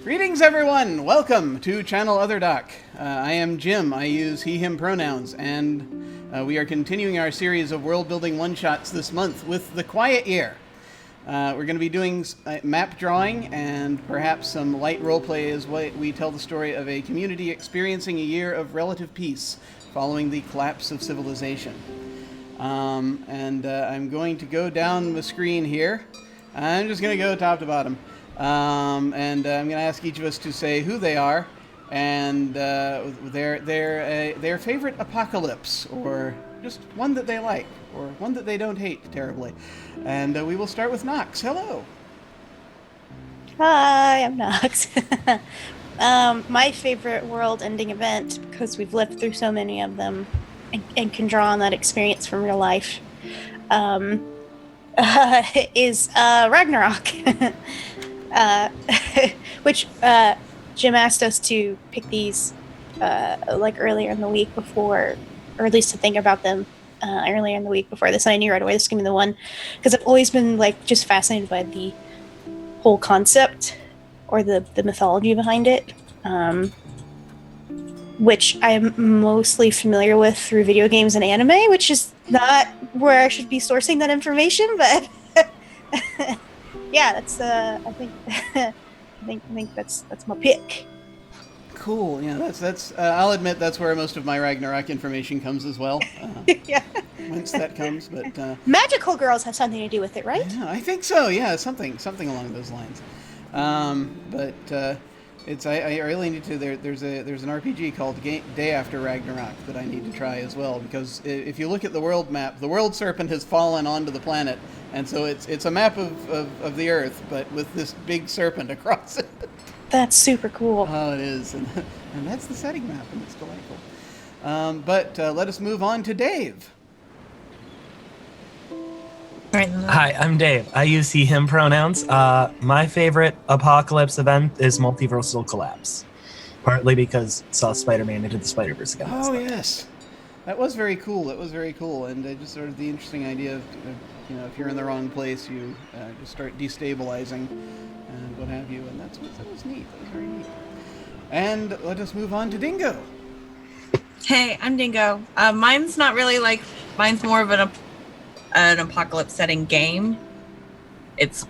Greetings, everyone! Welcome to Channel Other Doc. I am Jim. I use he, him pronouns, and we are continuing our series of world-building one-shots this month with The Quiet Year. We're going to be doing map drawing and perhaps some light roleplay as we tell the story of a community experiencing a year of relative peace following the collapse of civilization. I'm going to go down the screen here. I'm just going to go top to bottom. I'm going to ask each of us to say who they are and their favorite apocalypse, or just one that they like, or one that they don't hate terribly. And we will start with Nox. Hello. Hi, I'm Nox. My favorite world-ending event, because we've lived through so many of them and can draw on that experience from real life, is Ragnarok. Which Jim asked us to pick these earlier in the week before, or at least to think about them earlier in the week before this, and I knew right away this was going to be the one, because I've always been just fascinated by the whole concept or the mythology behind it, which I'm mostly familiar with through video games and anime, which is not where I should be sourcing that information, but yeah, that's I think that's my pick. Cool. Yeah, that's. I'll admit that's where most of my Ragnarok information comes as well. Yeah. Whence that comes, but magical girls have something to do with it, right? Yeah, I think so. Yeah, something along those lines. It's I really need to. There's an RPG called Day After Ragnarok that I need to try as well, because if you look at the world map, the world serpent has fallen onto the planet, and so it's a map of the Earth, but with this big serpent across it. That's super cool. Oh, it is, and that's the setting map, and it's delightful. But let us move on to Dave. Hi, I'm Dave. I use he, him pronouns. My favorite apocalypse event is multiversal collapse. Partly because I saw Spider-Man Into the Spider-Verse again. Oh, yes. That was very cool. And just sort of the interesting idea of, if you're in the wrong place, you just start destabilizing and what have you. And that was neat. That was very neat. And let us move on to Dingo. Hey, I'm Dingo. Mine's more of an apocalypse setting game. It's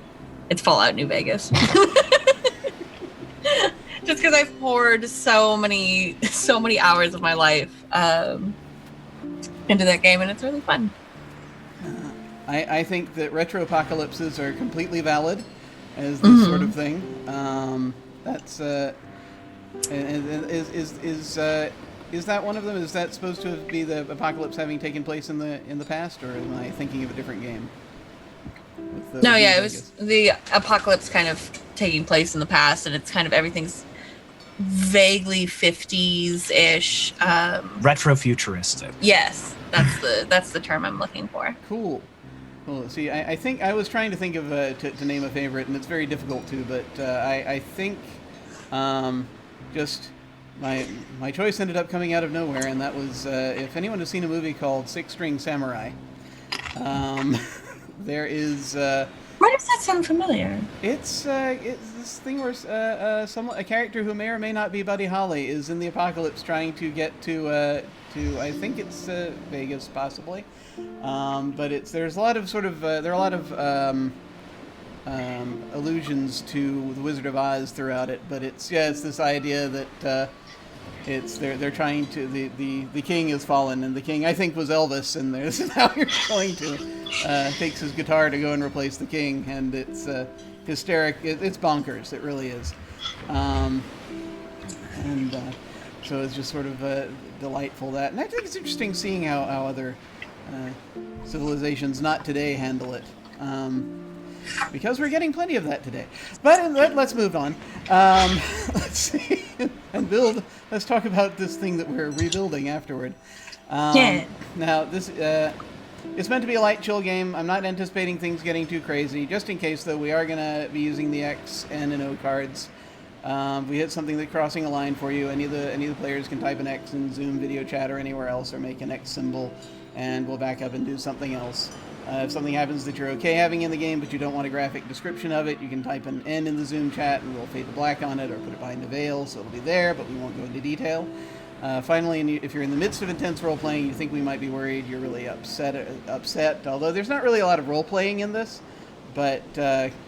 Fallout New Vegas. Just because I've poured so many hours of my life into that game, and it's really fun. I think that retro apocalypses are completely valid as this sort of thing. That's is that one of them? Is that supposed to be the apocalypse having taken place in the past, or am I thinking of a different game? It was the apocalypse kind of taking place in the past, and it's kind of everything's vaguely 50s-ish. Retrofuturistic. Yes, that's the term I'm looking for. Cool. See, I think I was trying to think of to name a favorite, and it's very difficult to, but I think just. My choice ended up coming out of nowhere, and that was, if anyone has seen a movie called Six String Samurai, there is... Why does that sound familiar? It's this thing where a character who may or may not be Buddy Holly is in the apocalypse trying to get to I think it's Vegas, possibly. But there's a lot of allusions to the Wizard of Oz throughout it, but it's this idea that they're trying to the king has fallen, and the king I think was Elvis, and this is how you're going to takes his guitar to go and replace the king, and it's hysteric. It's bonkers. It really is, so it's just sort of delightful that, and I think it's interesting seeing how other civilizations not today handle it. Because we're getting plenty of that today. But let's move on. Let's see. And let's talk about this thing that we're rebuilding afterward. Now, this it's meant to be a light, chill game. I'm not anticipating things getting too crazy. Just in case, though, we are going to be using the X, N, and O cards. If we hit something that's crossing a line for you, any of the players can type an X in Zoom video chat or anywhere else, or make an X symbol, and we'll back up and do something else. If something happens that you're okay having in the game, but you don't want a graphic description of it, you can type an N in the Zoom chat and we'll fade to black on it, or put it behind a veil, so it'll be there, but we won't go into detail. Finally, if you're in the midst of intense role-playing, you think we might be worried, you're really upset, although there's not really a lot of role-playing in this, but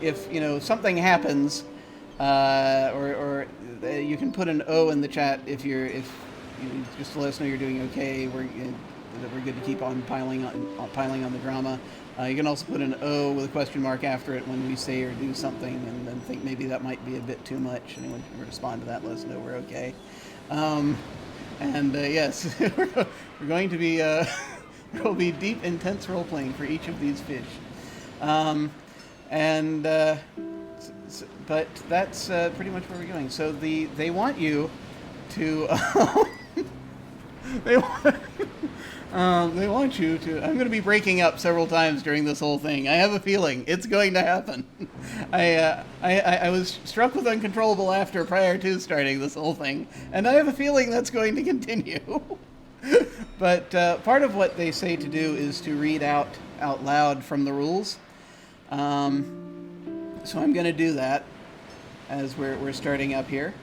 if, something happens, or you can put an O in the chat if you just to let us know you're doing okay, that we're good to keep on piling on the drama. You can also put an O with a question mark after it when we say or do something, and then think maybe that might be a bit too much. Anyone can respond to that, let us know we're okay. Yes, we're going to be there will be deep, intense role playing for each of these fish, but that's pretty much where we're going. So they want you to they want you to. I'm going to be breaking up several times during this whole thing. I have a feeling it's going to happen. I was struck with uncontrollable laughter prior to starting this whole thing, and I have a feeling that's going to continue. But part of what they say to do is to read out loud from the rules. So I'm going to do that as we're starting up here.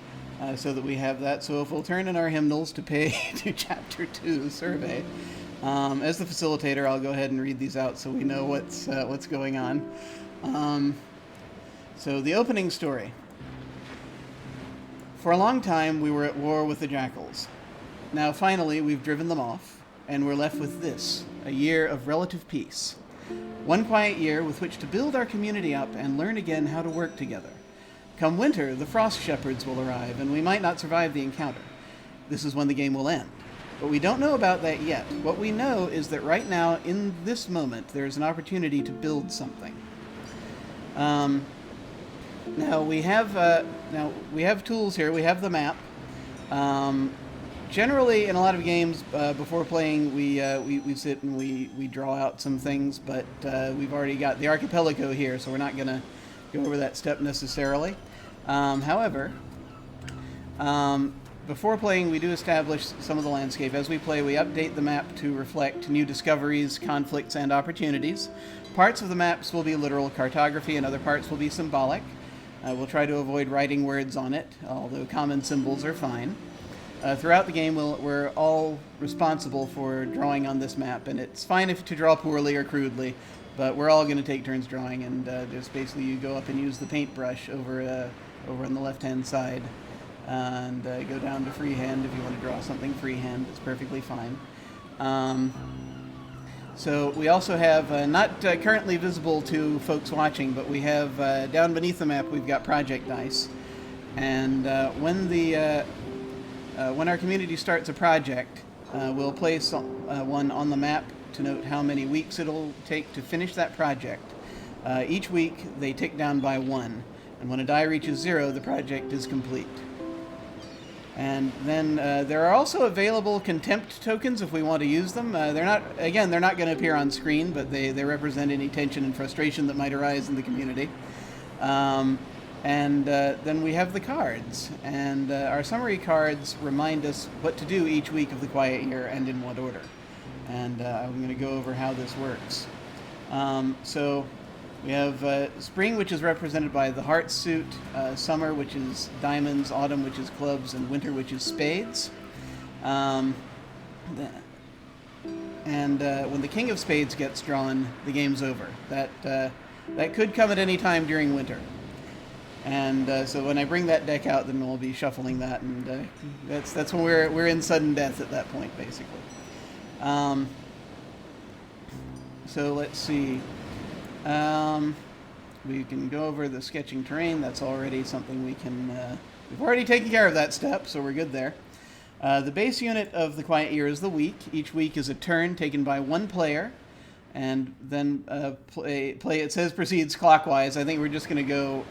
So that we have that. So if we'll turn in our hymnals to Chapter 2 survey, as the facilitator, I'll go ahead and read these out so we know what's going on. So the opening story. For a long time, we were at war with the jackals. Now finally, we've driven them off, and we're left with this, a year of relative peace. One quiet year with which to build our community up and learn again how to work together. Come winter, the frost shepherds will arrive, and we might not survive the encounter. This is when the game will end. But we don't know about that yet. What we know is that right now, in this moment, there's an opportunity to build something. Now we have tools here. We have the map. Generally, in a lot of games, before playing, we sit and we draw out some things, but we've already got the Archipelago here, so we're not going to go over that step necessarily. However, before playing, we do establish some of the landscape. As we play, we update the map to reflect new discoveries, conflicts, and opportunities. Parts of the maps will be literal cartography, and other parts will be symbolic. We'll try to avoid writing words on it, although common symbols are fine. Throughout the game, we're all responsible for drawing on this map, and it's fine to draw poorly or crudely, but we're all going to take turns drawing, and just basically you go up and use the paintbrush over on the left-hand side, and go down to freehand if you want to draw something freehand. It's perfectly fine. So we also have, not currently visible to folks watching, but we have down beneath the map we've got project dice, and when our community starts a project, we'll place one on the map to note how many weeks it'll take to finish that project. Each week they tick down by 1, and when a die reaches 0, the project is complete. And then there are also available contempt tokens if we want to use them. They're not going to appear on screen, but they represent any tension and frustration that might arise in the community. And then we have the cards, and our summary cards remind us what to do each week of the quiet year and in what order. And I'm going to go over how this works. So we have spring, which is represented by the heart suit, summer, which is diamonds, autumn, which is clubs, and winter, which is spades. And when the king of spades gets drawn, the game's over. That could come at any time during winter. And so when I bring that deck out, then we'll be shuffling that, and that's when we're in sudden death at that point, basically. So let's see. We can go over the sketching terrain. That's already something we can. We've already taken care of that step, so we're good there. The base unit of the quiet year is the week. Each week is a turn taken by one player, and then play. It says proceeds clockwise. I think we're just going to go.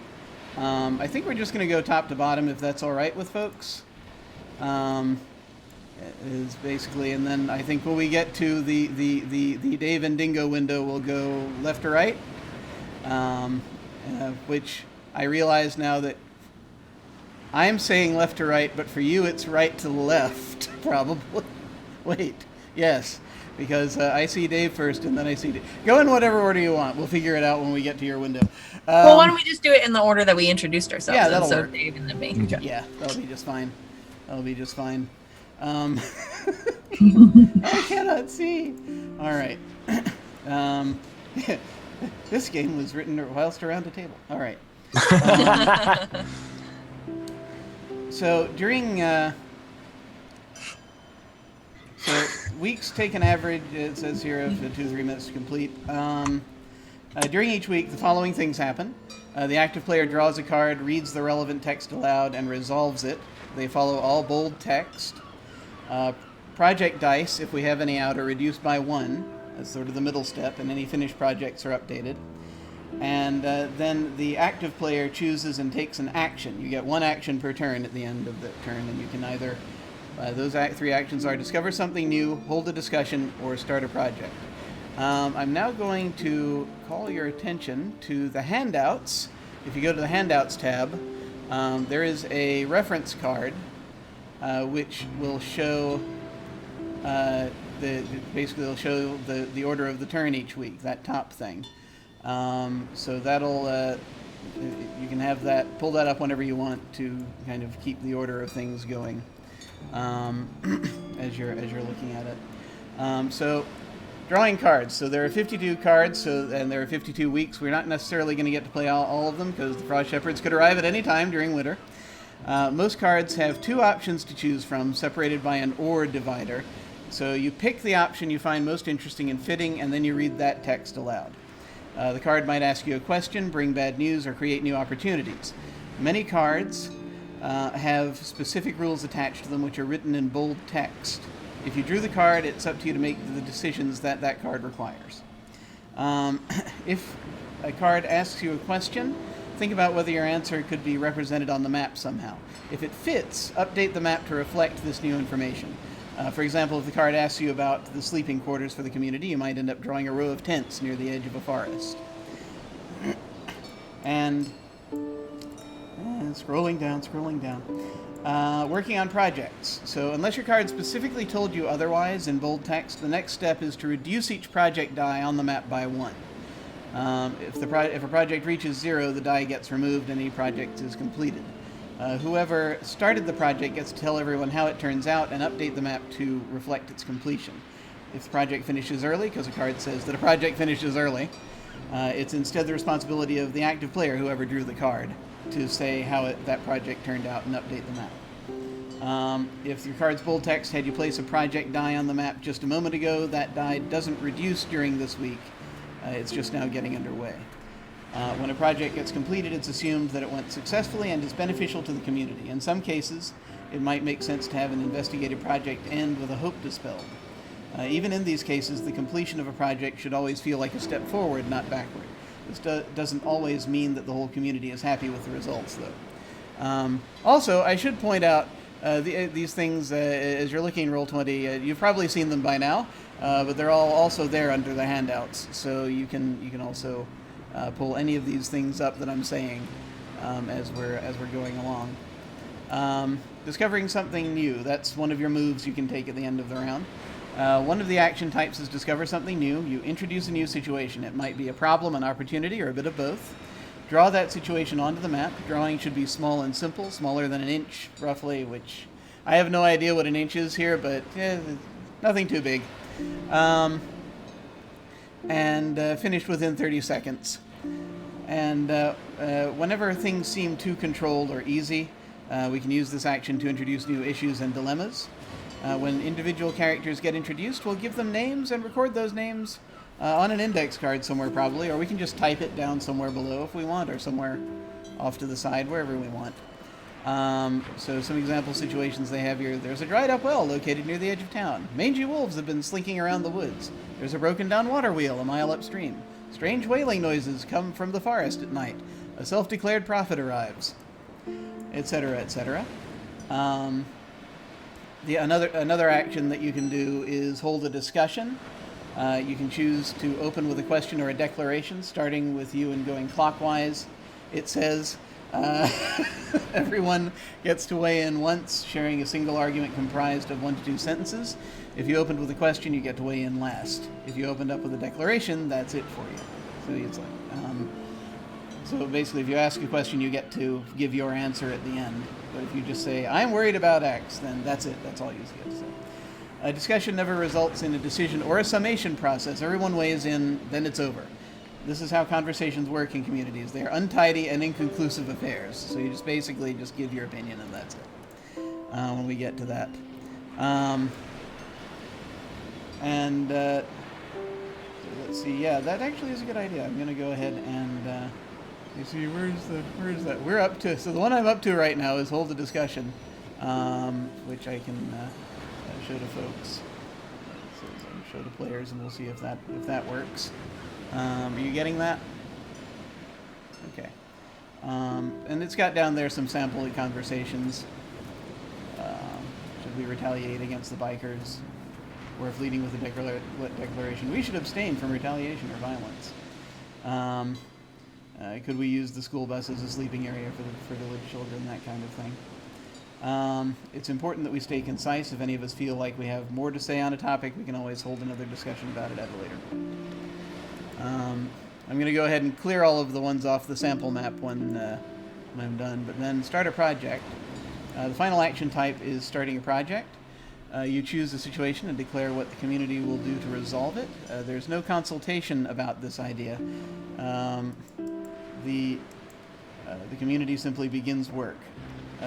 Top to bottom, if that's all right with folks. Is basically, and then I think when we get to the Dave and Dingo window, we'll go left to right. Which I realize now that I'm saying left to right, but for you it's right to left, probably. Wait, yes. because I see Dave first, and then I see Dave. Go in whatever order you want. We'll figure it out when we get to your window. Well, why don't we just do it in the order that we introduced ourselves? Yeah, that'll so work. Dave and then me. Okay. Yeah, that'll be just fine. That'll be just fine. I cannot see. All right. This game was written whilst around a table. All right. So during so weeks take an average, it says here, of 2 to 3 minutes to complete. During each week, the following things happen. The active player draws a card, reads the relevant text aloud, and resolves it. They follow all bold text. Project dice, if we have any out, are reduced by 1. That's sort of the middle step, and any finished projects are updated. And then the active player chooses and takes an action. You get 1 action per turn at the end of the turn, and you can either, those 3 actions are discover something new, hold a discussion, or start a project. I'm now going to call your attention to the handouts. If you go to the handouts tab, there is a reference card which will show basically it'll show the order of the turn each week, that top thing. So that'll you can have that, pull that up whenever you want to kind of keep the order of things going as you're looking at it. So drawing cards. So there are 52 cards, and there are 52 weeks. We're not necessarily going to get to play all of them because the Frost Shepherds could arrive at any time during winter. Most cards have 2 options to choose from, separated by an or divider. So you pick the option you find most interesting and fitting, and then you read that text aloud. The card might ask you a question, bring bad news, or create new opportunities. Many cards have specific rules attached to them which are written in bold text. If you drew the card, it's up to you to make the decisions that card requires. If a card asks you a question, think about whether your answer could be represented on the map somehow. If it fits, update the map to reflect this new information. For example, if the card asks you about the sleeping quarters for the community, you might end up drawing a row of tents near the edge of a forest. And scrolling down. Working on projects. So unless your card specifically told you otherwise in bold text, the next step is to reduce each project die on the map by 1. If a project reaches 0, the die gets removed and any project is completed. Whoever started the project gets to tell everyone how it turns out and update the map to reflect its completion. If the project finishes early, because a card says that a project finishes early, it's instead the responsibility of the active player, whoever drew the card, to say how that project turned out and update the map. If your card's bold text had you place a project die on the map just a moment ago, that die doesn't reduce during this week. It's just now getting underway. When a project gets completed, it's assumed that it went successfully and is beneficial to the community. In some cases, it might make sense to have an investigative project end with a hope dispelled. Even in these cases, the completion of a project should always feel like a step forward, not backward. This doesn't always mean that the whole community is happy with the results, though. Also, I should point out these things, as you're looking at Roll20, you've probably seen them by now, but they're all also there under the handouts, so you can also pull any of these things up that I'm saying as we're going along. Discovering something new. That's one of your moves you can take at the end of the round. One of the action types is discover something new. You introduce a new situation. It might be a problem, an opportunity, or a bit of both. Draw that situation onto the map. Drawing should be small and simple, smaller than an inch, roughly, which I have no idea what an inch is here, but nothing too big. And finished within 30 seconds. And whenever things seem too controlled or easy, we can use this action to introduce new issues and dilemmas. When individual characters get introduced, we'll give them names and record those names on an index card somewhere probably, or we can just type it down somewhere below if we want, or somewhere off to the side, wherever we want. So some example situations they have here. There's a dried up well located near the edge of town. Mangy wolves have been slinking around the woods. There's a broken down water wheel a mile upstream. Strange wailing noises come from the forest at night. A self-declared prophet arrives, etc., etc. Another action that you can do is hold a discussion. You can choose to open with a question or a declaration, starting with you and going clockwise. It says, Everyone gets to weigh in once, sharing a single argument comprised of 1 to 2 sentences. If you opened with a question, you get to weigh in last. If you opened up with a declaration, that's it for you. So it's like, so basically, if you ask a question, you get to give your answer at the end. But if you just say, I'm worried about X, then that's it. That's all you get to say. A discussion never results in a decision or a summation process. Everyone weighs in, then it's over. This is how conversations work in communities. They are untidy and inconclusive affairs. So you just basically just give your opinion, and that's it. When we get to that. Let's see. Yeah, that actually is a good idea. I'm going to go ahead and... you see, where's that? We're up to, so the one I'm up to right now is hold a discussion, which I can show to folks. So show to players, and we'll see if that works. Are you getting that? Okay. And it's got down there some sample conversations. Should we retaliate against the bikers? Or if leading with a declaration, we should abstain from retaliation or violence. Could we use the school bus as a sleeping area for village children, that kind of thing. It's important that we stay concise. If any of us feel like we have more to say on a topic, we can always hold another discussion about it at a later. I'm going to go ahead and clear all of the ones off the sample map when I'm done, but then start a project. The final action type is starting a project. You choose a situation and declare what the community will do to resolve it. There's no consultation about this idea. The community simply begins work.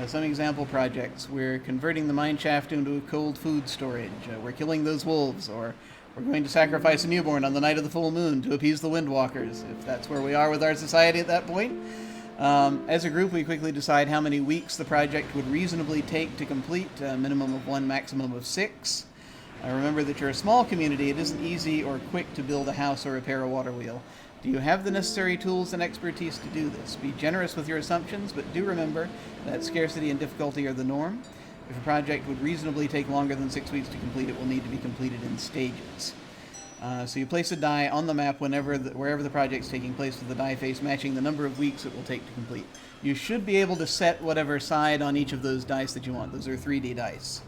Some example projects: we're converting the mine shaft into a cold food storage. We're killing those wolves, or we're going to sacrifice a newborn on the night of the full moon to appease the windwalkers, if that's where we are with our society at that point. As a group, we quickly decide how many weeks the project would reasonably take to complete, a minimum of 1, maximum of 6. Remember that you're a small community. It isn't easy or quick to build a house or repair a water wheel. Do you have the necessary tools and expertise to do this? Be generous with your assumptions, but do remember that scarcity and difficulty are the norm. If a project would reasonably take longer than 6 weeks to complete, it will need to be completed in stages. So you place a die on the map wherever the project's taking place, with the die face matching the number of weeks it will take to complete. You should be able to set whatever side on each of those dice that you want. Those are 3D dice.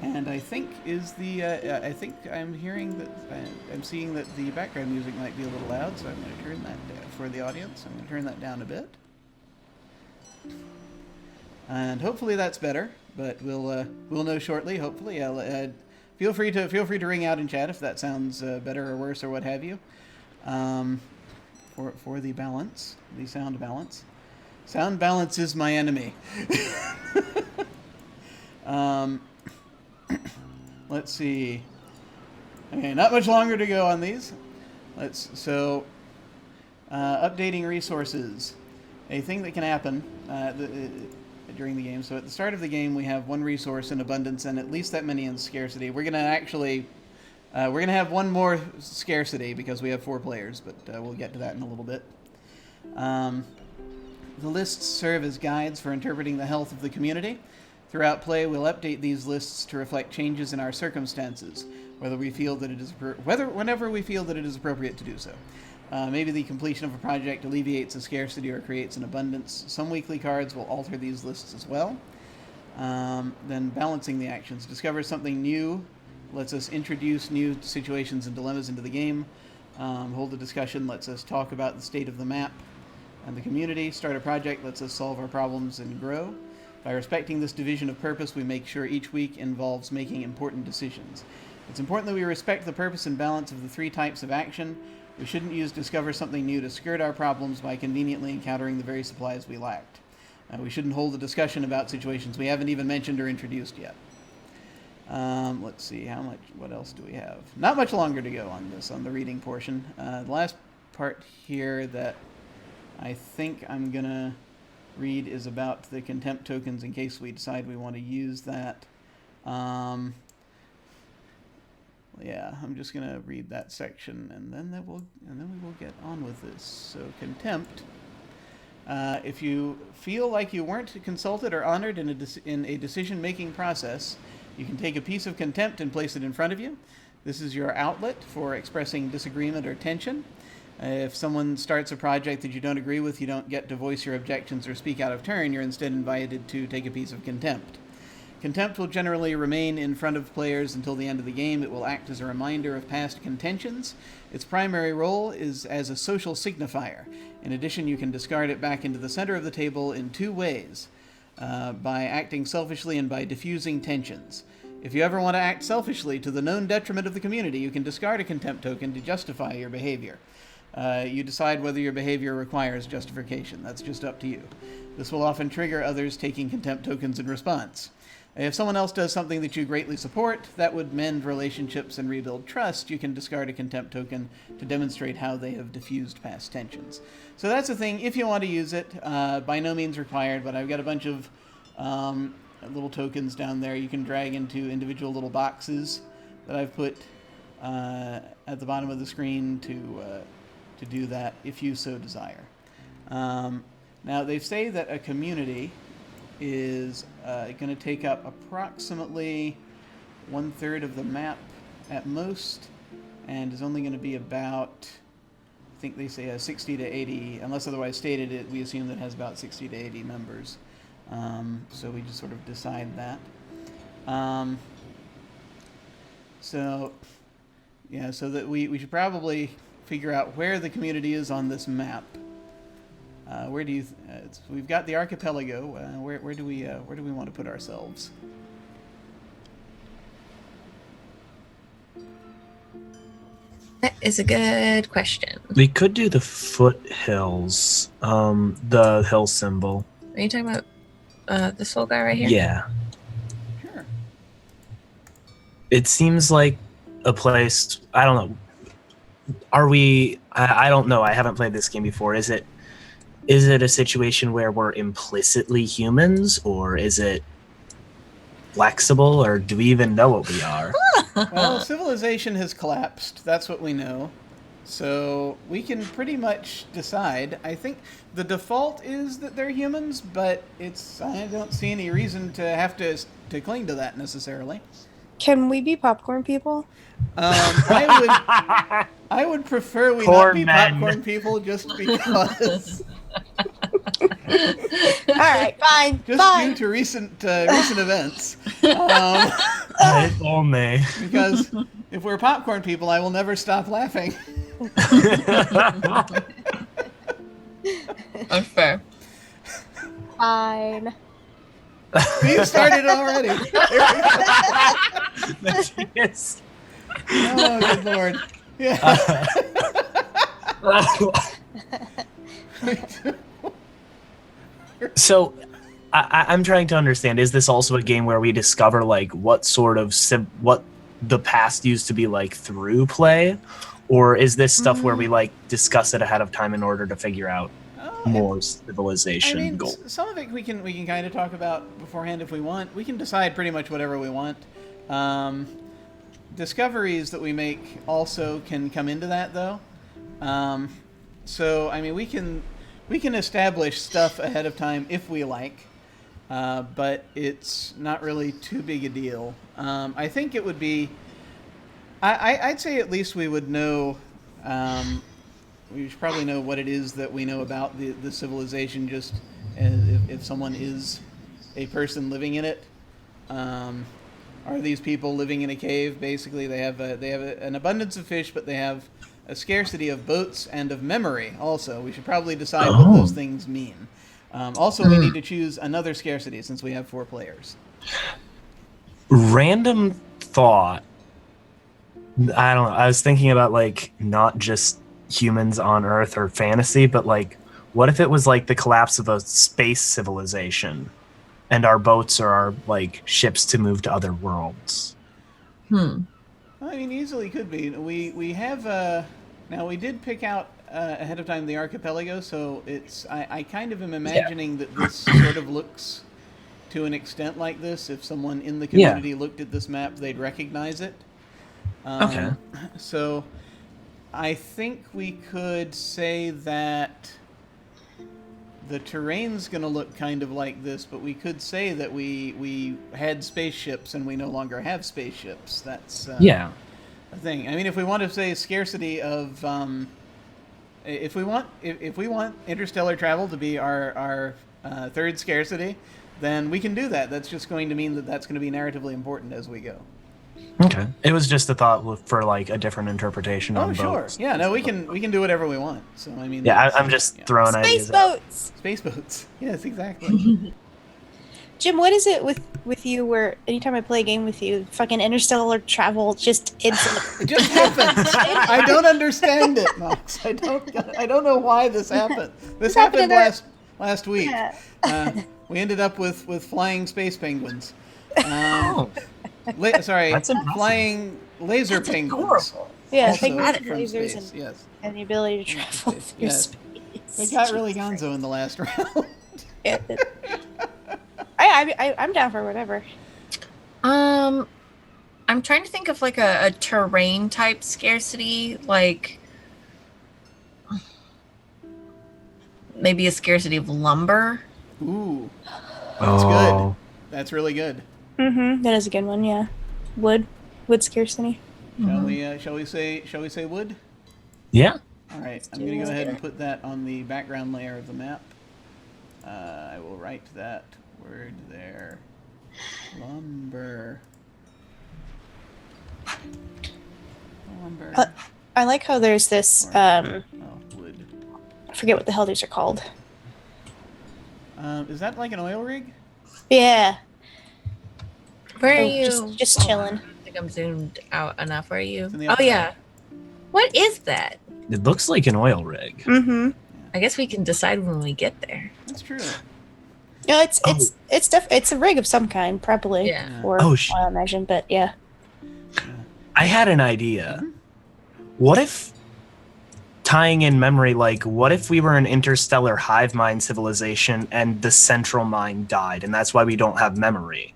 And I think I think I'm hearing that I'm seeing that the background music might be a little loud, so I'm going to turn that down for the audience. I'm going to turn that down a bit, and hopefully that's better. But we'll know shortly. Hopefully, feel free to ring out in chat if that sounds better or worse or what have you. For the balance, the sound balance. Sound balance is my enemy. Let's see. Okay, not much longer to go on these. Updating resources. A thing that can happen during the game. So at the start of the game, we have 1 resource in abundance and at least that many in scarcity. We're gonna have 1 more scarcity because we have 4 players, but we'll get to that in a little bit. The lists serve as guides for interpreting the health of the community. Throughout play, we'll update these lists to reflect changes in our circumstances, whenever we feel that it is appropriate to do so. Maybe the completion of a project alleviates a scarcity or creates an abundance. Some weekly cards will alter these lists as well. Then balancing the actions. Discover something new. Lets us introduce new situations and dilemmas into the game. Hold a discussion. Lets us talk about the state of the map and the community. Start a project. Lets us solve our problems and grow. By respecting this division of purpose, we make sure each week involves making important decisions. It's important that we respect the purpose and balance of the 3 types of action. We shouldn't use discover something new to skirt our problems by conveniently encountering the very supplies we lacked. We shouldn't hold a discussion about situations we haven't even mentioned or introduced yet. Let's see, what else do we have? Not much longer to go on this, on the reading portion. The last part here that I think I'm going to read is about the contempt tokens in case we decide we want to use that. Yeah, I'm just going to read that section, and then we will get on with this. So, contempt. If you feel like you weren't consulted or honored in a decision-making process, you can take a piece of contempt and place it in front of you. This is your outlet for expressing disagreement or tension. If someone starts a project that you don't agree with, you don't get to voice your objections or speak out of turn. You're instead invited to take a piece of contempt. Contempt will generally remain in front of players until the end of the game. It will act as a reminder of past contentions. Its primary role is as a social signifier. In addition, you can discard it back into the center of the table in 2 ways, by acting selfishly and by diffusing tensions. If you ever want to act selfishly to the known detriment of the community, you can discard a contempt token to justify your behavior. You decide whether your behavior requires justification. That's just up to you. This will often trigger others taking contempt tokens in response. If someone else does something that you greatly support that would mend relationships and rebuild trust, you can discard a contempt token to demonstrate how they have diffused past tensions. So that's the thing. If you want to use it, by no means required, but I've got a bunch of little tokens down there you can drag into individual little boxes that I've put at the bottom of the screen to do that if you so desire. Now, they say that a community is going to take up approximately 1/3 of the map at most, and is only going to be about, I think they say 60 to 80, unless otherwise stated, we assume that it has about 60 to 80 members. So we just sort of decide that. So that we should probably figure out where the community is on this map. Where do you? We've got the archipelago. Where do we want to put ourselves? That is a good question. We could do the foothills, the hill symbol. Are you talking about this whole guy right here? Yeah. Sure. It seems like a place. I don't know. Are we? I don't know. I haven't played this game before. Is it a situation where we're implicitly humans, or is it flexible, or do we even know what we are? Well, civilization has collapsed. That's what we know. So we can pretty much decide. I think the default is that they're humans, but I don't see any reason to have to cling to that necessarily. Can we be popcorn people? I would prefer we not be popcorn people, just because. All right, fine. Just fine. due to recent events. If only. Because if we're popcorn people, I will never stop laughing. Unfair. Fine. You started already. Yes. Oh, good lord. Yeah. So, I'm trying to understand, is this also a game where we discover, like, what sort of what the past used to be like through play? Or is this stuff where we, like, discuss it ahead of time in order to figure out more civilization goals? Some of it we can kind of talk about beforehand if we want. We can decide pretty much whatever we want. Discoveries that we make also can come into that, though. So, I mean, we can establish stuff ahead of time if we like, but it's not really too big a deal. I think it would be... I'd say at least we would know... we should probably know what it is that we know about the civilization, just if someone is a person living in it. Are these people living in a cave? Basically, they have an abundance of fish, but they have a scarcity of boats and of memory also. We should probably decide what those things mean. Also, we need to choose another scarcity since we have 4 players. Random thought. I don't know. I was thinking about, like, not just humans on Earth or fantasy, but, like, what if it was like the collapse of a space civilization and our boats are our, like, ships to move to other worlds? I mean, easily could be. We have now we did pick out ahead of time the archipelago, so it's I kind of am imagining that this sort of looks to an extent like this. If someone in the community looked at this map, they'd recognize it. Okay. So I think we could say that the terrain's going to look kind of like this, but we could say that we had spaceships and we no longer have spaceships. That's a thing. I mean, if we want to say scarcity of if we want interstellar travel to be our third scarcity, then we can do that. That's just going to mean that that's going to be narratively important as we go. Okay. It was just a thought for like a different interpretation on sure. boats. Yeah, no, we can do whatever we want. So I mean, Yeah, I'm just throwing Space ideas out. boats. space boats. Yes, exactly. Jim, what is it with you where anytime I play a game with you, fucking interstellar travel just ends It just happens. I don't understand it, Max. I don't know why this happened. This happened last week. Yeah. We ended up with flying space penguins. Oh, Sorry, That's impressive. flying laser That's penguins. adorable. Yeah, Also penguins from and lasers space, yes. and the ability to travel Space, through yes. space. They got really gonzo in the last round. Yeah. I'm down for whatever. I'm trying to think of like a terrain type scarcity, like maybe a scarcity of lumber. Ooh, that's good. That's really good. Mm-hmm. That is a good one. Yeah. Wood scarcity. Shall we say wood? Yeah. All right, I'm going to go ahead and put that on the background layer of the map. I will write that word there. Lumber. Lumber. I like how there's this. Wood. I forget what the hell these are called. Is that like an oil rig? Yeah. Where are Oh, you? just chilling. I don't think I'm zoomed out enough. Where are you? It's in the Oh upper yeah. What is that? It looks like an oil rig. Mm-hmm. I guess we can decide when we get there. That's true. No, it's a rig of some kind, probably. Yeah. Or Oh, I imagine, but yeah. I had an idea. What if, tying in memory, like, what if we were an interstellar hive mind civilization and the central mind died, and that's why we don't have memory?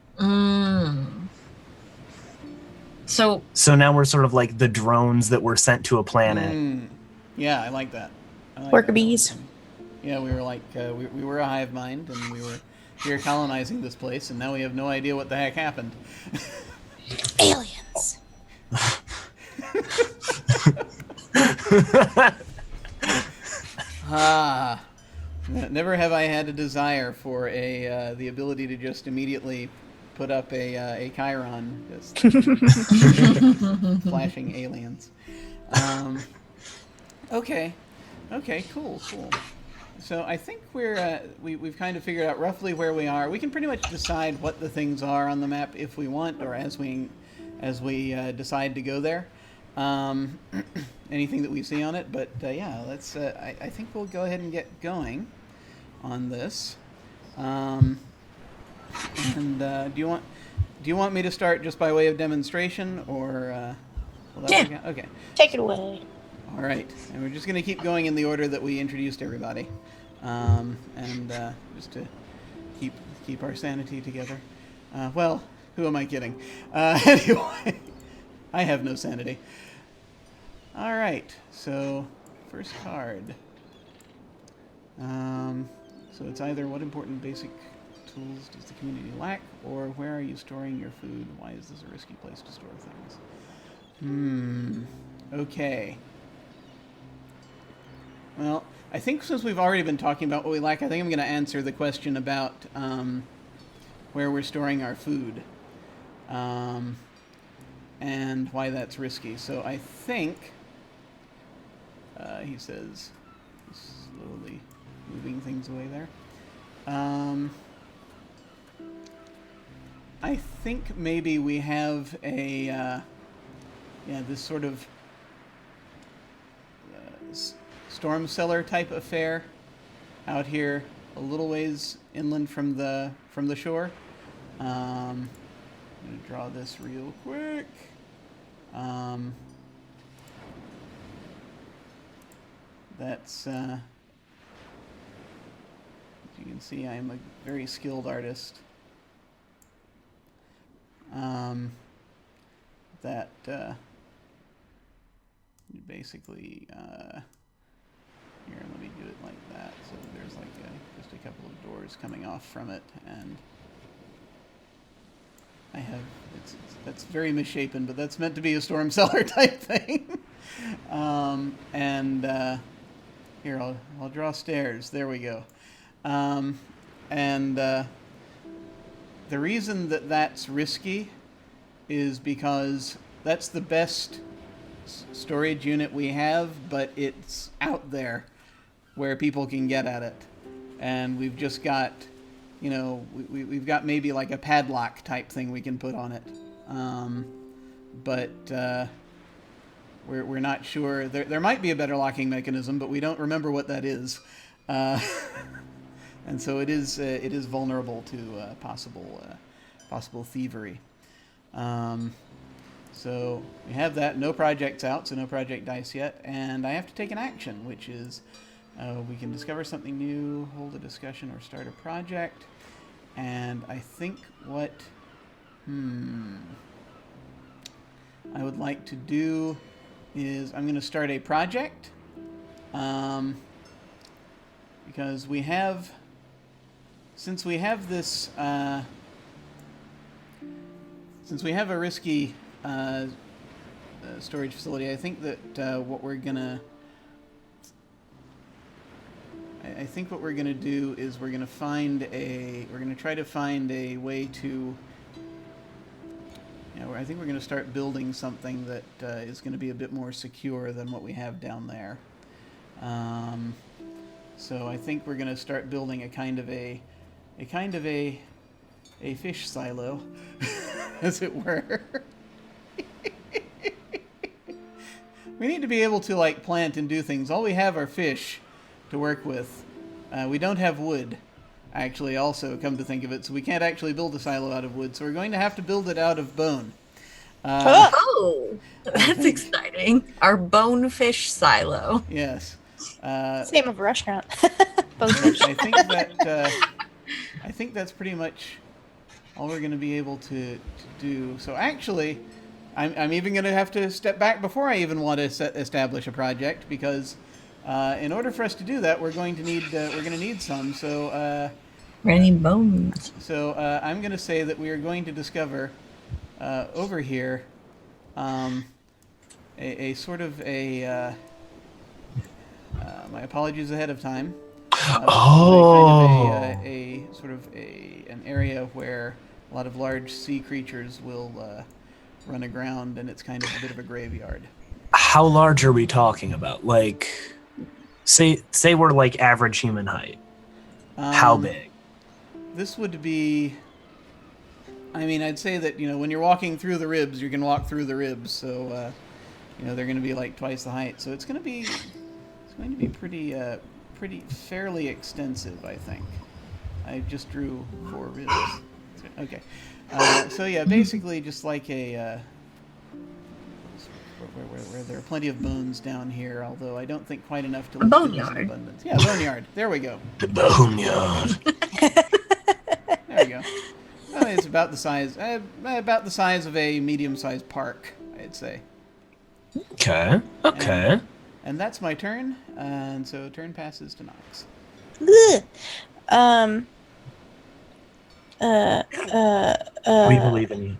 So now we're sort of like the drones that were sent to a planet. Yeah, I like that. Worker bees. Yeah, we were like we were a hive mind, and we were here colonizing this place, and now we have no idea what the heck happened. Aliens. Never have I had a desire for the ability to just immediately put up a Chiron, just flashing aliens. Okay, cool. So I think we've kind of figured out roughly where we are. We can pretty much decide what the things are on the map if we want, or as we decide to go there. Anything that we see on it, but yeah, let's. I think we'll go ahead and get going on this. And do you want me to start just by way of demonstration, or? Yeah. Okay. Take it away. All right, and we're just going to keep going in the order that we introduced everybody, and just to keep our sanity together. Well, who am I kidding? Anyway, I have no sanity. All right, so first card. So it's either what important basic tools does the community lack, or where are you storing your food? Why is this a risky place to store things? Okay. Well, I think since we've already been talking about what we lack, I think I'm going to answer the question about where we're storing our food and why that's risky. So I think, he says, slowly moving things away there. I think maybe we have this sort of storm cellar type affair out here a little ways inland from the shore. I'm going to draw this real quick. That's as you can see, I am a very skilled artist. That basically here, let me do it like that. So there's like just a couple of doors coming off from it, and I have that's very misshapen, but that's meant to be a storm cellar type thing. Here, I'll draw stairs. There we go. The reason that that's risky is because that's the best storage unit we have, but it's out there where people can get at it. And we've just got, we've got maybe like a padlock type thing we can put on it. But we're not sure. There might be a better locking mechanism, but we don't remember what that is. And so it is vulnerable to possible thievery. So we have that. No projects out, so no project dice yet. And I have to take an action, which is we can discover something new, hold a discussion, or start a project. And I think what I would like to do is I'm going to start a project because we have, since we have this, since we have a risky storage facility, I think that what we're gonna do is we're gonna try to find a way to, I think we're gonna start building something that is gonna be a bit more secure than what we have down there. So I think we're gonna start building a kind of a fish silo, as it were. We need to be able to like plant and do things. All we have are fish to work with. We don't have wood, actually, also, come to think of it, so we can't actually build a silo out of wood, so we're going to have to build it out of bone. Oh, that's exciting. Our bonefish silo. Yes. Name of a restaurant. Bonefish. I think that's pretty much all we're going to be able to do. So actually, I'm even going to have to step back before I even want to establish a project, because in order for us to do that, we're going to need some. So we're gonna need bones. So I'm going to say that we are going to discover over here a sort of a my apologies ahead of time. A sort of an area where a lot of large sea creatures will run aground, and it's kind of a bit of a graveyard. How large are we talking about? Like, say we're like average human height. How big? This would be, I mean, I'd say that, when you're walking through the ribs, you can walk through the ribs, so they're going to be like twice the height. So it's going to be pretty fairly extensive, I think. I just drew 4 ribs. Okay. So yeah, basically just like a where there are plenty of bones down here, although I don't think quite enough to live in abundance. Yeah, boneyard. There we go. The boneyard. There we go. Well, it's about the size of a medium-sized park, I'd say. Okay. And that's my turn, and so turn passes to Nox. We believe in you.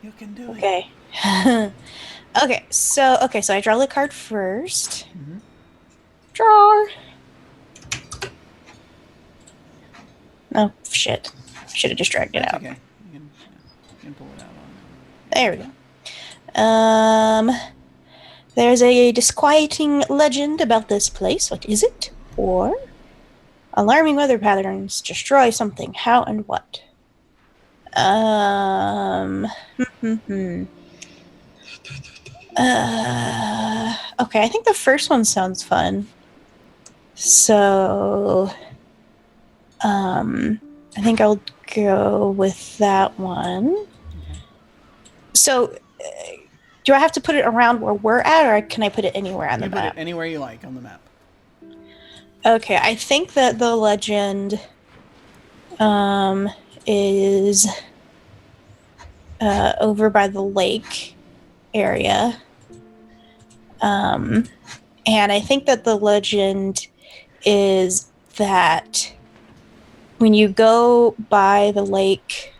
You can do it. Okay. Okay, so I draw the card first. Mm-hmm. Draw. Oh, shit. Should have just dragged it out. Okay. You can pull it out on There we go. There's a disquieting legend about this place. What is it? Or alarming weather patterns destroy something. How and what? Okay, I think the first one sounds fun. So, I think I'll go with that one. So, do I have to put it around where we're at, or can I put it anywhere on the map? Put it anywhere you like on the map. Okay, I think that the legend is over by the lake area. And I think that the legend is that when you go by the lake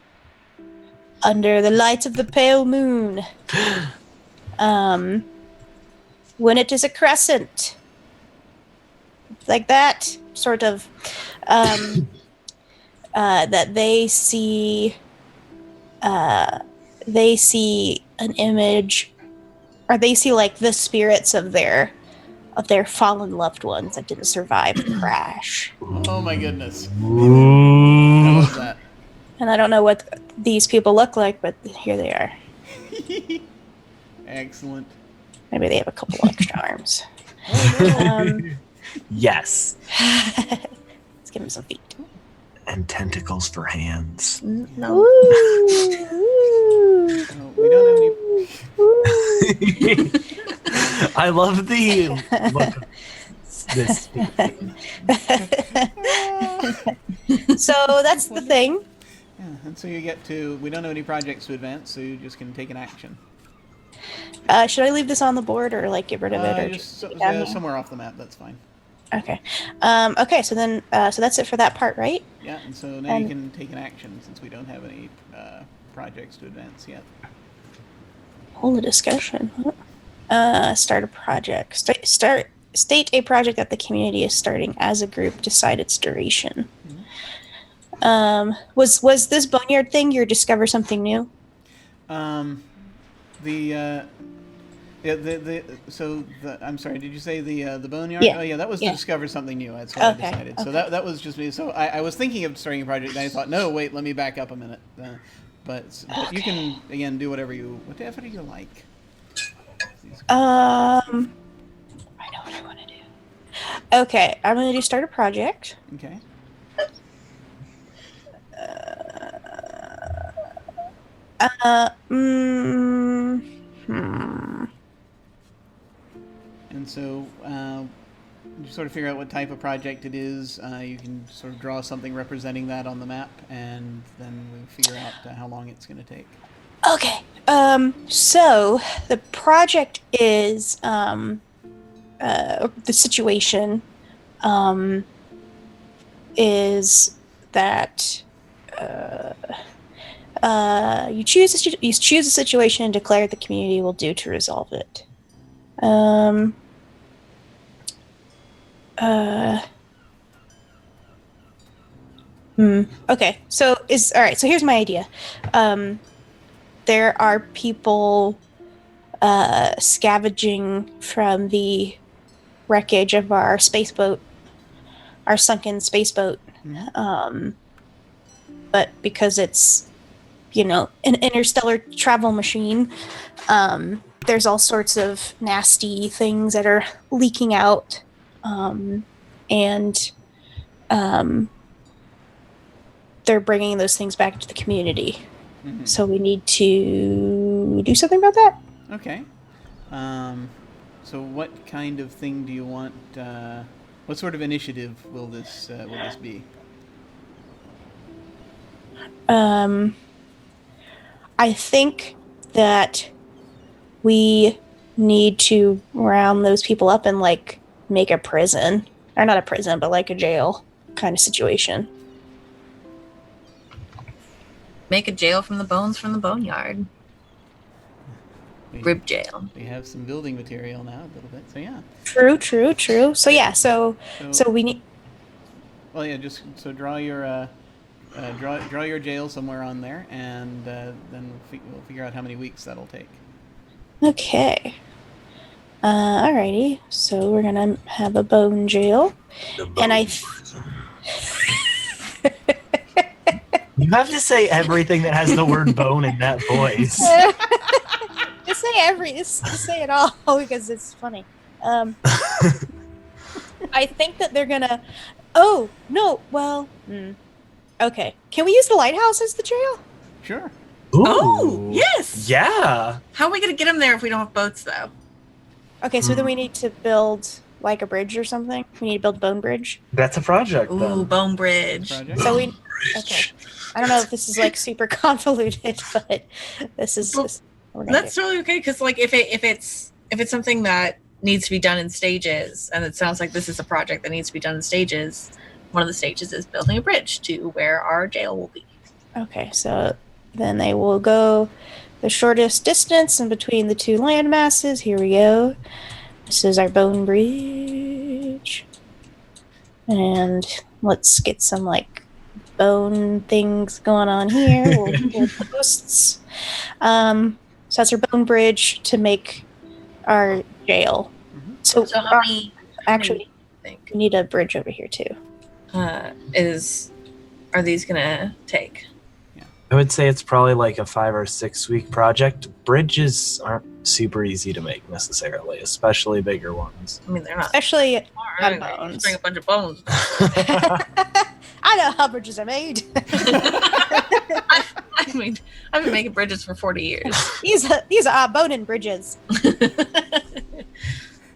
under the light of the pale moon, when it is a crescent, like that sort of that they see an image, or they see like the spirits of their fallen loved ones that didn't survive the crash. Oh my goodness. I Ooh. love that. And I don't know what these people look like, but here they are. Excellent. Maybe they have a couple extra arms. Yes. Let's give them some feet. And tentacles for hands. No. Ooh, Oh, we don't have any. I love the look of this. So that's the thing. Yeah, and so you get to. We don't have any projects to advance, so you just can take an action. Should I leave this on the board or like get rid of it? Or Just put it down here? somewhere off the map. That's fine. Okay. Okay. So then, so that's it for that part, right? Yeah, and so now you can take an action since we don't have any projects to advance yet. Hold a discussion. Start a project. State a project that the community is starting as a group. Decide its duration. Was this boneyard thing your discover something new? I'm sorry, did you say the boneyard? Yeah. Oh yeah, that was Yeah. to discover something new. That's what I Okay, decided. So okay. that was just me. So I was thinking of starting a project, and I thought, no, wait, let me back up a minute. But you can again do whatever you like. I know what I want to do. Okay, I'm going to start a project. Okay. And so you sort of figure out what type of project it is. You can sort of draw something representing that on the map, and then we figure out how long it's going to take. Okay. So the project is the situation is that you choose a situation and declare what the community will do to resolve it. Okay. So all right. So here's my idea. There are people scavenging from the wreckage of our spaceboat, our sunken spaceboat. But because it's, an interstellar travel machine, there's all sorts of nasty things that are leaking out. And they're bringing those things back to the community. So we need to do something about that. Okay. So what kind of thing do you want? What sort of initiative will this be? I think that we need to round those people up and like make a prison, or not a prison, but like a jail kind of situation. Make a jail from the bones from the boneyard. Rib jail. We have some building material now, a little bit. So yeah. True. So yeah. So we need. Well, yeah. Just so draw your draw your jail somewhere on there, and then we'll figure out how many weeks that'll take. Okay. Alrighty. So we're gonna have a bone jail, and I. You have to say everything that has the word bone in that voice. Just say it all because it's funny. I think that they're gonna. Oh no! Well, okay. Can we use the lighthouse as the jail? Sure. Ooh. Oh, yes. Yeah. How are we going to get them there if we don't have boats, though? Okay, so then we need to build like a bridge or something. We need to build a bone bridge. That's a project. Ooh, then. Bone Bridge. Project. So we. Okay. I don't know if this is like super convoluted, but this is. Well, that's totally okay because, like, if it's something that needs to be done in stages, and it sounds like this is a project that needs to be done in stages, one of the stages is building a bridge to where our jail will be. Okay, so then they will go the shortest distance in between the two land masses. Here we go. This is our bone bridge. And let's get some like bone things going on here. Little posts. So that's our bone bridge to make our jail. So how many? actually, I think we need a bridge over here too. are these gonna take? I would say it's probably like a 5 or 6 week project. Bridges aren't super easy to make necessarily, especially bigger ones. I mean, they're not. Especially Hard. on Anyway, bones. just bring a bunch of bones. I know how bridges are made. I mean, I've been making bridges for 40 years. These are bone-in bridges.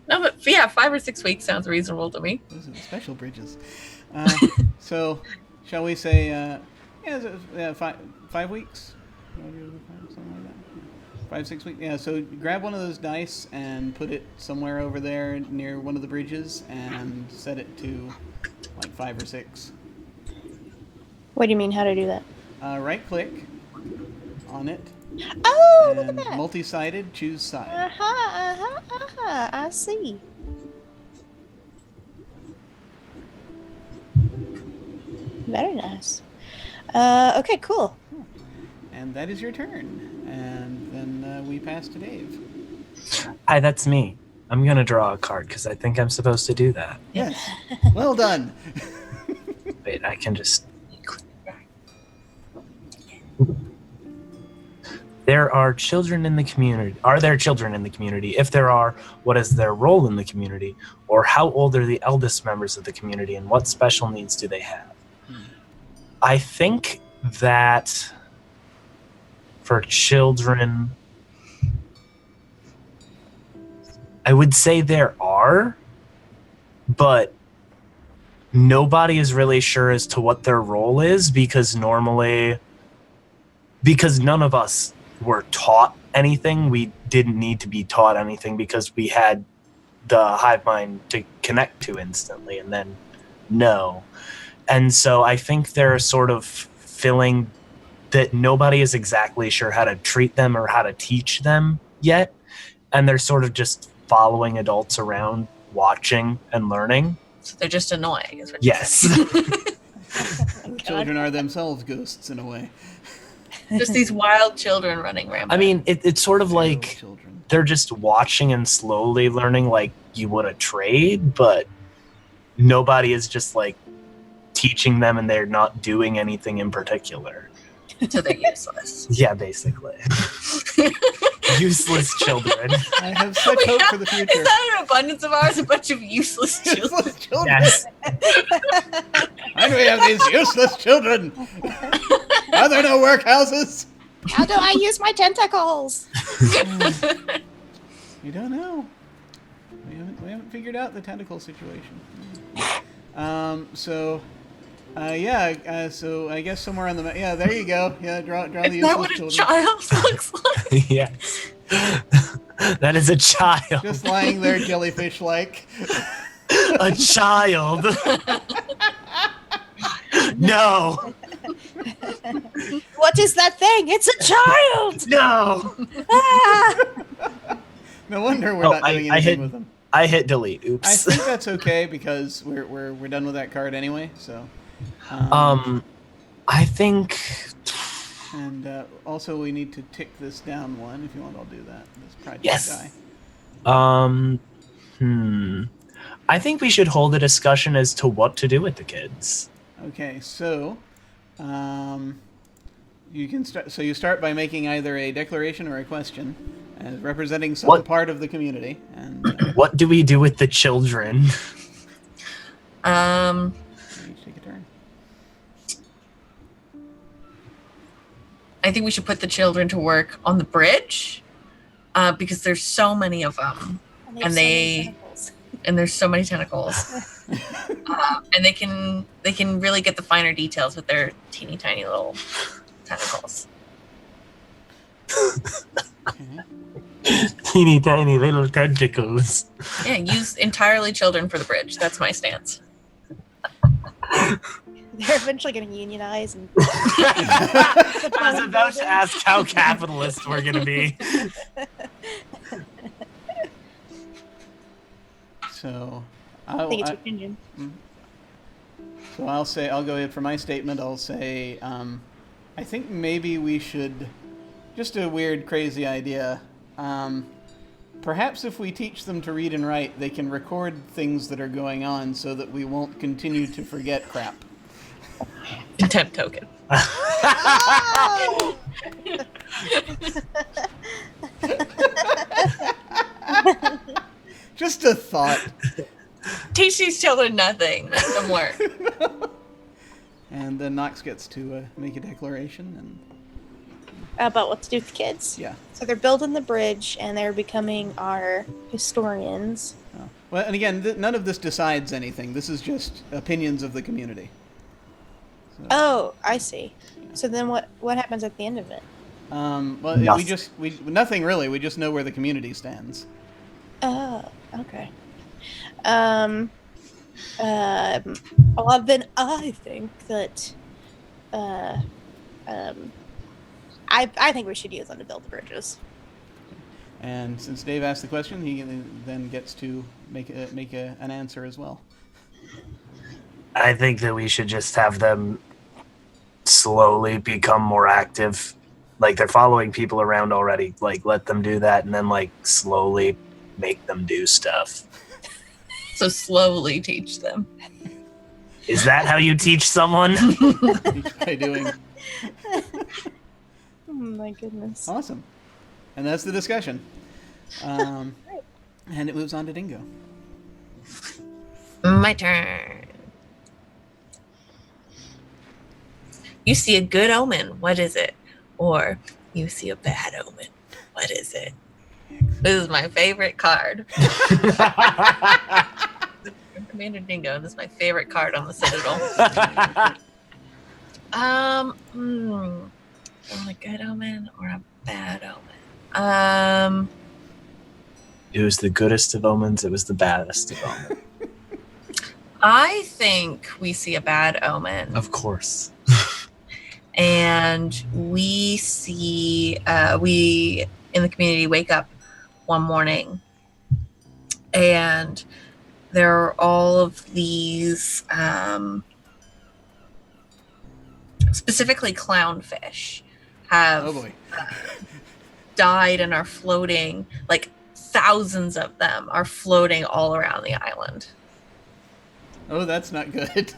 No, but yeah, 5 or 6 weeks sounds reasonable to me. Those are the special bridges. So, shall we say, 5 weeks? Something like that. 5, 6 weeks. Yeah. So grab one of those dice and put it somewhere over there near one of the bridges, and set it to like 5 or 6. What do you mean? How to do that? Right click on it. Oh, look and at that. Multi-sided. Choose side. I see. Very nice. Okay, cool. And that is your turn. And then we pass to Dave. Hi, that's me. I'm gonna draw a card because I think I'm supposed to do that. Yes. Well done. Wait, I can just. There are children in the community. Are there children in the community? If there are, what is their role in the community? Or how old are the eldest members of the community, and what special needs do they have? I think that for children, I would say there are, but nobody is really sure as to what their role is because none of us were taught anything. We didn't need to be taught anything because we had the hive mind to connect to instantly and then know. And so I think they're sort of feeling that nobody is exactly sure how to treat them or how to teach them yet. And they're sort of just following adults around, watching and learning. So they're just annoying. Is what Yes. Children are themselves ghosts in a way. Just these wild children running rampant. I mean, it's sort of like Children. they're just watching and slowly learning like you would a trade, but nobody is just like teaching them and they're not doing anything in particular. So they're useless. Yeah, basically. Useless children. I have such hope for the future. Is that an abundance of ours? A bunch of useless children. Useless children. Yes. Why do we have these useless children? Are there no workhouses? How do I use my tentacles? You don't know. We haven't figured out the tentacle situation. So I guess somewhere on the map. Yeah, there you go. Yeah, draw the Is that useless what a children. child looks like? Yeah. That is a child. Just lying there, jellyfish-like. A child. No. What is that thing? It's a child! No. Ah! No wonder we're Oh, not doing I anything hit- with them. I hit delete. Oops. I think that's okay because we're done with that card anyway. So. I think. And also we need to tick this down one. If you want, I'll do that. This project Yes. guy. I think we should hold a discussion as to what to do with the kids. Okay, so you can start. So you start by making either a declaration or a question, as representing some What? part of the community. And What do we do with the children? you each take a turn. I think we should put the children to work on the bridge because there's so many of them, and there's so many tentacles, and they can really get the finer details with their teeny tiny little tentacles. Okay. Teeny tiny little tentacles. Yeah, use entirely children for the bridge. That's my stance. They're eventually going to unionize and. I was about to ask how capitalist we're gonna be. So I think it's your engine. So I'll go ahead for my statement. I'll say, I think maybe we should, just a weird, crazy idea. Perhaps if we teach them to read and write, they can record things that are going on so that we won't continue to forget crap. Contempt token. Just a thought. Teach these children nothing. Make them work. And then Knox gets to make a declaration. And About what to do with the kids. yeah. So they're building the bridge, and they're becoming our historians. Oh. Well, and again, none of this decides anything. This is just opinions of the community. So, Oh, I see. So then what happens at the end of it? well, Nothing. we nothing really. We just know where the community stands. Oh, okay. Well, then I think that, I think we should use them to build the bridges. And since Dave asked the question, he then gets to make an answer as well. I think that we should just have them slowly become more active. Like, they're following people around already. Like, let them do that, and then, like, slowly make them do stuff. So slowly teach them. Is that how you teach someone? Each by doing. Oh my goodness. Awesome. And that's the discussion. And it moves on to Dingo. My turn. You see a good omen. What is it? Or you see a bad omen. What is it? This is my favorite card. Commander Dingo. This is my favorite card on the Citadel. A good omen or a bad omen? It was the goodest of omens. It was the baddest of omens. I think we see a bad omen. Of course. And we see, we in the community wake up one morning and there are all of these, specifically clownfish have Oh boy. died and are floating, like thousands of them are floating all around the island. Oh, that's not good.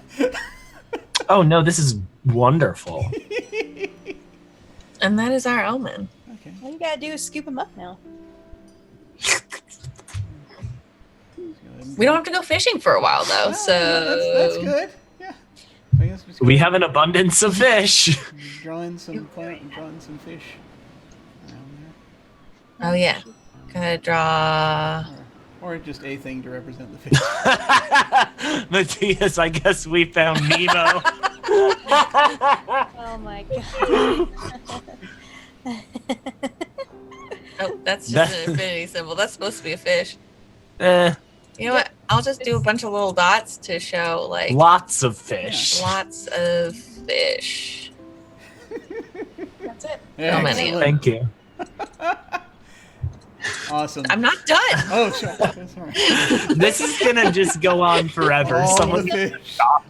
Oh, no, this is wonderful. And that is our omen. Okay. All you gotta do is scoop them up now. We don't have to go fishing for a while though, Ah, so that's good. Yeah. I guess just We have an abundance of fish. drawing some fish around Oh yeah, gotta draw. there, or just a thing to represent the fish. Matthias, I guess we found Nemo. Oh my god. Oh, that's just an infinity symbol. That's supposed to be a fish. Eh, You know what? I'll just do a bunch of little dots to show like lots of fish. lots of fish. That's it. Yeah, How many? excellent. Thank you. Awesome. I'm not done. Oh, sure. Sorry. This is gonna just go on forever. All Someone the fish. All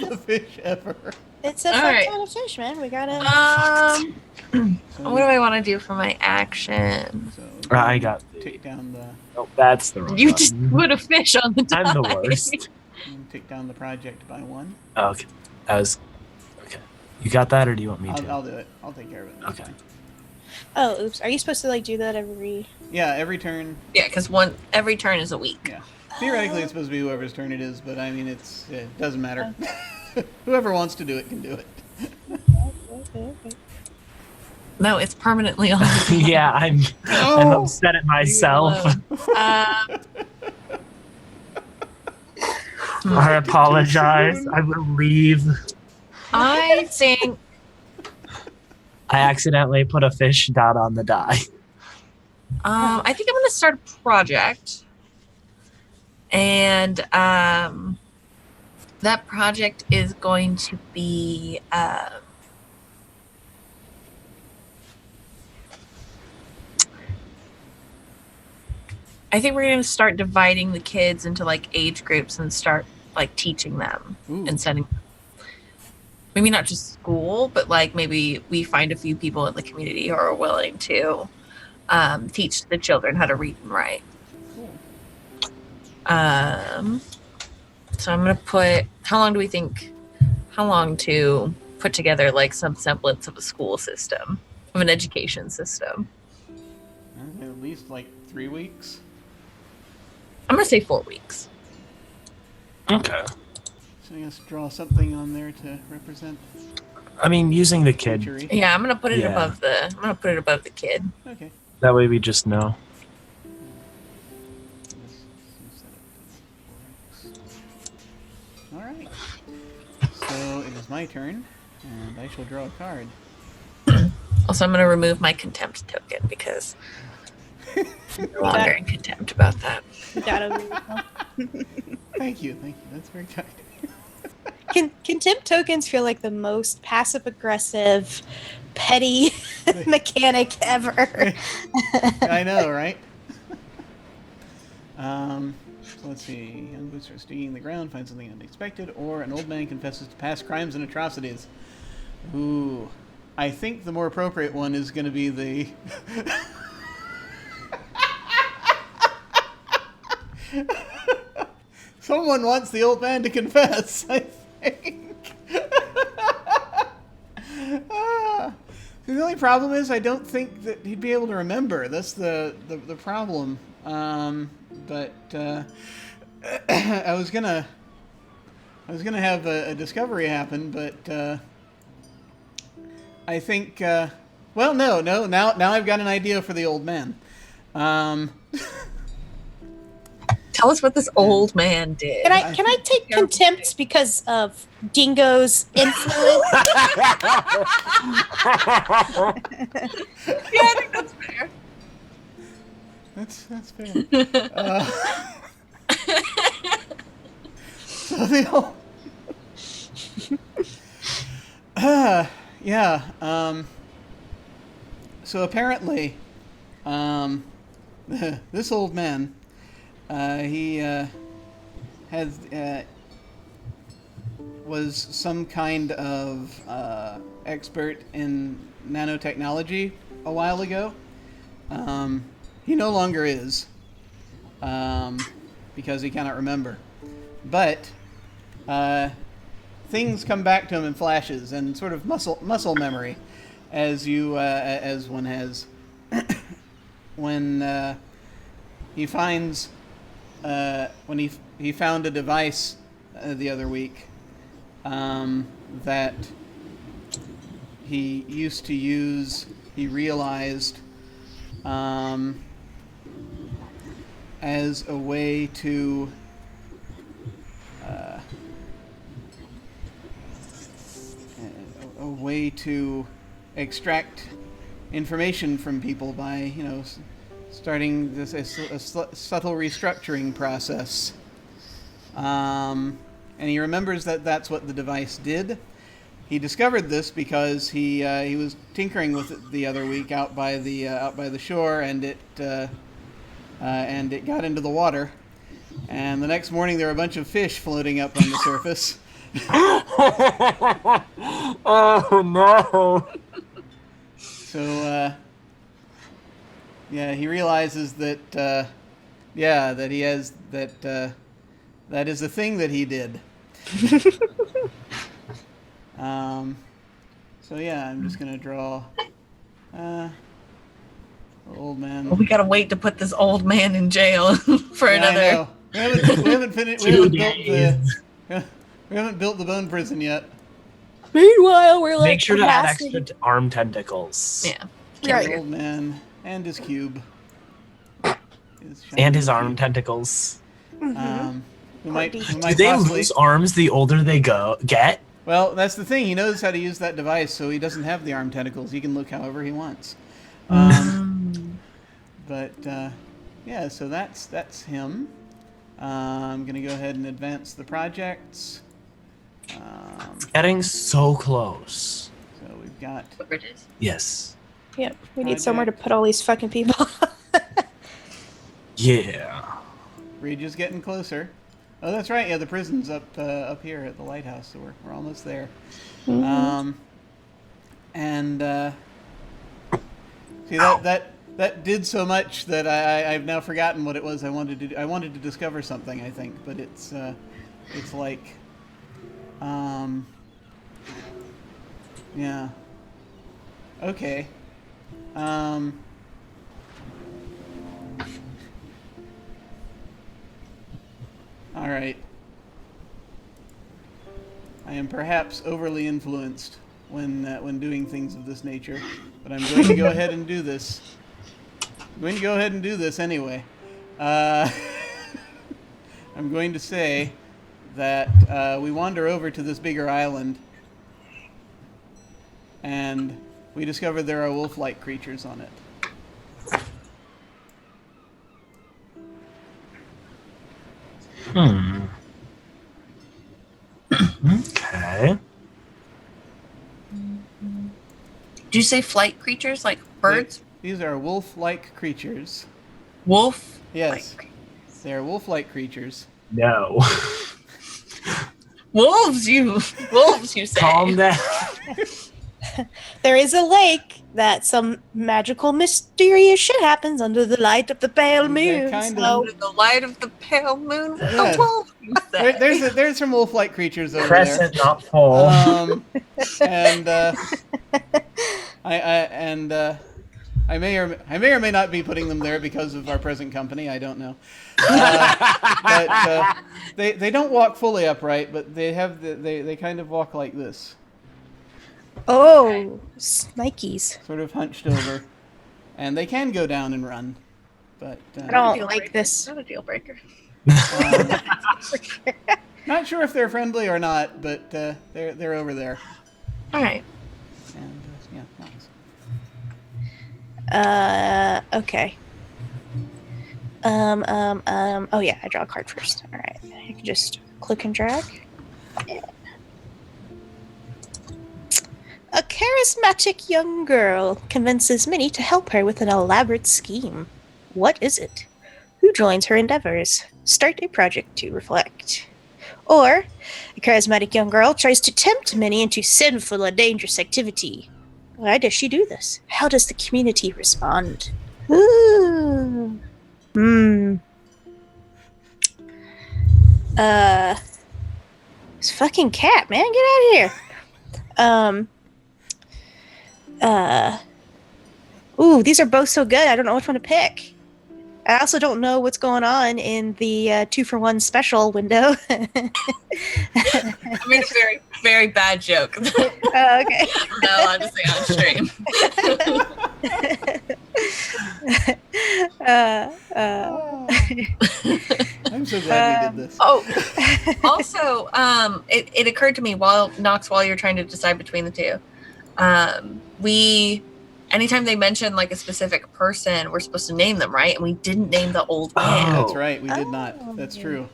the fish ever. It's a All fuck right. ton of fish, man. We gotta. What do I want to do for my action? So I got take down the Oh, that's the wrong You button. just put a fish on the die. I'm the worst. take down the project by one. Oh, okay. Okay. You got that, or do you want me to? I'll do it. I'll take care of it. Okay. Oh, oops. Are you supposed to like do that every? Yeah, every turn. Yeah, because every turn is a week. Yeah. Theoretically, it's supposed to be whoever's turn it is, but I mean, it doesn't matter. Whoever wants to do it can do it. Okay. No, it's permanently on. Yeah, I'm Oh! upset at myself. I apologize. I will leave. I think I accidentally put a fish dot on the die. I think I'm going to start a project, and that project is going to be I think we're going to start dividing the kids into like age groups and start like teaching them Ooh. and sending. Maybe not just school, but like maybe we find a few people in the community who are willing to teach the children how to read and write. Cool. So I'm gonna put. How long to put together like some semblance of a school system, of an education system? At least like 3 weeks. I'm gonna say 4 weeks. Okay. So I guess draw something on there to represent I mean, using the kid. future-y. Yeah, I'm gonna put it Yeah. above the. I'm gonna put it above the kid. Okay. That way we just know. All right. So it is my turn, and I shall draw a card. Also, I'm gonna remove my contempt token because I'm no longer in contempt about that. Thank you. That's very kind. Contempt tokens feel like the most passive-aggressive, petty mechanic ever. I know, right? So let's see. Young boots are digging the ground, find something unexpected, or an old man confesses to past crimes and atrocities. Ooh. I think the more appropriate one is going to be the... Someone wants the old man to confess, I think. The only problem is I don't think that he'd be able to remember. That's the problem. But I was gonna have a discovery happen, but I think well, no. Now I've got an idea for the old man. Tell us what this old man did. Can I take contempt because of Dingo's influence? Yeah, I think that's fair. That's fair. So the old... yeah. So apparently, this old man, he has was some kind of expert in nanotechnology a while ago. He no longer is, because he cannot remember. But things come back to him in flashes and sort of muscle memory, as one has when he finds when he found a device the other week that he used to use. He realized as a way to extract information from people by, starting this a subtle restructuring process. And he remembers that that's what the device did. He discovered this because he was tinkering with it the other week out by the shore, and it got into the water. And the next morning, there were a bunch of fish floating up on the surface. Oh no! So he realizes that that he has that is the thing that he did. So I'm just gonna draw old man. Well, we gotta wait to put this old man in jail for another. I know. We haven't finished. We haven't built the bone prison yet. Meanwhile, we're like Make sure to add amassing- extra arm tentacles. Yeah. Right. Old man and his cube. And his arm tentacles. We might Do they possibly... lose arms the older they get? Well, that's the thing. He knows how to use that device, so he doesn't have the arm tentacles. He can look however he wants. But so that's him. I'm gonna go ahead and advance the projects. Getting so close. So we've got Bridges. Yes. Yep, we need somewhere to put all these fucking people. Yeah. Ridge is getting closer. Oh, that's right. Yeah, the prison's up here at the lighthouse, so we're almost there. Mhm. And see that did so much that I've now forgotten what it was I wanted to do. I wanted to discover something, I think, but it's like yeah. Okay. All right. I am perhaps overly influenced when doing things of this nature, but I'm going to go ahead and do this. I'm going to go ahead and do this anyway. I'm going to say that we wander over to this bigger island, and we discover there are wolf-like creatures on it. Okay. Did you say flight creatures like birds? These are wolf-like creatures. Wolf? Yes, they are wolf-like creatures. No. Wolves, you say. Calm down. There is a lake that some magical, mysterious shit happens under the light of the pale They're moon. kind So, Under the light of the pale moon. Yeah. The wolf, you say. There's some wolf-like creatures over Crescent, there. not full. And I may or may not be putting them there because of our present company. I don't know. But they don't walk fully upright, but they kind of walk like this, oh, Snikes. sort of hunched over, and they can go down and run, but I don't Deal like breaker. this. Not a deal breaker. not sure if they're friendly or not, but they're over there, All right. and yeah. Nice. Okay. Oh yeah, I draw a card first. All right, I can just click and drag. A charismatic young girl convinces Minnie to help her with an elaborate scheme. What is it? Who joins her endeavors? Start a project to reflect. Or, a charismatic young girl tries to tempt Minnie into sinful or dangerous activity. Why does she do this? How does the community respond? Ooh. This fucking cat, man, get out of here. Ooh, these are both so good. I don't know which one to pick. I also don't know what's going on in the 2-for-1 special window. I mean, it's a very, very bad joke. Oh, okay. I'm not allowed to say on stream. I'm so glad we did this. Oh, also, it occurred to me while you're trying to decide between the two, anytime they mention like a specific person, we're supposed to name them, right? And we didn't name the old man. That's right, we did not. That's true.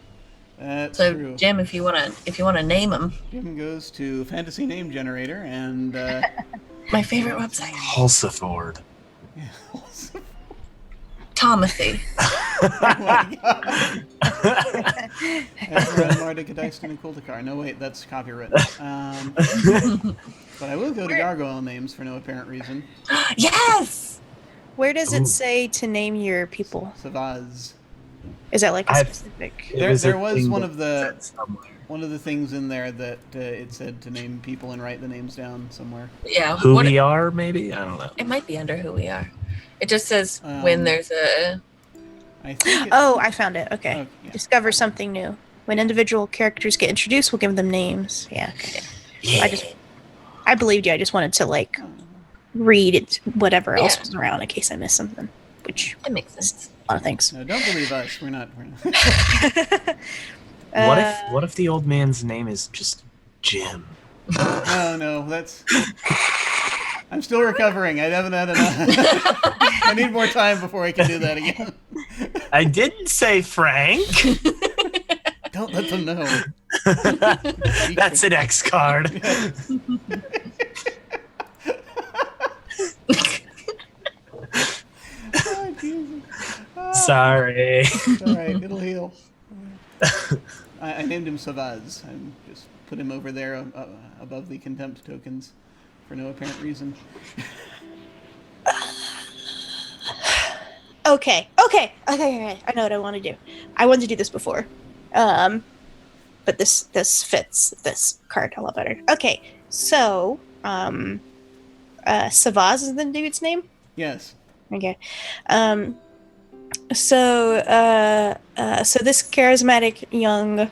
That's So, true. Jim, if you wanna name them, Jim goes to Fantasy Name Generator and my favorite website, Hulsiford. Tomothy. Oh my god. Ezra, Mardik, Diced, and Kuldakar. No, wait, that's copywritten. But I will go to Gargoyle Names for no apparent reason. Yes. Where does Ooh. it say to name your people? Savaz. Is that like a I've- specific? There a was thing one that of the said somewhere. one of the things in there that it said to name people and write the names down somewhere. Yeah. Who we are, maybe? I don't know. It might be under who we are. It just says when there's a. I think. Oh, I found it. Okay. Oh, yeah. Discover something new. When individual characters get introduced, we'll give them names. Yeah. Okay. Yeah. I believed you. I just wanted to like read it, whatever else Yeah. was around in case I missed something. Which It makes sense. a lot of things. No, don't believe us. We're not. What if the old man's name is just Jim? No, that's. I'm still recovering. I haven't had enough. I need more time before I can do that again. I didn't say Frank. Don't let them know. That's an X card. Oh, Jesus. Oh, Sorry. it's all right, it'll heal. I named him Savaz. I just put him over there above the contempt tokens for no apparent reason. Okay. I know what I want to do. I wanted to do this before, but this fits this card a lot better. Okay, so Savaz is the dude's name. Yes. Okay. So this charismatic young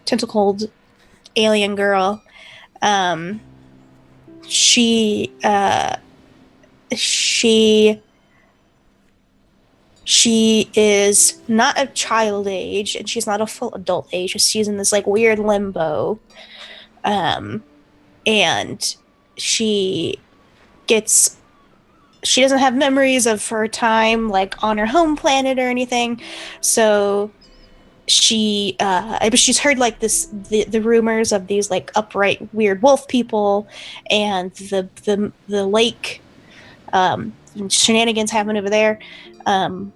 tentacled alien girl, she is not a child age and she's not a full adult age. She's in this like weird limbo, and she doesn't have memories of her time like on her home planet or anything, so she's heard like the rumors of these like upright weird wolf people and the lake shenanigans happen over there, and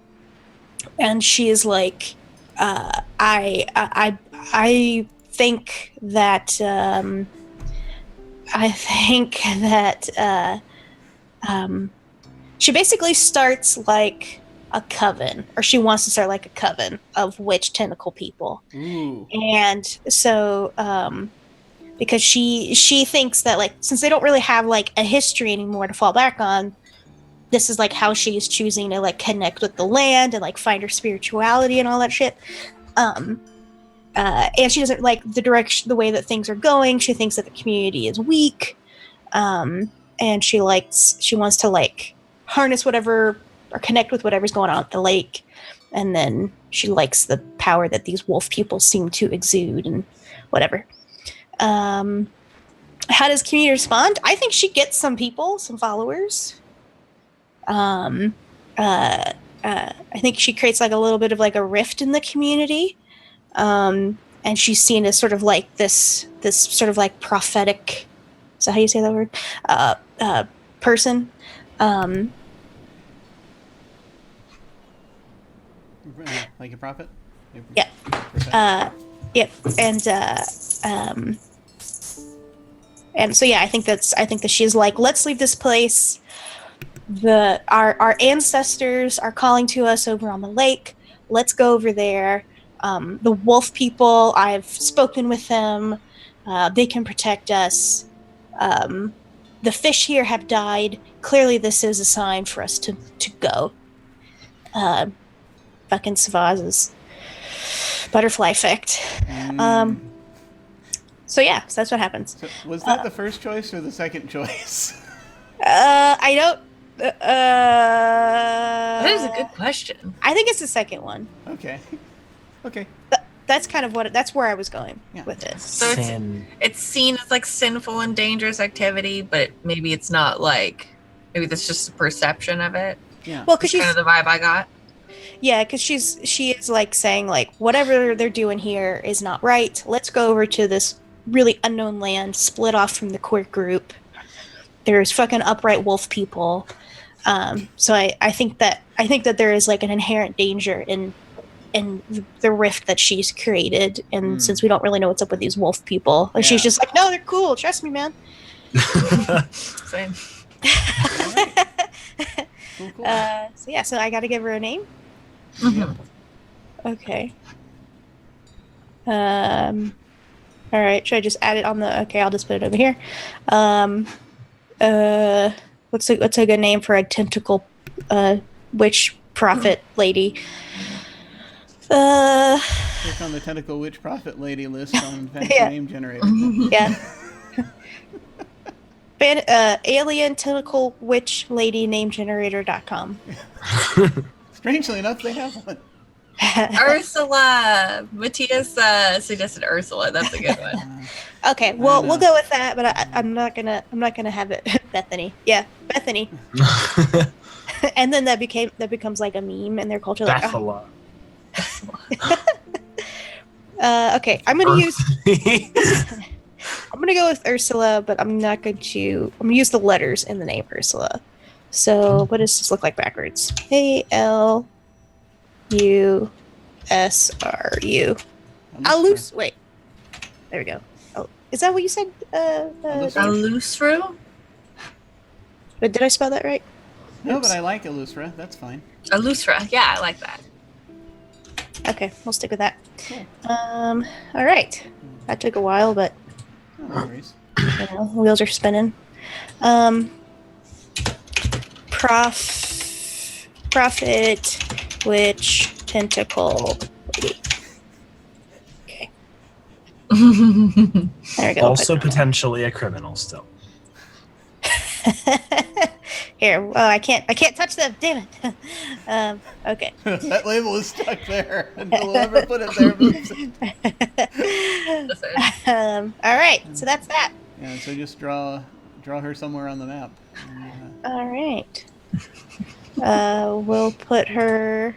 she is like I think that she basically starts like a coven, or she wants to start like a coven of witch tentacle people. Ooh. And so because she thinks that like since they don't really have like a history anymore to fall back on, this is like how she's choosing to like connect with the land and like find her spirituality and all that shit. And she doesn't like the way that things are going. She thinks that the community is weak, and she wants to like harness whatever or connect with whatever's going on at the lake, and then she likes the power that these wolf people seem to exude and whatever. How does community respond? I think she gets some followers. I think she creates like a little bit of like a rift in the community, and she's seen as sort of like this sort of like prophetic, is that how you say that word, person. Like a prophet? Yeah. Yep. And so yeah, I think that she's like, let's leave this place. Our ancestors are calling to us over on the lake. Let's go over there. The wolf people, I've spoken with them. They can protect us. The fish here have died. Clearly this is a sign for us to go. Fucking Savaz's butterfly effect. So yeah, so that's what happens. So was that the first choice or the second choice? I don't. That is a good question. I think it's the second one. Okay. That's kind of that's where I was going with it. So it's seen as like sinful and dangerous activity, but maybe it's not like, maybe that's just a perception of it. Yeah. Well, because she's kind of the vibe I got. Yeah, because she is like saying like whatever they're doing here is not right. Let's go over to this really unknown land, split off from the core group. There's fucking upright wolf people. So I think that there is like an inherent danger in the rift that she's created, and since we don't really know what's up with these wolf people, like she's just like, no, they're cool. Trust me, man. Same. Cool. So I got to give her a name. Yep. Okay. All right. Should I just add it on the? Okay, I'll just put it over here. What's a good name for a tentacle witch prophet lady? Click on the tentacle witch prophet lady list on Fancy Name Generator. Yeah. Alien tentacle witch lady name generator.com. Strangely enough, they have one. Ursula. Matthias suggested Ursula. That's a good one. Okay, well we'll go with that, but I'm not gonna have it Bethany. Yeah, Bethany. And then that becomes like a meme in their culture. Like, Bethela. Okay, I'm gonna go with Ursula, but I'm gonna use the letters in the name Ursula. So what does this look like backwards? ALUSRU. loose. Wait. There we go. Oh, is that what you said? Alusra? But did I spell that right? No, Oops. but I like Illustra. That's fine. Alusra. Yeah, I like that. Okay, we'll stick with that. Cool. All right. That took a while, but No worries. wheels are spinning. Profit, which tentacle? Okay, there we go. Also potentially a criminal still. Here, well, I can't touch them. Damn it. Okay. That label is stuck there until whoever put it there moves it. All right, so that's that. Yeah, so just draw her somewhere on the map. All right. We'll put her.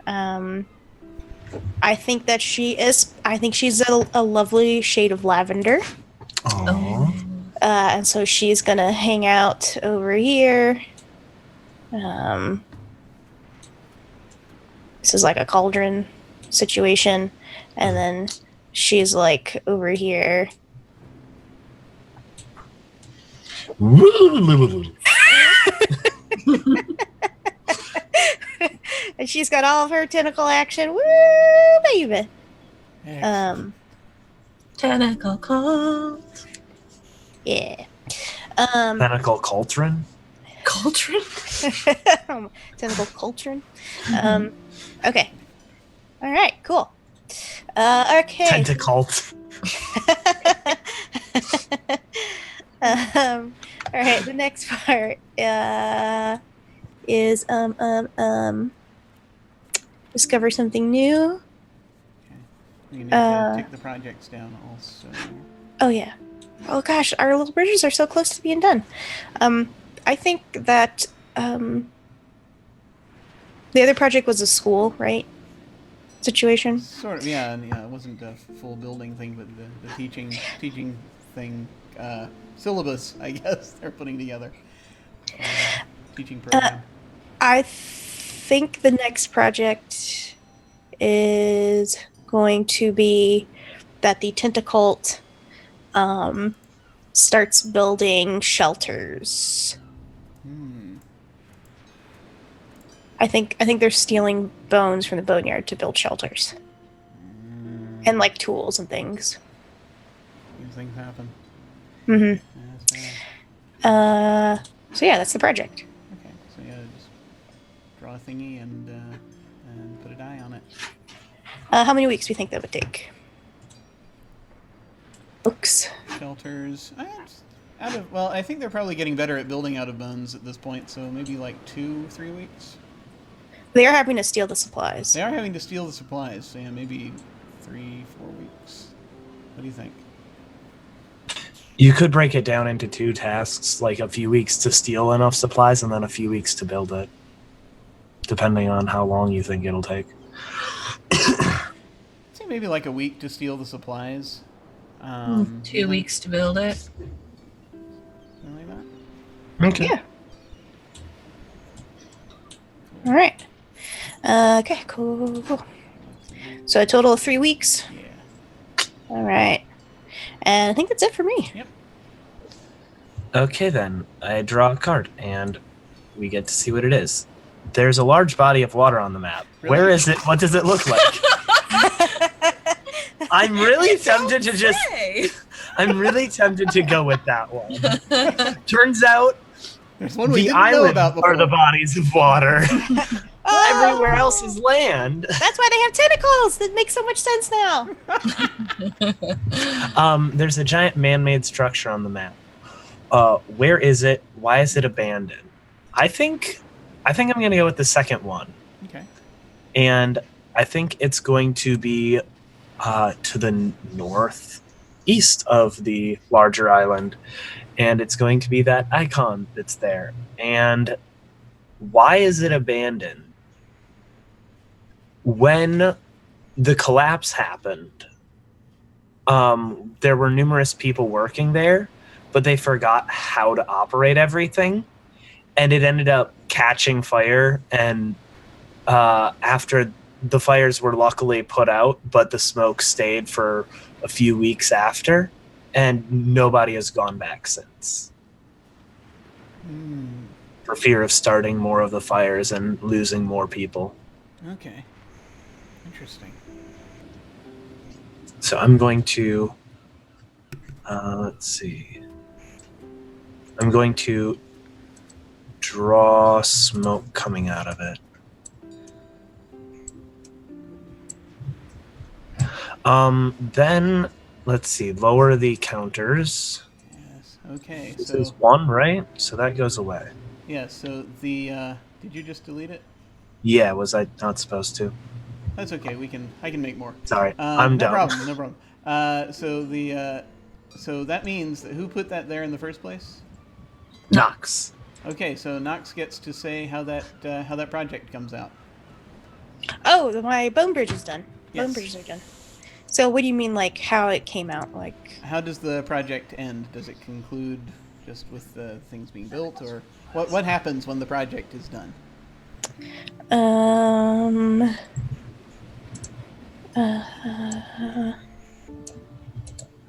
I think that she's a lovely shade of lavender. Aww. And so she's gonna hang out over here. This is like a cauldron situation, and then she's like over here. And she's got all of her tentacle action. Woo, baby. Tentacle cult. Yeah. Tentacle cauldron? Cauldron? Tentacle cauldron. Okay. All right. Cool. Okay. Tentacult. All right. The next part is discover something new. You need to take the projects down also. Oh yeah. Oh gosh, our little bridges are so close to being done. I think that the other project was a school, right? Situation. Sort of, yeah. It wasn't a full building thing, but the teaching thing, syllabus, I guess they're putting together. Teaching program. I think the next project is going to be that the Tentacult starts building shelters. I think they're stealing bones from the boneyard to build shelters. And like tools and things. These things happen. Mm-hmm. Yeah, So yeah, that's the project. okay, so yeah, just draw a thingy and put a die on it. How many weeks do you think that would take? Books. Shelters. I think they're probably getting better at building out of bones at this point, so maybe like 2-3 weeks. They are having to steal the supplies. They are having to steal the supplies, so yeah, maybe 3-4 weeks. What do you think? You could break it down into 2 tasks, like a few weeks to steal enough supplies and then a few weeks to build it, depending on how long you think it'll take. I'd say maybe like a week to steal the supplies. 2 weeks to build it. Something like that. Okay. Yeah. All right. Okay, cool. So a total of 3 weeks. Yeah. All right. And I think that's it for me. Yep. Okay, then. I draw a card, and we get to see what it is. There's a large body of water on the map. Really? Where is it? What does it look like? I'm really tempted to just... I'm really tempted to go with that one. Turns out, There's one we the didn't know islands about before. are the bodies of water. Oh, Everywhere else is land. That's why they have tentacles. That makes so much sense now. There's a giant man-made structure on the map. Where is it? Why is it abandoned? I think I'm going to go with the second one. Okay. And I think it's going to be to the northeast of the larger island. And it's going to be that icon that's there. And why is it abandoned? When the collapse happened, there were numerous people working there, but they forgot how to operate everything. And it ended up catching fire. And after the fires were luckily put out, but the smoke stayed for a few weeks after, and nobody has gone back since. For fear of starting more of the fires and losing more people. Okay. Interesting. So I'm going to, let's see. I'm going to draw smoke coming out of it. Then, let's see, lower the counters. Yes. Okay. This So is 1, right? So that goes away. yeah. So the did you just delete it? Yeah, was I not supposed to? That's okay. I can make more. Sorry, I'm no dumb. problem. No problem. So that means that who put that there in the first place? Knox. Okay. So Knox gets to say how that project comes out. Oh, my bone bridge is done. Yes. Bone bridges are done. So what do you mean, like, how it came out? Like, How does the project end? Does it conclude just with the things being built, or what happens when the project is done?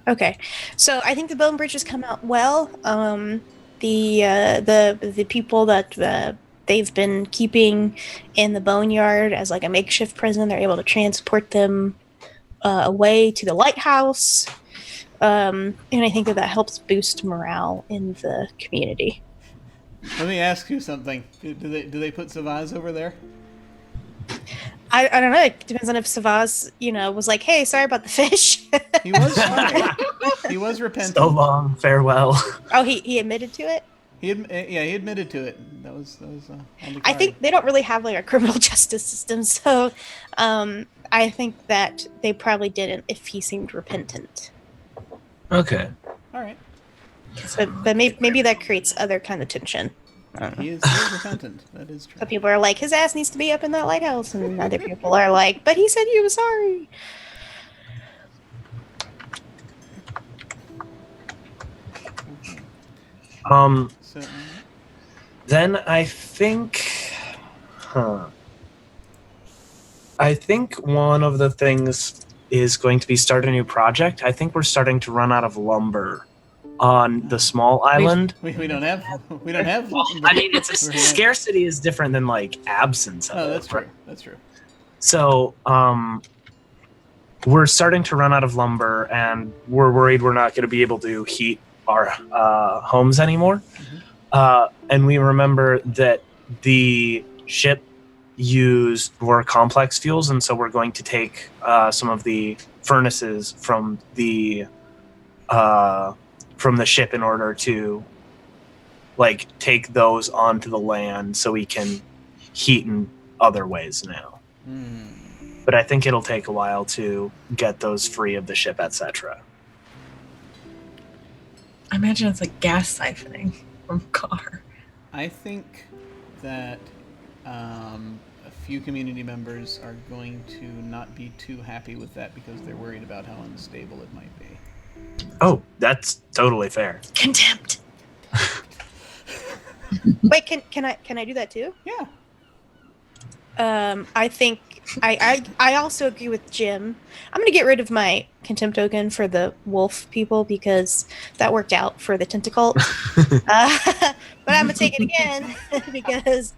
Okay, so I think the bone bridges come out well. The people that they've been keeping in the boneyard as like a makeshift prison, they're able to transport them away to the lighthouse, and I think that helps boost morale in the community. Let me ask you something. Do they put Savaz over there? I don't know. It depends on if Savaz, was like, "Hey, sorry about the fish." He was sorry. He was repentant. So long, farewell. Oh, he admitted to it. He admitted to it. That was on the card. I think they don't really have like a criminal justice system, so I think that they probably didn't if he seemed repentant. Okay. All right. But maybe that creates other kind of tension. He is repentant. That is true. Some people are like, his ass needs to be up in that lighthouse, and other people are like, but he said he was sorry. So, Then I think, I think one of the things is going to be start a new project. I think we're starting to run out of lumber on the small island. we don't have. I mean, it's scarcity is different than like absence of Oh, it. that's true. That's true. So, we're starting to run out of lumber, and we're worried we're not going to be able to heat our homes anymore. And we remember that the ship used more complex fuels, and so we're going to take some of the furnaces from the ship in order to like take those onto the land so we can heat in other ways now. But I think it'll take a while to get those free of the ship, etc. I imagine it's like gas siphoning from a car. I think that a few community members are going to not be too happy with that because they're worried about how unstable it might be. Oh, that's totally fair. Contempt. Wait, can I do that too? Yeah. I think I also agree with Jim. I'm gonna get rid of my contempt token for the wolf people because that worked out for the tentacle. But I'm gonna take it again because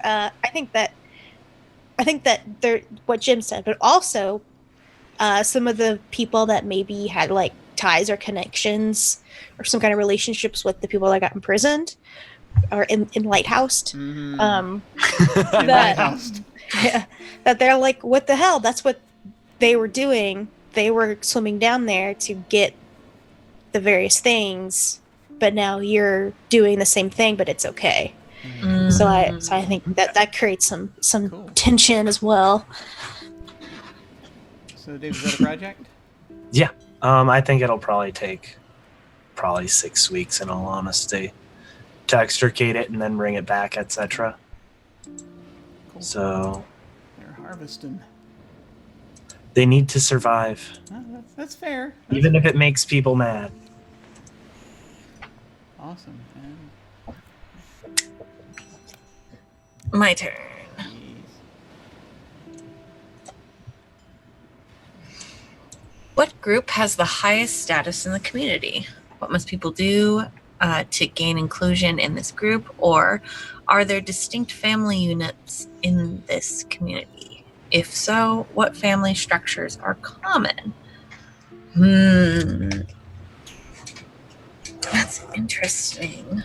I think that they're what Jim said, but also some of the people that maybe had like ties or connections or some kind of relationships with the people that got imprisoned or in lighthoused. That they're like, what the hell? That's what they were doing. They were swimming down there to get the various things, but now you're doing the same thing, but it's okay. So I think that creates some Cool. tension as well. So, Dave, is that a project? Yeah. I think it'll probably take 6 weeks in all honesty to extricate it and then bring it back, etc. Cool. So They're harvesting. they need to survive, That's fair. even if it makes people mad. Awesome. My turn. What group has the highest status in the community? What must people do to gain inclusion in this group? Or are there distinct family units in this community? If so, what family structures are common? That's interesting.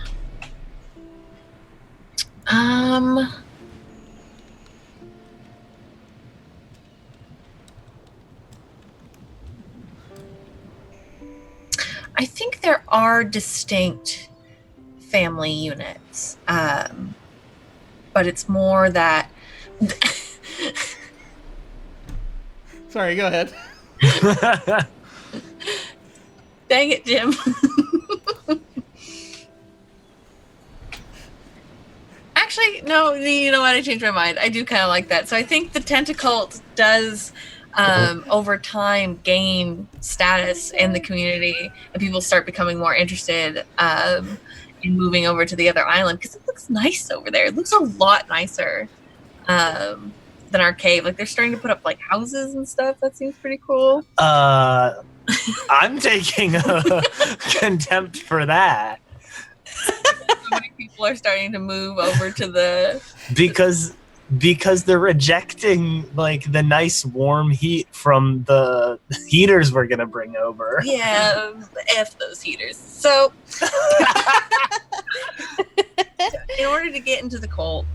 I think there are distinct family units, but it's more that. Sorry, go ahead. Dang it, Jim. Actually, no, you know what? I changed my mind. I do kind of like that. So I think the tentacult does, over time, gain status in the community, and people start becoming more interested in moving over to the other island because it looks nice over there. It looks a lot nicer than our cave. Like, they're starting to put up like houses and stuff. That seems pretty cool. I'm taking a contempt for that. So many people are starting to move over to the because they're rejecting like the nice warm heat from the heaters we're gonna bring over. Yeah, F those heaters. So in order to get into the cult,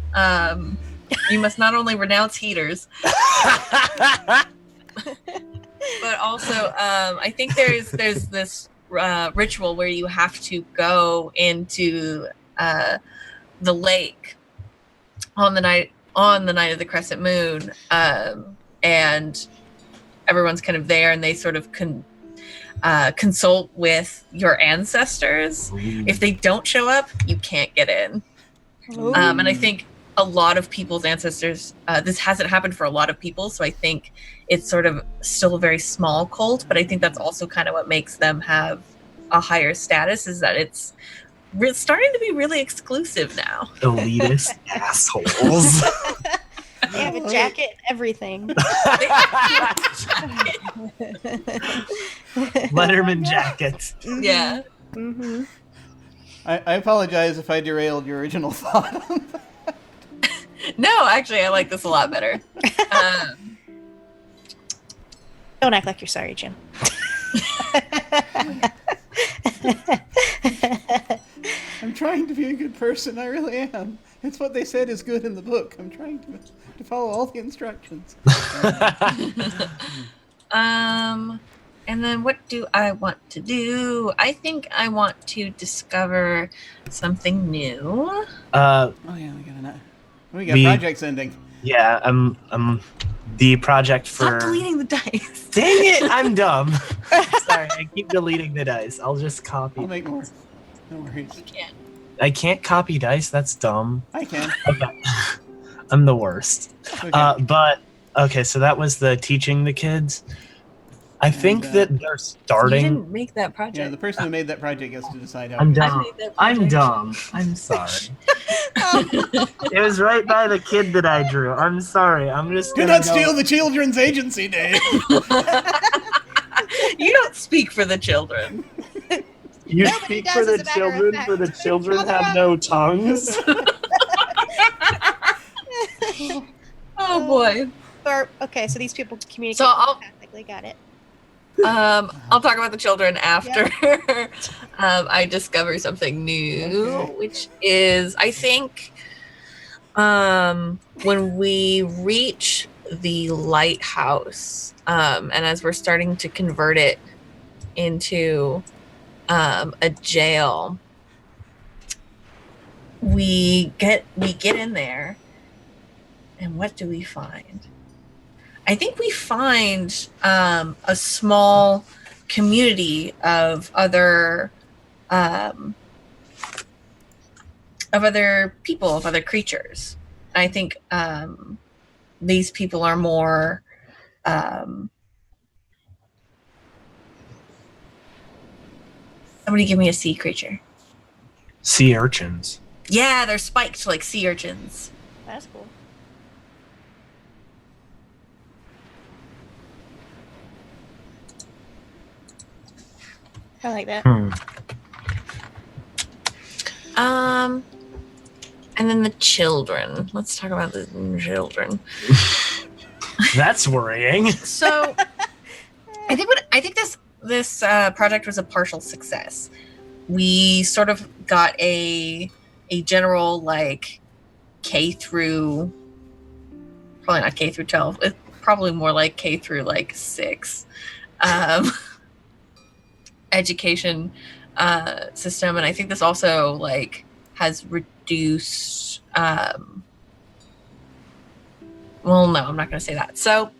you must not only renounce heaters, but also I think there's this ritual where you have to go into the lake on the night of the crescent moon, and everyone's kind of there, and they sort of consult with your ancestors. Ooh. If they don't show up, you can't get in. And I think a lot of people's ancestors, this hasn't happened for a lot of people, so I think it's sort of still a very small cult, but I think that's also kind of what makes them have a higher status, is that it's starting to be really exclusive now. Elitist assholes. They have a jacket, everything. Letterman jackets. Yeah. Mm-hmm. I apologize if I derailed your original thought on that. No, actually, I like this a lot better. Don't act like you're sorry, Jim. I'm trying to be a good person, I really am. It's what they said is good in the book. I'm trying to follow all the instructions. And then what do I want to do? I think I want to discover something new. Oh yeah, we got projects ending. Yeah, I'm the project for. Stop deleting the dice. Dang it! I'm dumb. Sorry, I keep deleting the dice. I'll just copy. I'll make more. No worries. You can't. I can't copy dice. That's dumb. I can. Okay. I'm the worst. Okay. But okay, so that was the teaching the kids. I think that they're You starting. didn't make that project. Yeah, the person who made that project gets to decide how. I'm it goes. dumb. made that I'm project. dumb. I'm sorry. It was right by the kid that I drew. I'm sorry. I'm just. Do gonna not go- steal the children's agency, Dave. You don't speak for the children. You Nobody speak does, for the as a matter of children, fact. for the children have no tongues. Oh boy. Okay, so these people communicate So I'll- telepathically. Got it. I'll talk about the children after I discover something new, Okay. which is, I think, when we reach the lighthouse, and as we're starting to convert it into a jail, we get in there, and what do we find? I think we find a small community of other people, of other creatures. I think these people are more somebody give me a sea creature. Sea urchins. Yeah, they're spiked like sea urchins. That's cool. I like that. And then the children. Let's talk about the children. That's worrying. So, I think this project was a partial success. We sort of got a general like K through, probably not K through 12. It's probably more like K through like 6 education system, and I think this also like has reduced. Well, no, I'm not going to say that. So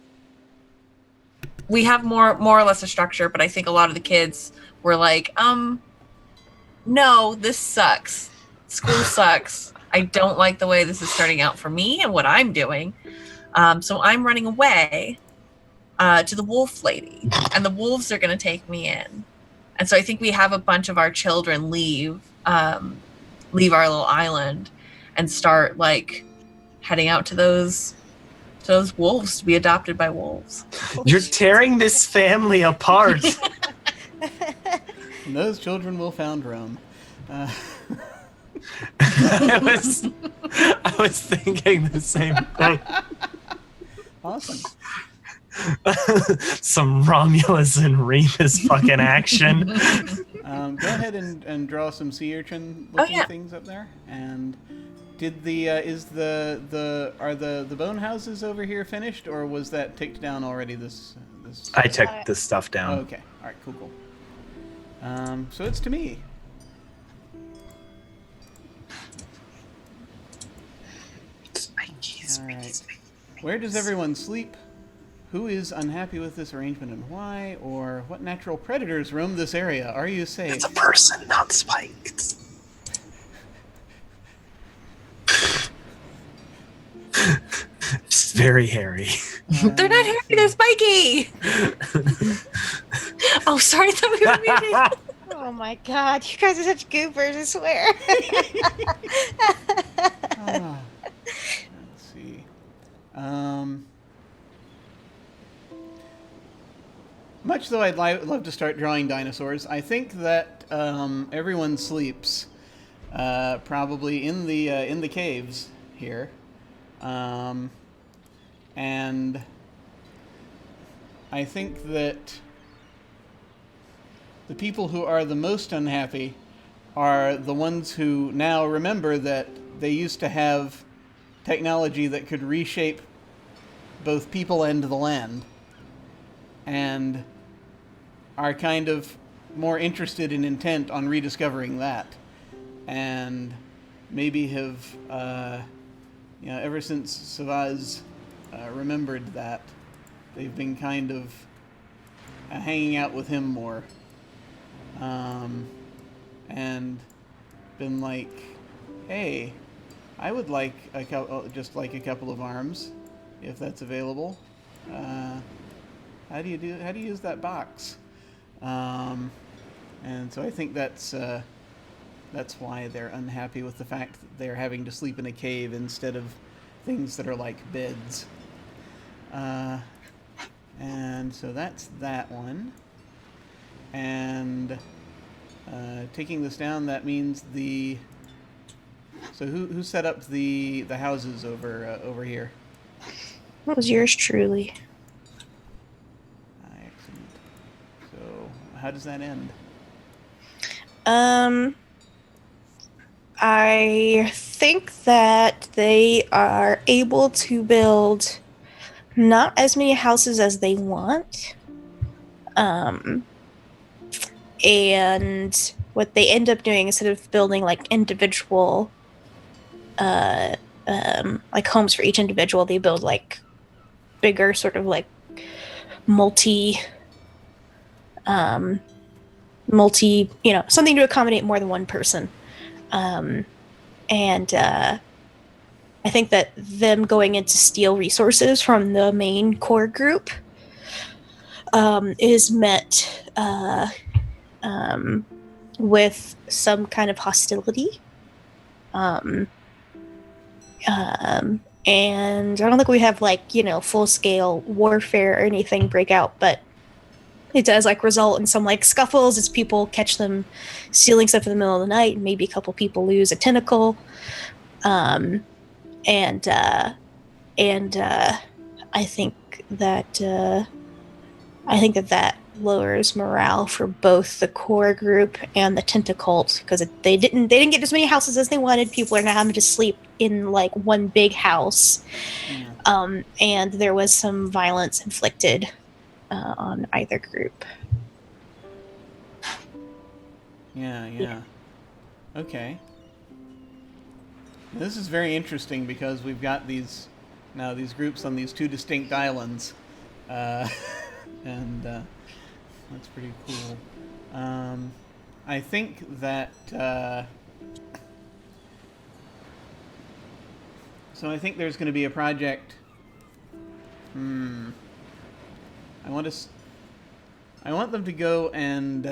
we have more or less a structure, but I think a lot of the kids were like, no, this sucks. School sucks. I don't like the way this is starting out for me and what I'm doing. So I'm running away to the wolf lady, and the wolves are going to take me in. And so I think we have a bunch of our children leave our little island and start like heading out to those wolves to be adopted by wolves. You're tearing this family apart. And those children will found Rome. I was thinking the same thing. Awesome. Some Romulus and Remus fucking action. Go ahead and draw some sea urchin looking things up there. And did are the bone houses over here finished, or was that ticked down already? This I took the stuff down. Oh, okay. All right. Cool. So it's to me. All right. Where does everyone sleep? Who is unhappy with this arrangement and why? Or what natural predators roam this area? Are you safe? It's a person, not Spike. It's very hairy. They're not hairy, they're spiky. Oh, sorry, I thought we were muted. Oh my god, you guys are such goobers, I swear. Let's see. Much though I'd love to start drawing dinosaurs, I think that everyone sleeps probably in the caves here, and I think that the people who are the most unhappy are the ones who now remember that they used to have technology that could reshape both people and the land, and are kind of more interested and intent on rediscovering that, and maybe have, ever since Savaz remembered that, they've been kind of hanging out with him more, and been like, hey, I would like a couple of arms, if that's available. How do you use that box? And so I think that's why they're unhappy with the fact that they're having to sleep in a cave instead of things that are like beds. And so that's that one. And taking this down, that means so who set up the houses over here? That was yours truly. Excellent. So how does that end? I think that they are able to build not as many houses as they want. And what they end up doing, instead of building like individual like homes for each individual, they build like bigger sort of like multi something to accommodate more than one person. And I think that them going in to steal resources from the main core group is met with some kind of hostility. And I don't think we have full scale warfare or anything break out, but it does result in some scuffles as people catch them stealing stuff in the middle of the night, and maybe a couple people lose a tentacle. And I think that lowers morale for both the core group and the tentacult, because they didn't get as many houses as they wanted. People are now having to sleep in one big house. And there was some violence inflicted on either group. Yeah. Okay. This is very interesting because we've got these groups on these two distinct islands, and that's pretty cool. I think that so I think there's going to be a project. I want them to go and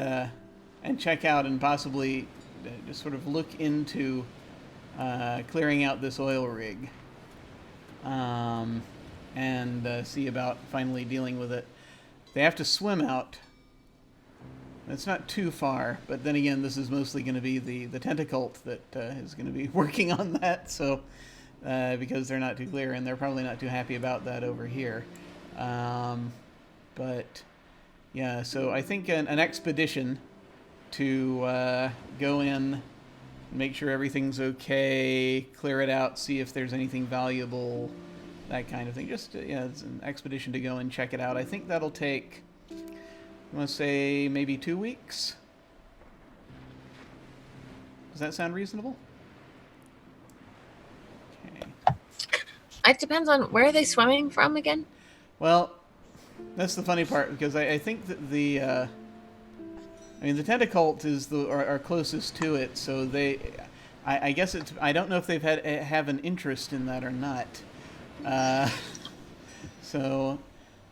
check out and possibly just sort of look into clearing out this oil rig, and see about finally dealing with it. They have to swim out. It's not too far, but then again, this is mostly going to be the tentacult that is going to be working on that. So because they're not too clear, and they're probably not too happy about that over here. But yeah, so I think an expedition to go in, make sure everything's okay, clear it out, see if there's anything valuable, that kind of thing. Just it's an expedition to go and check it out. I think that'll take, I want to say, maybe 2 weeks. Does that sound reasonable? Okay. It depends on where are they swimming from again? Well, that's the funny part, because I think that the tentacult is are closest to it, so I guess it's, I don't know if they've have an interest in that or not. So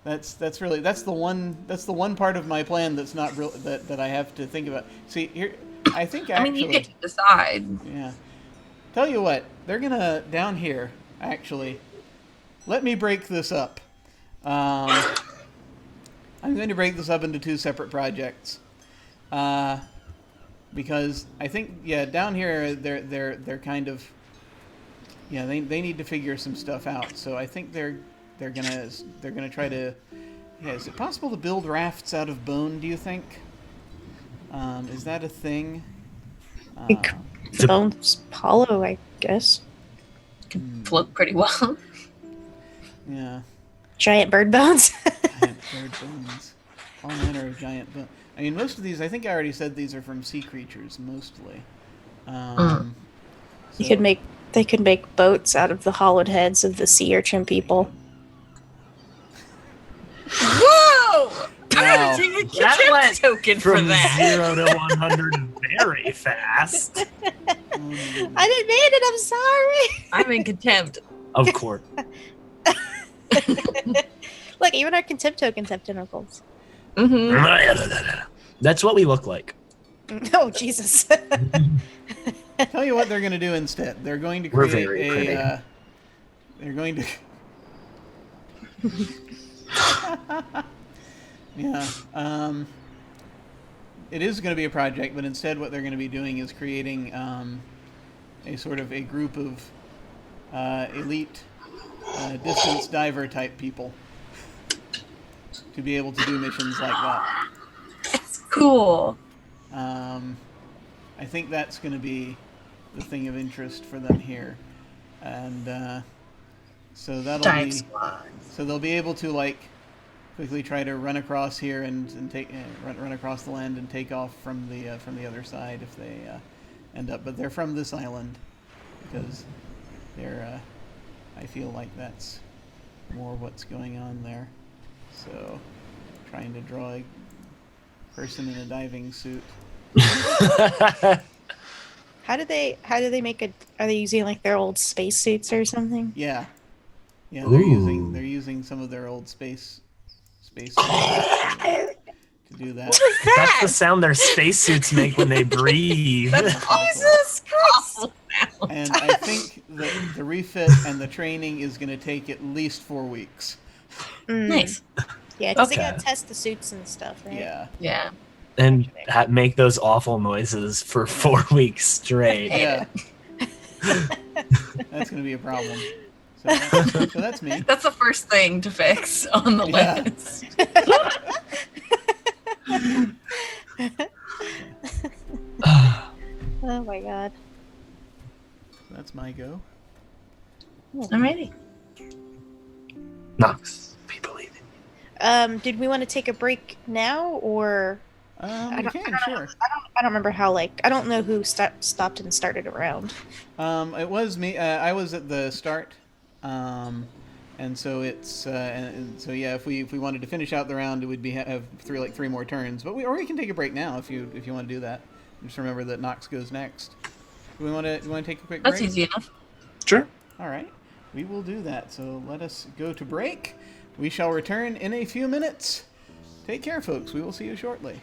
that's the one part of my plan that's not real, that I have to think about. See here, I think actually, I mean, you get to decide. Yeah. Tell you what, they're gonna down here actually. Let me break this up. I'm going to break this up into 2 separate projects, because I think down here they're kind of they need to figure some stuff out. So I think they're gonna try to. Yeah, is it possible to build rafts out of bone? Do you think? Is that a thing? The bone's hollow, I guess. Can float pretty well. Yeah. Giant bird bones. Giant bird bones. All manner of giant bones. I mean, most of these, I think I already said these are from sea creatures, mostly. They could make boats out of the hollowed heads of the sea urchin people. Whoa! Wow. I'm gonna take a contempt token for From that. 0 to 100 very fast. I didn't mean it. I'm sorry. I'm in contempt. Of course. Look, even our contempt tokens have tentacles. Mm-hmm. That's what we look like. Oh, Jesus. Tell you what they're going to do instead. They're going to We're create very pretty. they're going to. Yeah. It is going to be a project, but instead, what they're going to be doing is creating a sort of a group of elite distance diver type people to be able to do missions like that. That's cool. I think that's going to be the thing of interest for them here, and so that'll Dive be. squad. So they'll be able to quickly try to run across here and take run across the land and take off from the other side if they end up. But they're from this island because they're. I feel like that's more what's going on there. So, trying to draw a person in a diving suit. How do they make it? Are they using their old spacesuits or something? Yeah, they're Ooh. using some of their old space suits to do that. That's the sound their spacesuits make when they breathe. Jesus Christ! And I think the refit and the training is going to take at least 4 weeks. Nice. Yeah, because they Okay. gotta test the suits and stuff, right? Yeah. Yeah. And make those awful noises for 4 weeks straight. Yeah. That's going to be a problem. So that's me. That's the first thing to fix on the Yeah. list. Oh my god. That's my go. I'm ready. Nox, we believe in you. Did we want to take a break now, or We don't- can, sure. I don't remember how. I don't know who stopped and started a round. It was me. I was at the start, and so it's and so yeah. If we wanted to finish out the round, it would be have three more turns. But we can take a break now if you want to do that. Just remember that Nox goes next. Do we want to take a quick That's break? easy enough. Sure. All right, we will do that. So let us go to break. We shall return in a few minutes. Take care, folks. We will see you shortly.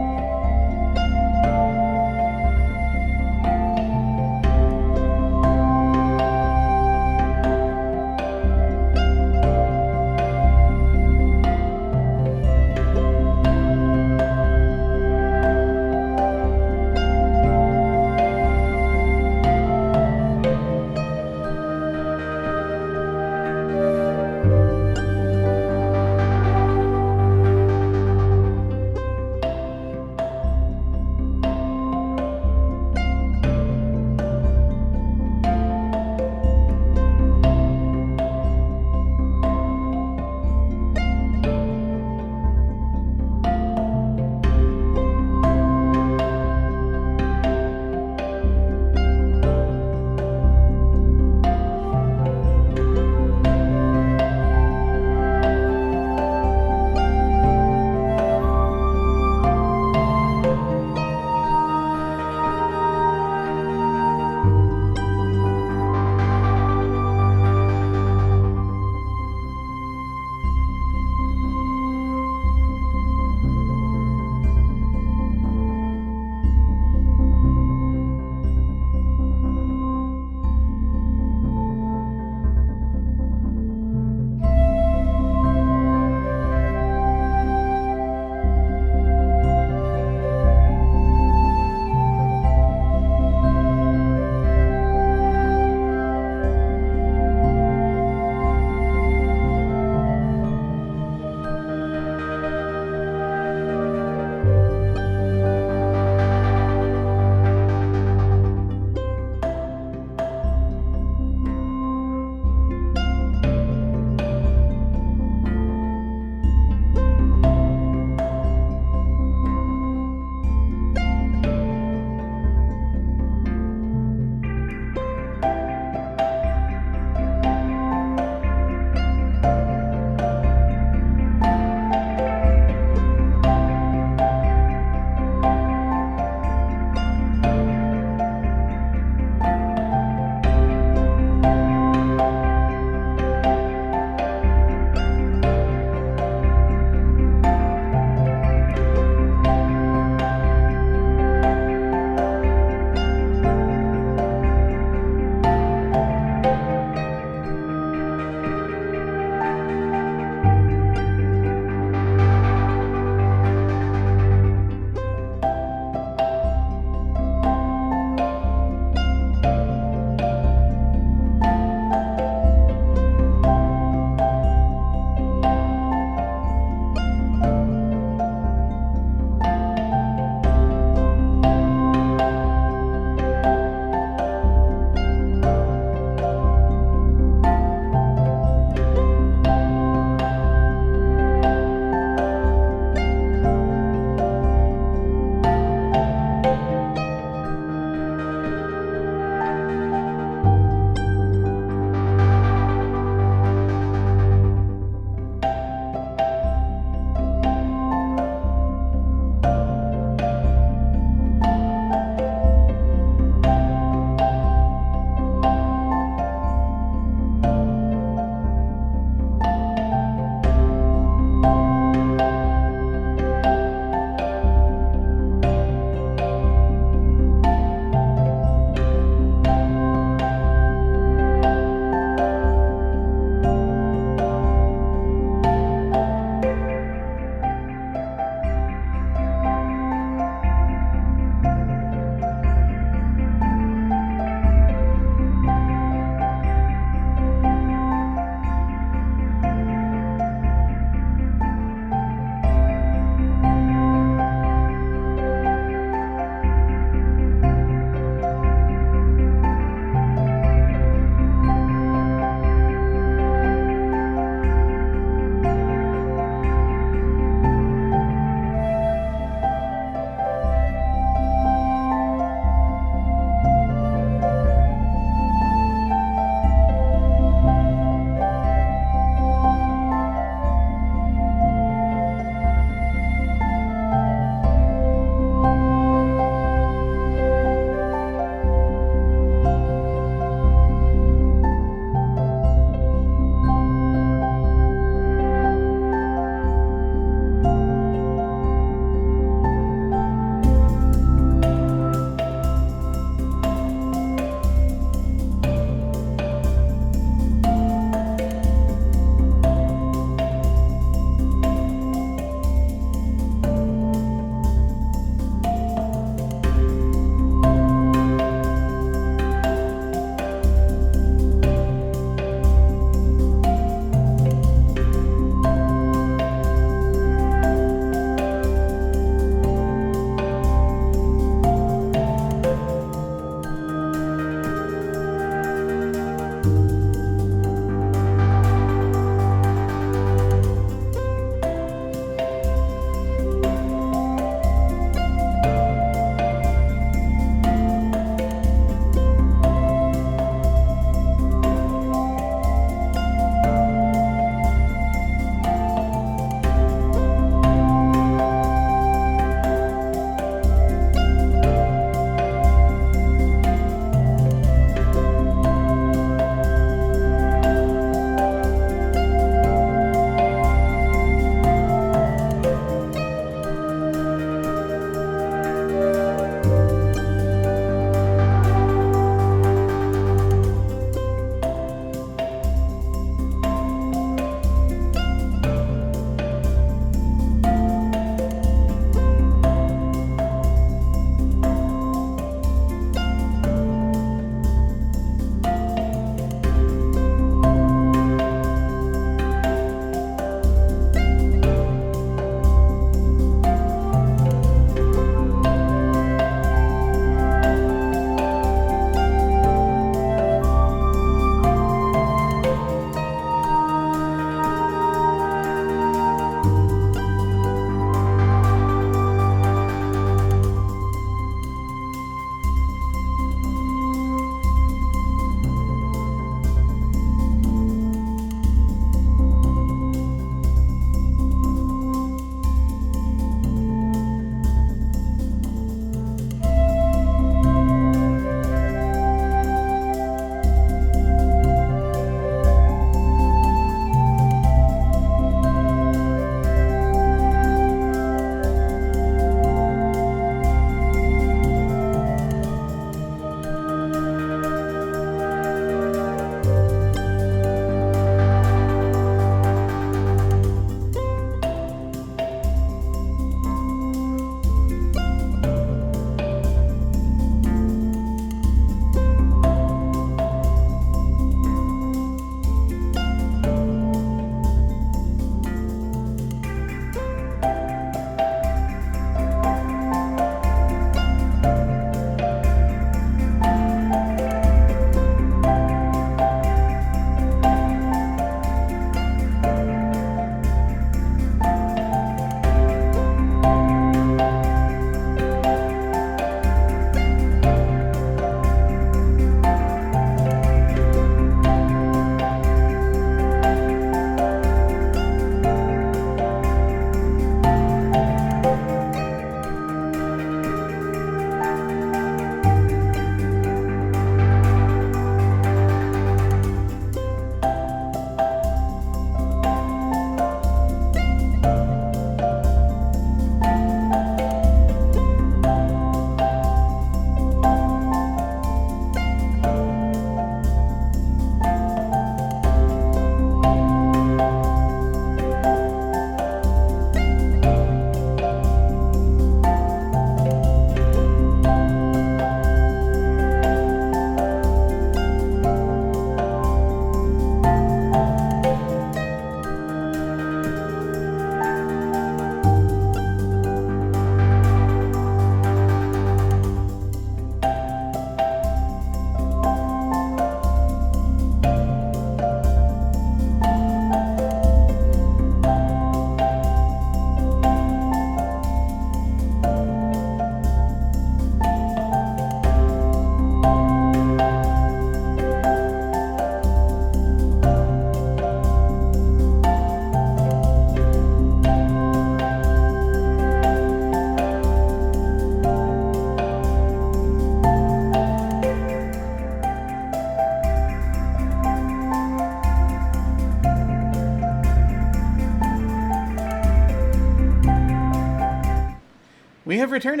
We have returned,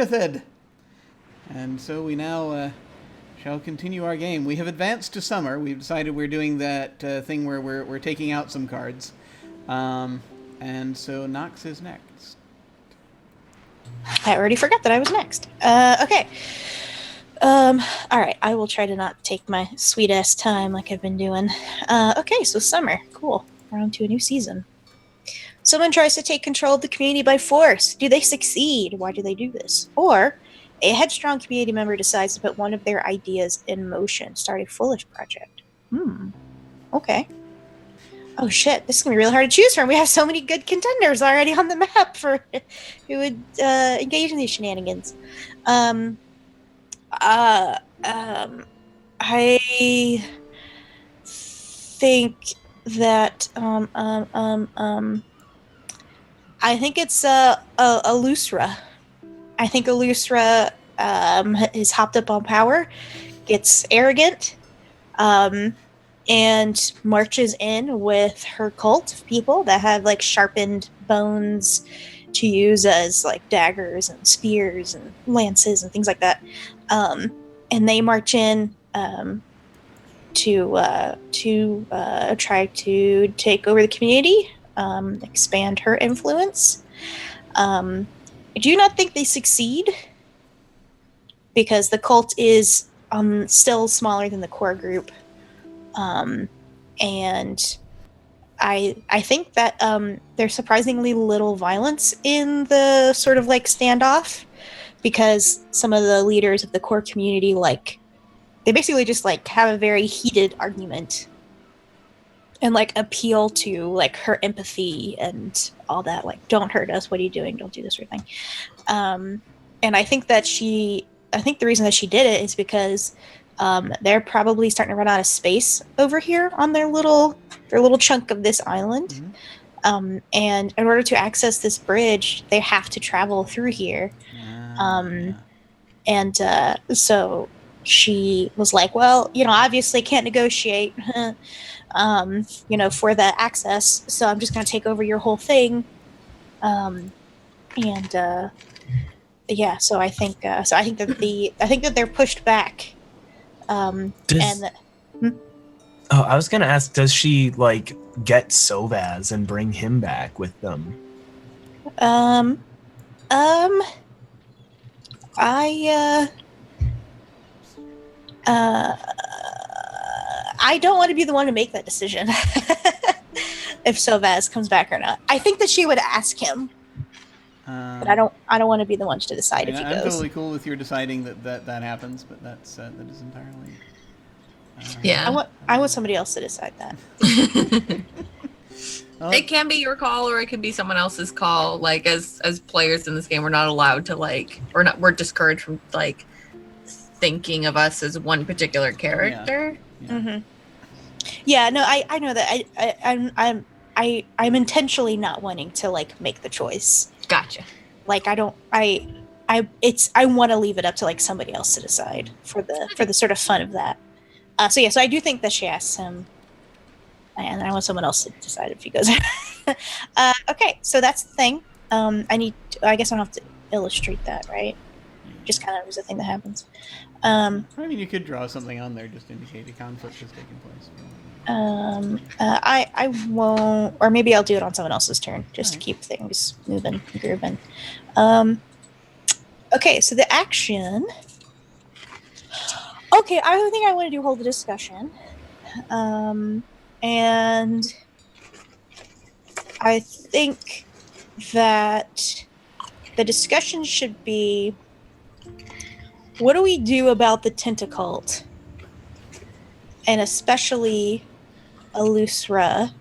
and so we now shall continue our game. We have advanced to summer. We've decided we're doing that thing where we're taking out some cards. And so Nox is next. I already forgot that I was next. Okay. All right. I will try to not take my sweet ass time like I've been doing. Okay, so summer. Cool. We're on to a new season. Someone tries to take control of the community by force. Do they succeed? Why do they do this? Or a headstrong community member decides to put one of their ideas in motion, start a foolish project. Okay. Oh shit, this is gonna be really hard to choose from. We have so many good contenders already on the map for who would engage in these shenanigans. I think that I think it's Alusra. I think Alusra is hopped up on power, gets arrogant, and marches in with her cult of people that have like sharpened bones to use as like daggers and spears and lances and things like that. And they march in to try to take over the community, expand her influence. I do not think they succeed because the cult is still smaller than the core group. And I think that there's surprisingly little violence in the sort of like standoff, because some of the leaders of the core community, like, they basically just like have a very heated argument and like appeal to like her empathy and all that, like, don't hurt us, what are you doing, don't do this sort of thing. And I think the reason that she did it is because they're probably starting to run out of space over here on their little chunk of this island. And in order to access this bridge, they have to travel through here. So she was like, well, obviously can't negotiate, for the access, so I'm just going to take over your whole thing. So I think that they're pushed back. I was gonna ask, does she like get Sovaz and bring him back with them? I don't want to be the one to make that decision. If Sovaz comes back or not. I think that she would ask him. But I don't want to be the one to decide if he goes. I'm totally cool with your deciding that happens, but that is entirely. Yeah. I want somebody else to decide that. It can be your call, or it can be someone else's call. Like, as players in this game, we're not allowed to we're discouraged from like thinking of us as one particular character. Yeah. Mm-hmm. Yeah, no, I know that. I'm intentionally not wanting to like make the choice. Gotcha. Like, I want to leave it up to like somebody else to decide for the sort of fun of that. So I do think that she asks him, and I want someone else to decide if he goes. Okay, so that's the thing. I guess I don't have to illustrate that, right? Just kind of is a thing that happens. I mean, you could draw something on there just to indicate a conflict is taking place. I won't, or maybe I'll do it on someone else's turn just to keep things moving, grooving. Okay, so the action. Okay, I think I want to hold the discussion, and I think that the discussion should be, what do we do about the tentacult? And especially Alusra,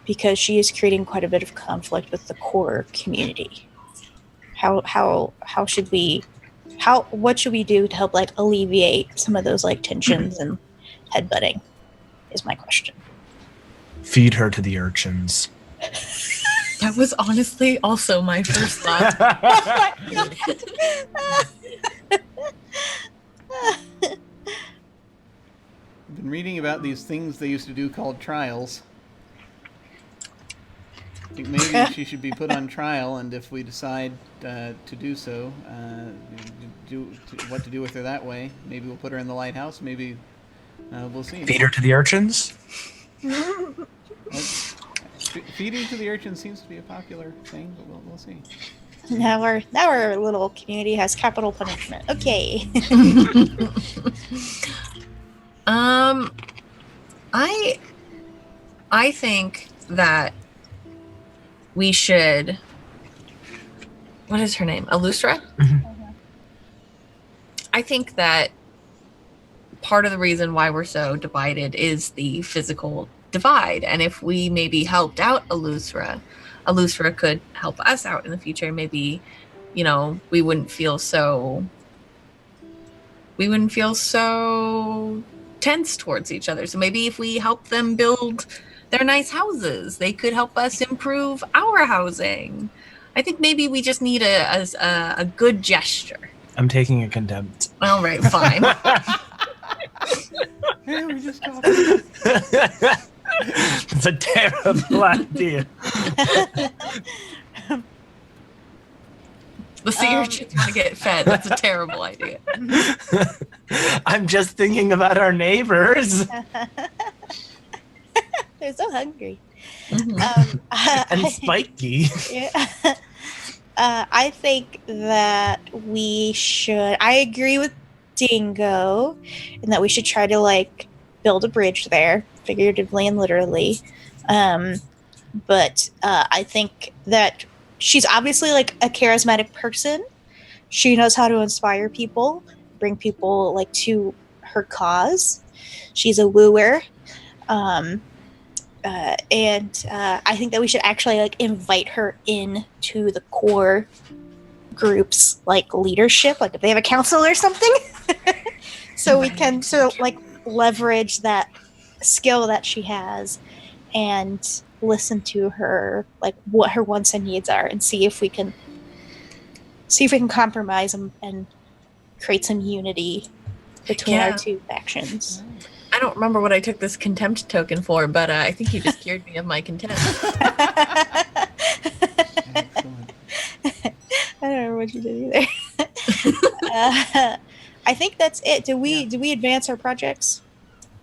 because she is creating quite a bit of conflict with the core community. What should we do to help like alleviate some of those like tensions and headbutting is my question. Feed her to the urchins. That was honestly also my first thought. Oh my God. I've been reading about these things they used to do called trials. I think maybe she should be put on trial, and if we decide to do so, what to do with her that way. Maybe we'll put her in the lighthouse. Maybe we'll see. Feed her to the urchins? Feeding to the urchins seems to be a popular thing, but we'll see. Now our little community has capital punishment. Okay. I think that we should. What is her name? Alustra? I think that part of the reason why we're so divided is the physical divide. And if we maybe helped out Alustra could help us out in the future. Maybe, we wouldn't feel so tense towards each other. So maybe if we help them build their nice houses, they could help us improve our housing. I think maybe we just need a good gesture. I'm taking a contempt. All right, fine. Hey, we just talking. It's a terrible idea. The sea urchins want to get fed. That's a terrible idea. I'm just thinking about our neighbors. They're so hungry. And spiky. Yeah. I think that we should. I agree with Dingo, in that we should try to build a bridge there, figuratively and literally. But I think that she's obviously a charismatic person. She knows how to inspire people, bring people to her cause. She's a wooer. And I think that we should actually invite her in to the core groups leadership, if they have a council or something. So we can leverage that skill that she has and listen to her, what her wants and needs are, and see if we can compromise and create some unity between our two factions. I don't remember what I took this contempt token for, but I think you just cured me of my contempt. I don't remember what you did either. I think that's it. Did we advance our projects?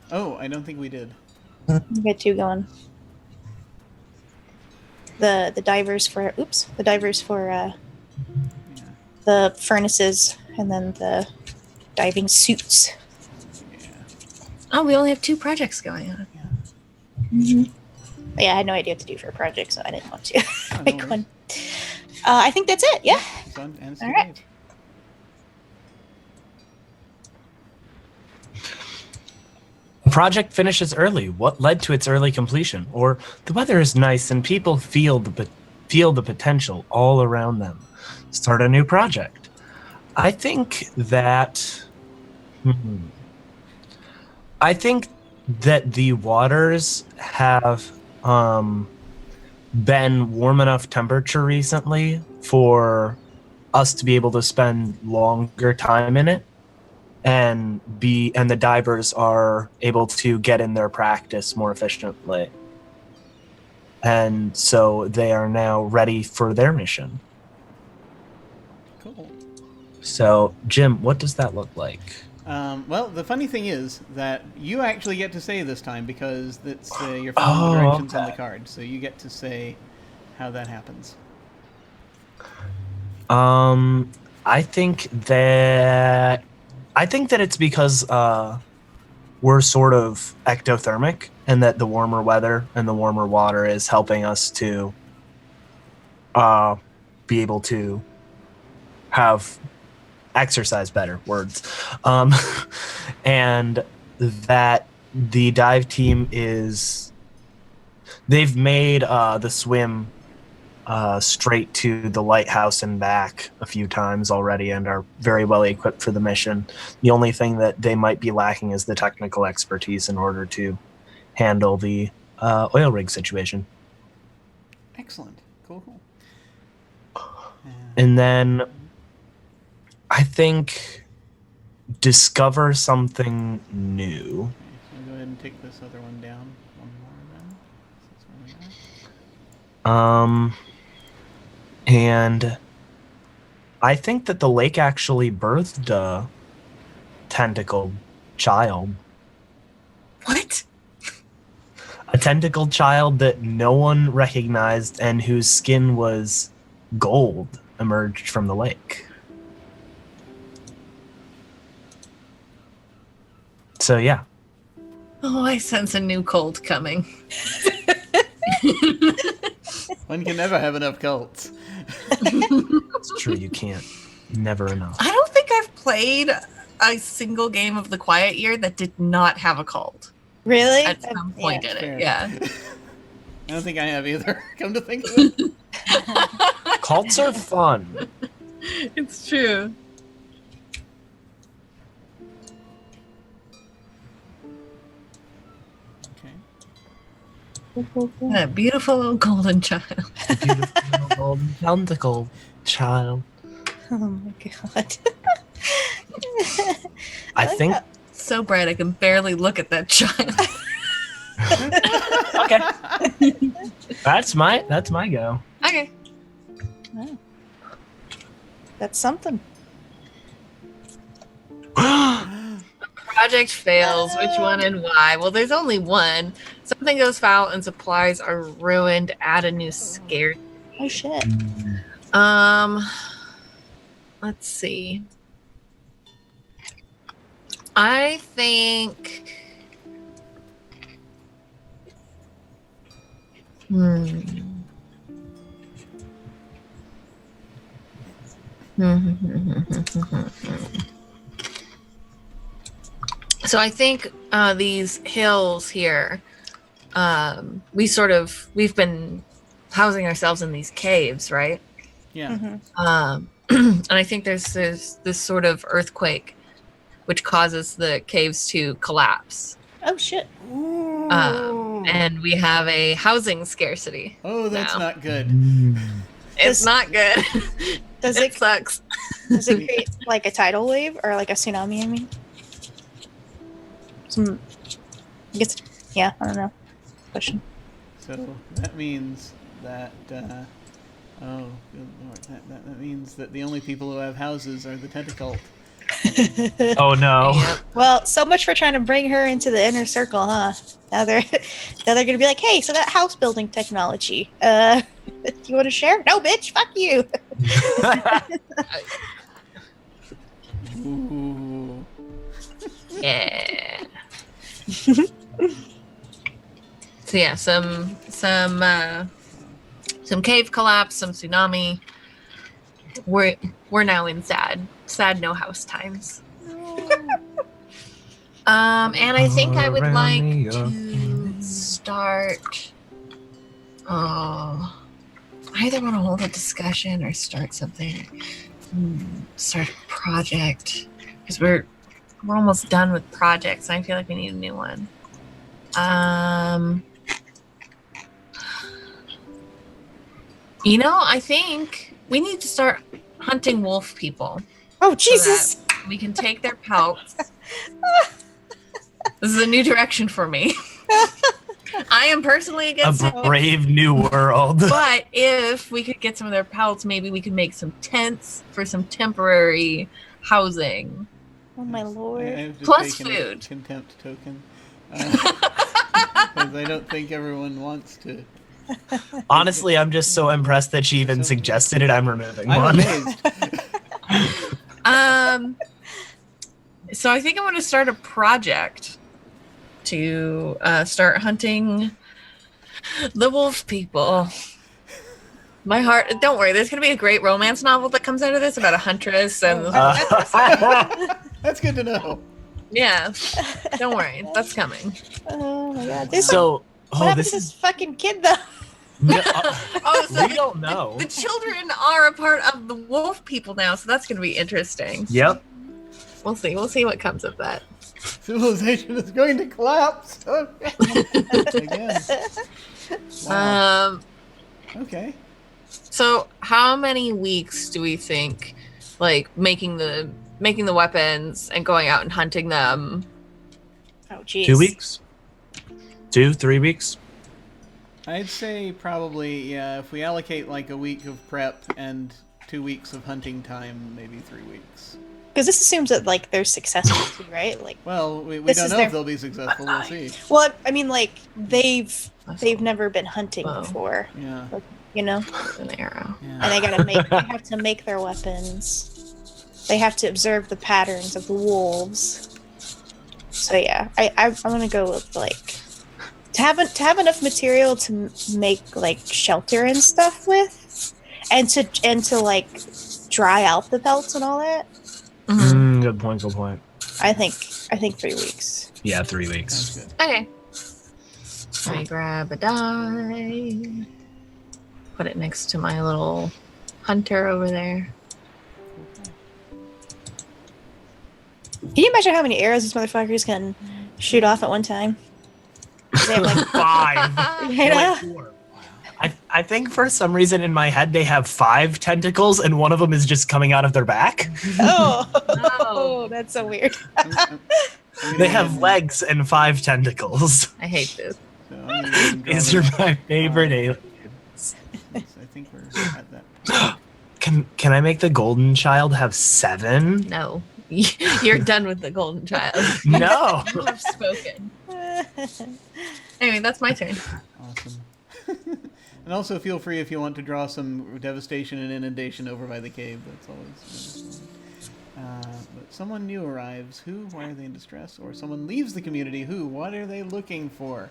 Oh, I don't think we did. We got two going. The divers for the furnaces, and then the diving suits. Oh, we only have two projects going on. Mm-hmm. Yeah, I had no idea what to do for a project, so I didn't want to pick one. I think that's it. Yeah. All right. The project finishes early. What led to its early completion? Or the weather is nice and people feel the potential all around them. Start a new project. I think that the waters have been warm enough temperature recently for us to be able to spend longer time in it, and the divers are able to get in their practice more efficiently. And so they are now ready for their mission. Cool. So, Jim, what does that look like? Well, the funny thing is that you actually get to say this time, because it's you're following the directions on the card, so you get to say how that happens. I think that it's because we're sort of ectothermic, and that the warmer weather and the warmer water is helping us to be able to have exercise better words, and that the dive team they've made the swim straight to the lighthouse and back a few times already, and are very well equipped for the mission. The only thing that they might be lacking is the technical expertise in order to handle the oil rig situation. Excellent. Cool. And then I think discover something new. Okay, so go ahead and take this other one down. One more then. And I think that the lake actually birthed a tentacled child. What? A tentacled child that no one recognized and whose skin was gold emerged from the lake. So yeah. Oh, I sense a new cult coming. One can never have enough cults. It's true, you can't. Never enough. I don't think I've played a single game of the Quiet Year that did not have a cult Really? at some point in Fair. it. Yeah. I don't think I have either, come to think of it. Cults are fun. It's true. Okay. That beautiful little golden child. Beautiful golden tentacle child. Oh my god. I like think. that. So bright I can barely look at that child. Okay. That's my go. Okay. Wow. That's something. Project fails. Which one and why? Well, there's only one. Something goes foul and supplies are ruined. Add a new scare. Oh shit. Let's see. I think. So I think these hills here, we've been housing ourselves in these caves, right? Yeah. And I think there's this sort of earthquake, which causes the caves to collapse. Oh shit. And we have a housing scarcity. Oh, that's now. not good. It's not good. Does it it sucks. does it create like a tidal wave or like a tsunami? I mean, I guess. Yeah, I don't know. Question. So that means that, oh, good lord, that means that the only people who have houses are the tentacult. Oh no. Yep. Well, so much for trying to bring her into the inner circle, huh? Now they're gonna be like, hey, so that house building technology, do you want to share? No, bitch, fuck you. Ooh. Yeah. So yeah, some cave collapse, some tsunami. We're now in sad no house times. And I think I would like to start. I either want to hold a discussion or start something. Start a project because we're almost done with projects. And I feel like we need a new one. I think we need to start hunting wolf people. Oh Jesus! So that we can take their pelts. This is a new direction for me. I am personally against A it. brave new world. But if we could get some of their pelts, maybe we could make some tents for some temporary housing. Oh my lord! I've just Plus taken food. a contempt token. Because I don't think everyone wants to. Honestly, I'm just so impressed that she even suggested it. I'm removing I'm one. amazed. So I think I'm going to start a project to start hunting the wolf people. My heart, don't worry, there's going to be a great romance novel that comes out of this about a huntress and That's good to know. yeah, don't worry, that's coming. Oh my god! There's So, what happened this to this is. fucking kid though? No, Oh, so we don't know. the children are a part of the wolf people now, so that's going to be interesting. Yep. We'll see what comes of that. Civilization is going to collapse. Again. Wow. Okay. So how many weeks do we think, like making the weapons and going out and hunting them? Oh jeez. 2 weeks? 2, 3 weeks? I'd say probably, yeah, if we allocate like a week of prep and 2 weeks of hunting time, maybe 3 weeks. Because this assumes that like they're successful too, right? Like, Well, we This don't is know their- if they'll be successful. We'll see. well, I mean, like they've never been hunting Whoa. before, Yeah. you know, An arrow. Yeah. and they have to make their weapons. They have to observe the patterns of the wolves. So yeah, I'm gonna go with like to have enough material to make like shelter and stuff with, and to like dry out the pelts and all that. Good point. Good point. I think 3 weeks. Yeah, 3 weeks. Sounds good. Okay. Let me grab a die. Put it next to my little hunter over there. Can you imagine how many arrows these motherfuckers can shoot off at one time? They have like 5. you know? Like 4. I think for some reason in my head they have 5 tentacles and one of them is just coming out of their back. Oh, that's so weird. They have legs and 5 tentacles. I hate this. So I'm gonna go ahead and draw These are them. my favorite aliens. I think we're at that point. Can I make the golden child have 7? No. You're done with the golden child. No. You have spoken. Anyway, that's my turn. Awesome. And also feel free if you want to draw some devastation and inundation over by the cave. That's always but someone new arrives. Who? Why are they in distress? Or someone leaves the community. Who? What are they looking for?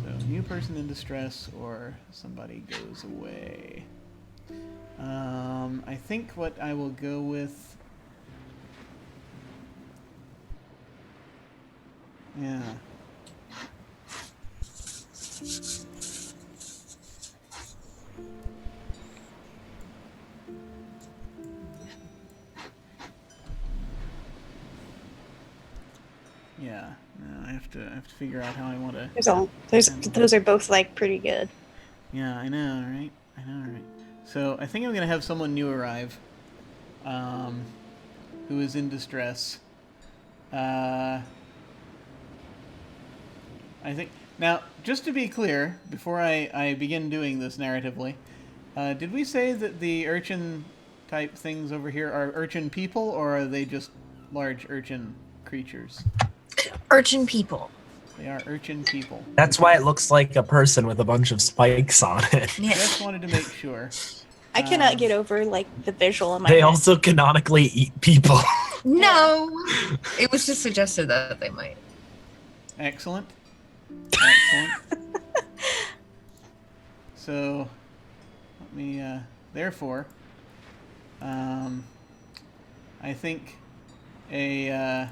So new person in distress or somebody goes away. I think what I will go with. Yeah. Yeah. No, I have to figure out how I want to. Those are both like pretty good. Yeah, I know, right? Right? So I think I'm gonna have someone new arrive, who is in distress. I think now, just to be clear, before I begin doing this narratively, did we say that the urchin type things over here are urchin people, or are they just large urchin creatures? Urchin people. They are urchin people. That's why it looks like a person with a bunch of spikes on it. Yeah. Just wanted to make sure. I cannot get over like the visual in my They head. also canonically eat people. No. It was just suggested that they might. Excellent. Excellent. So, let me, therefore, I think an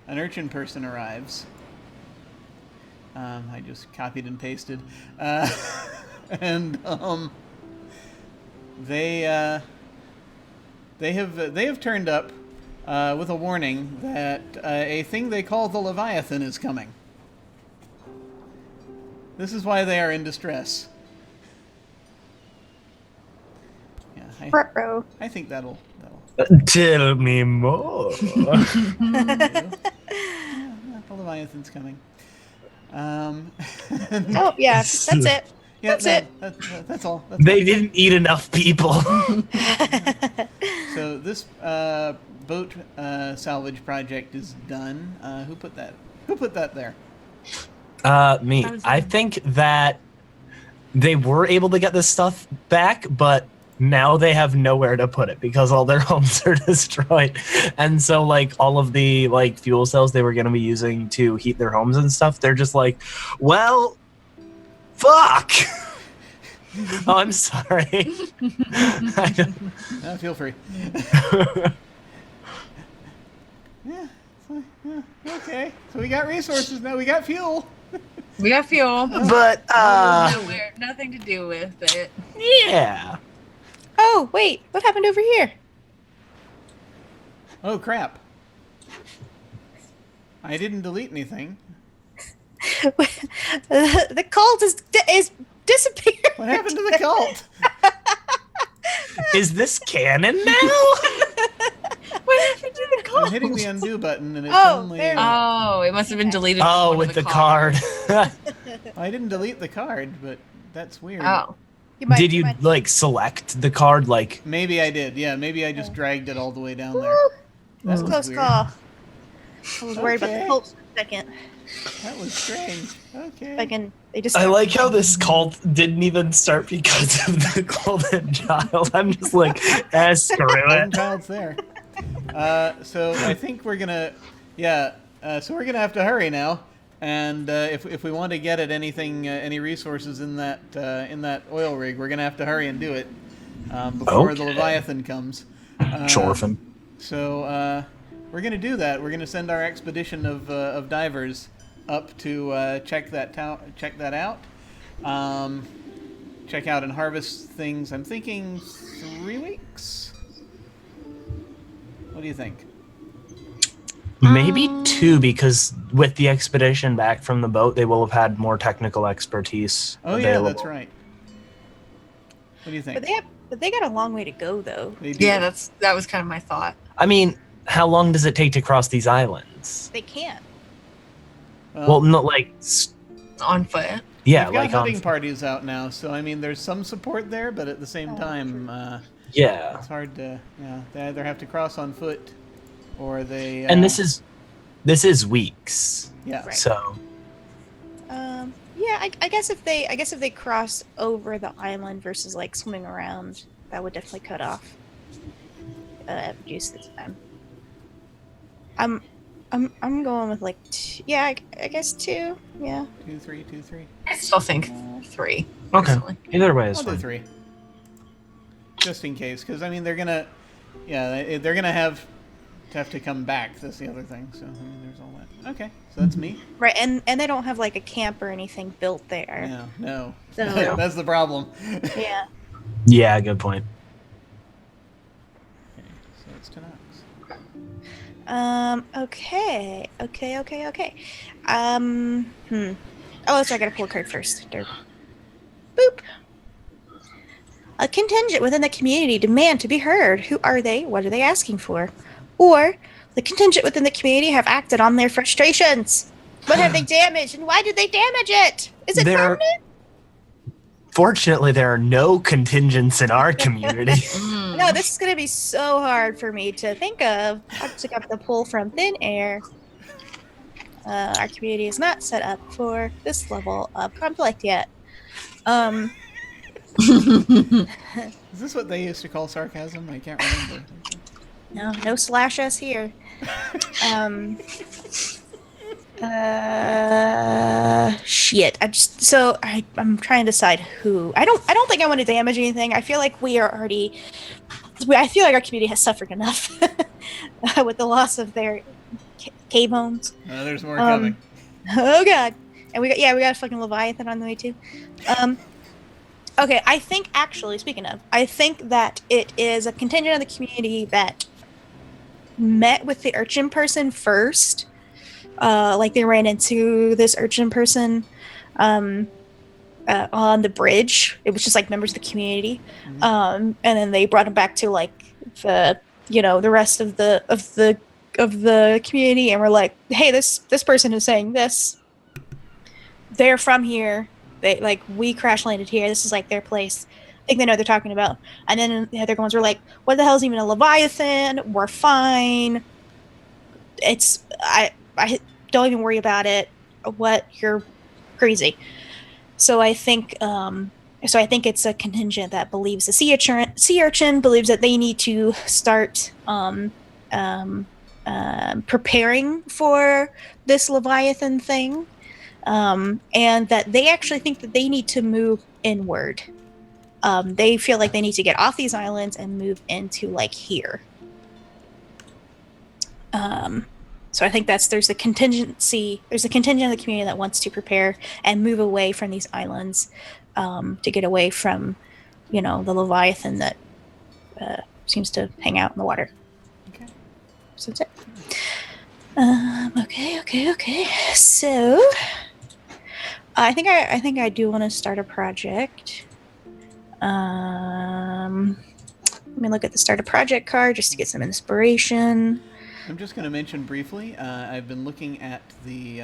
urchin person arrives. I just copied and pasted. And, they have turned up, with a warning that, a thing they call the Leviathan is coming. This is why they are in distress. Yeah, Ruh-roh. I think that'll Tell me more. do. Yeah, the Leviathan's coming. Oh yeah, that's it. Yeah, That's it. That's all. That's They didn't eat enough people. So this boat salvage project is done. Who put that? Who put that there? Me. I think that they were able to get this stuff back, but now they have nowhere to put it because all their homes are destroyed. And so like all of the like fuel cells they were going to be using to heat their homes and stuff, they're just like, well, fuck. Oh, I'm sorry. I don't- No, feel free. Yeah, okay. So we got resources now. We got fuel. We got fuel. but Nowhere, nothing to do with it. yeah. Oh wait, what happened over here? Oh crap! I didn't delete anything. The cult is disappeared. What happened to the cult? Is this canon now? What happened to the cult? I'm hitting the undo button, and it's Oh, only. there we go. Oh, it must have been deleted. from Oh, one of with the card. I didn't delete the card, but that's weird. Oh, Did you like select the card? Like, Maybe I did. Yeah, maybe I just dragged it all the way down there. Woo! That was Close weird. call. I was worried about Okay. the pulse for a second. That was strange. Okay. Fucking, they just. I like how this cult didn't even start because of the golden child. I'm just like, screw Golden it. child's there. So I think we're gonna, so we're gonna have to hurry now, and if we want to get at anything, any resources in that oil rig, we're gonna have to hurry and do it before the Okay. Leviathan comes. Chorfin. So we're gonna do that. We're gonna send our expedition of divers up to check that out. Check out and harvest things. I'm thinking 3 weeks. What do you think? Maybe 2, because with the expedition back from the boat, they will have had more technical expertise. Oh available. yeah, that's right. What do you think? But they got a long way to go, though. They do. yeah, that was kind of my thought. I mean, how long does it take to cross these islands? They can't. Well, not like, On foot. yeah, we've got like hunting parties out now, so I mean, there's some support there, but at the same time, yeah. it's hard to. Yeah, they either have to cross on foot, or they. And this is weeks. Yeah. Right. So Yeah, I guess if they cross over the island versus like swimming around, that would definitely cut off reduce the time. I'm going with like I guess 2. Yeah. 2, 3, 2, 3. I still think 3. okay, personally. either way is I'll do fine. 3. Just in case, because I mean they're gonna have to come back. That's the other thing. So I mean, there's all that. Okay, so that's me. Right, and they don't have like a camp or anything built there. No. So That's the problem. yeah. Yeah, good point. Okay, so it's to Knox. Okay. Oh, so I gotta pull a card first. Derp. Boop. A contingent within the community demand to be heard. Who are they? What are they asking for? Or the contingent within the community have acted on their frustrations. What have they damaged, and why did they damage it? Is it permanent? Fortunately, there are no contingents in our community. No, this is gonna be so hard for me to think of. I just got the pull from thin air. Our community is not set up for this level of conflict yet. Is this what they used to call sarcasm? I can't remember. No slash us here. Shit. I'm trying to decide who. I don't think I want to damage anything. I feel like I feel like our community has suffered enough with the loss of their cave homes. There's more coming. Oh god. And we got a fucking Leviathan on the way too. Okay, I think actually, speaking of, I think that it is a contingent of the community that met with the urchin person first. Like they ran into this urchin person on the bridge. It was just like members of the community. And then they brought him back to like the rest of the community, and we're like, hey, this person is saying this. They're from here. We crash landed here. This is like their place. I think they know what they're talking about. And then the other ones were like, what the hell is even a Leviathan? We're fine. I don't even worry about it. What? You're crazy. So I think it's a contingent that believes the sea urchin believes that they need to start preparing for this Leviathan thing. And that they actually think that they need to move inward. They feel like they need to get off these islands and move into like here. So I think there's a contingent of the community that wants to prepare and move away from these islands, to get away from, the Leviathan that seems to hang out in the water. Okay. So that's it. Okay. So I think I do want to start a project. Let me look at the start a project card just to get some inspiration. I'm just going to mention briefly. I've been looking at the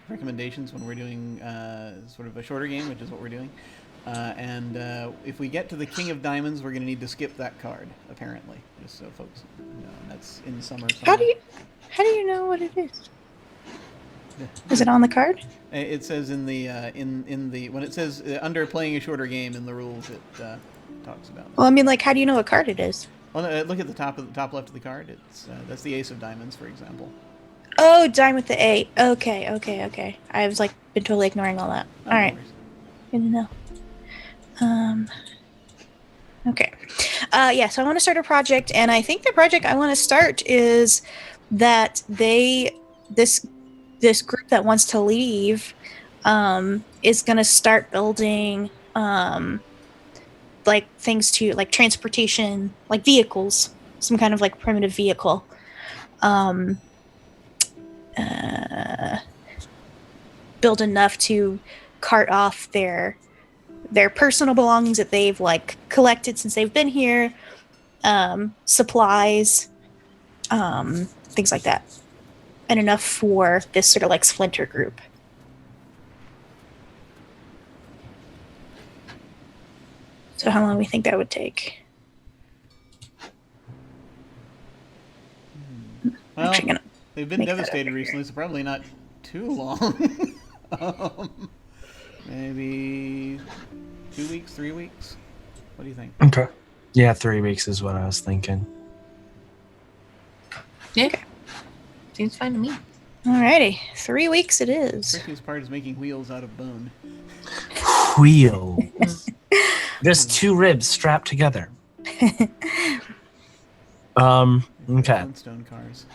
recommendations when we're doing sort of a shorter game, which is what we're doing. And if we get to the King of Diamonds, we're going to need to skip that card, apparently, just so folks know. And that's in summer. How do you know what it is? Is it on the card? It says in the when it says under playing a shorter game in the rules, it talks about it. Well, I mean, like, how do you know what card it is? Well, no, look at the top left of the card. It's that's the Ace of Diamonds, for example. Oh, dime with the A. Okay. I was like been totally ignoring all that. Oh, All no right, worries. good to know. Okay. Yeah. So I want to start a project, and I think the project I want to start is that this group that wants to leave is going to start building like things to like transportation, like vehicles, some kind of like primitive vehicle. Build enough to cart off their personal belongings that they've like collected since they've been here, supplies, things like that, and enough for this sort of like splinter group. So how long do we think that would take? Well, Actually gonna they've been make that devastated over recently, so probably not too long. Maybe 2 weeks, 3 weeks. What do you think? Okay. Yeah, 3 weeks is what I was thinking. Yeah. Seems fine to me. Alrighty, 3 weeks it is. Trickiest part is making wheels out of bone. Wheels. There's 2 ribs strapped together. Okay. Flintstone cars.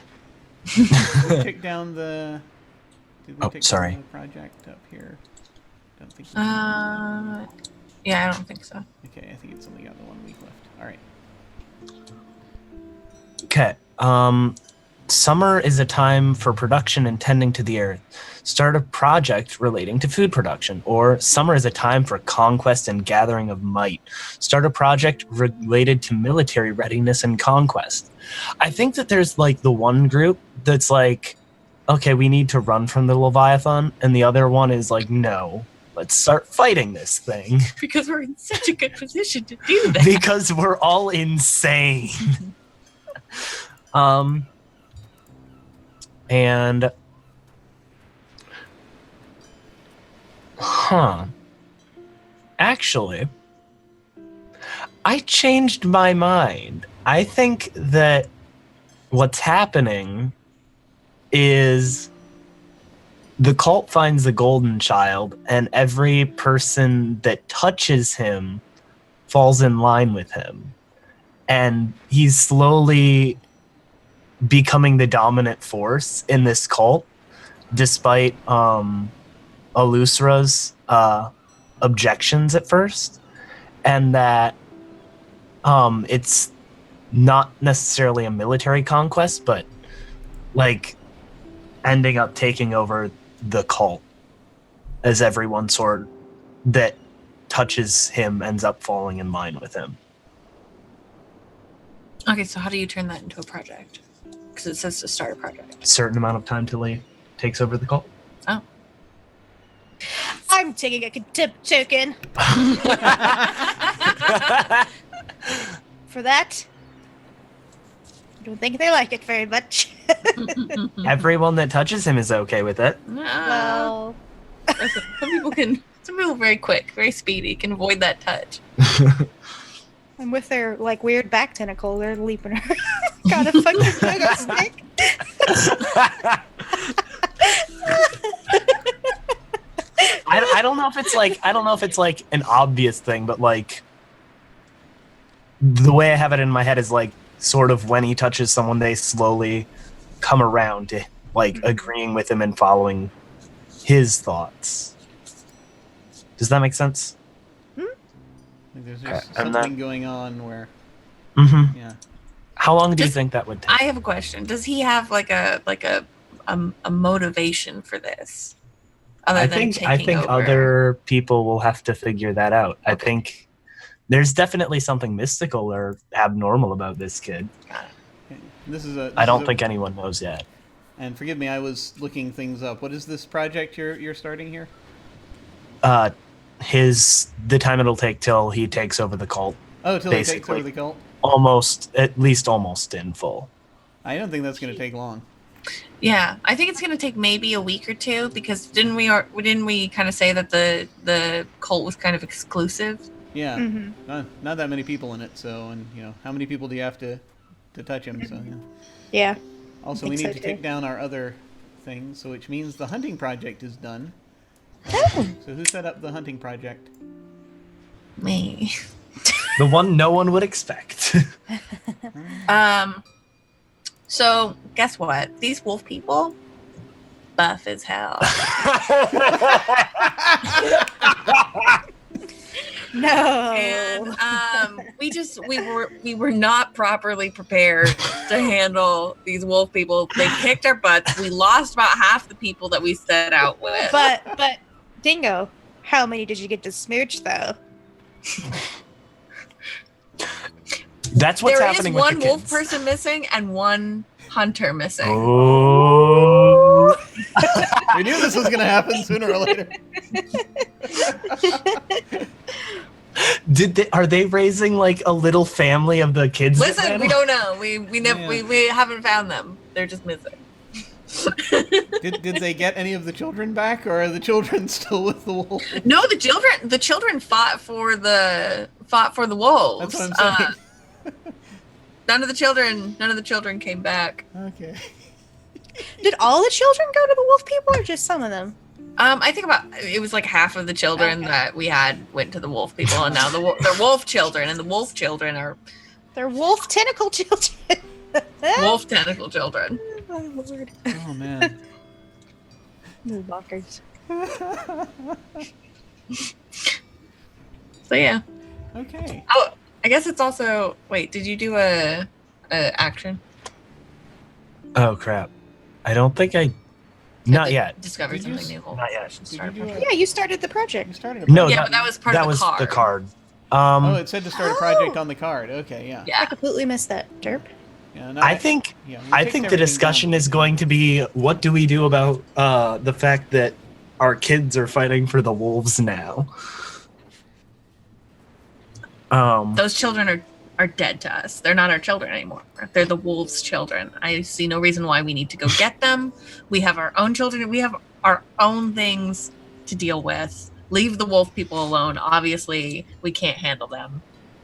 Did we take down the? Did we take sorry. down the project up here? Don't think. Yeah, I don't think so. Okay, I think it's only got the 1 week left. All right. Okay. Summer is a time for production and tending to the earth. Start a project relating to food production. Or summer is a time for conquest and gathering of might. Start a project related to military readiness and conquest. I think that there's like the one group that's like, okay, we need to run from the Leviathan. And the other one is like, no, let's start fighting this thing. Because we're in such a good position to do that. Because we're all insane. And actually, I changed my mind. I think that what's happening is the cult finds the golden child, and every person that touches him falls in line with him. And he's slowly becoming the dominant force in this cult, despite Alusra's objections at first, and that it's not necessarily a military conquest, but like ending up taking over the cult, as everyone sort that touches him ends up falling in line with him. Okay, so how do you turn that into a project? Because it says to start a project. A certain amount of time till he takes over the cult. Oh. I'm taking a contempt token for that. I don't think they like it very much. Everyone that touches him is okay with it. Well, Listen, some people are very quick, very speedy, can avoid that touch. and with their like weird back tentacle, they're leaping her. Got a fucking pogo stick. I don't know if it's like an obvious thing, but like the way I have it in my head is like sort of when he touches someone, they slowly come around to like agreeing with him and following his thoughts. Does that make sense? Like there's Okay, something going on where, Mm-hmm. yeah. How long do you think that would take? I have a question. Does he have like a motivation for this? I think other people will have to figure that out. I think there's definitely something mystical or abnormal about this kid. Okay. I don't think anyone knows yet. And forgive me, I was looking things up. What is this project you're starting here? The time it'll take till he takes over the cult. Oh, till he takes over the cult? At least almost in full. I don't think that's going to take long. Yeah, I think it's going to take maybe a week or two, because didn't we kind of say that the cult was kind of exclusive? Yeah, not that many people in it. So, and how many people do you have to touch him? So Yeah. Also, we need to take down our other things, so which means the hunting project is done. Oh. So who set up the hunting project? Me. The one no one would expect. So guess what? These wolf people, buff as hell. No. And we were not properly prepared to handle these wolf people. They kicked our butts. We lost about half the people that we set out with. But Dingo, how many did you get to smooch though? That's what's happening with the kids. There is one wolf person missing and one hunter missing. Oh. We knew this was going to happen sooner or later. Are they raising like a little family of the kids? Listen, we don't know. We haven't found them. They're just missing. Did they get any of the children back, or are the children still with the wolves? No, the children fought for the wolves. That's what I'm saying. None of the children came back. Okay. Did all the children go to the wolf people, or just some of them? I think it was like half of the children that we had went to the wolf people, and now they're wolf children, and the wolf children are they're wolf tentacle children. wolf tentacle children. Oh Lord. Oh man. Bonkers. So yeah. Okay. Oh, I guess it's also. Wait, did you do a action? Oh crap! I don't think I. Not yet. Discovered Did you something new. Not yet. Yeah, you started the project. You started a No, project. Yeah, but that was part of the card. The card. Oh, it said to start a project on the card. Okay, yeah. I Yeah. completely missed that. Derp. Yeah, no, I think we I fixed think the everything discussion down. is going to be, what do we do about the fact that our kids are fighting for the wolves now? Those children are dead to us. They're not our children anymore. They're the wolves' children. I see no reason why we need to go get them. We have our own children. We have our own things to deal with. Leave the wolf people alone. Obviously, we can't handle them.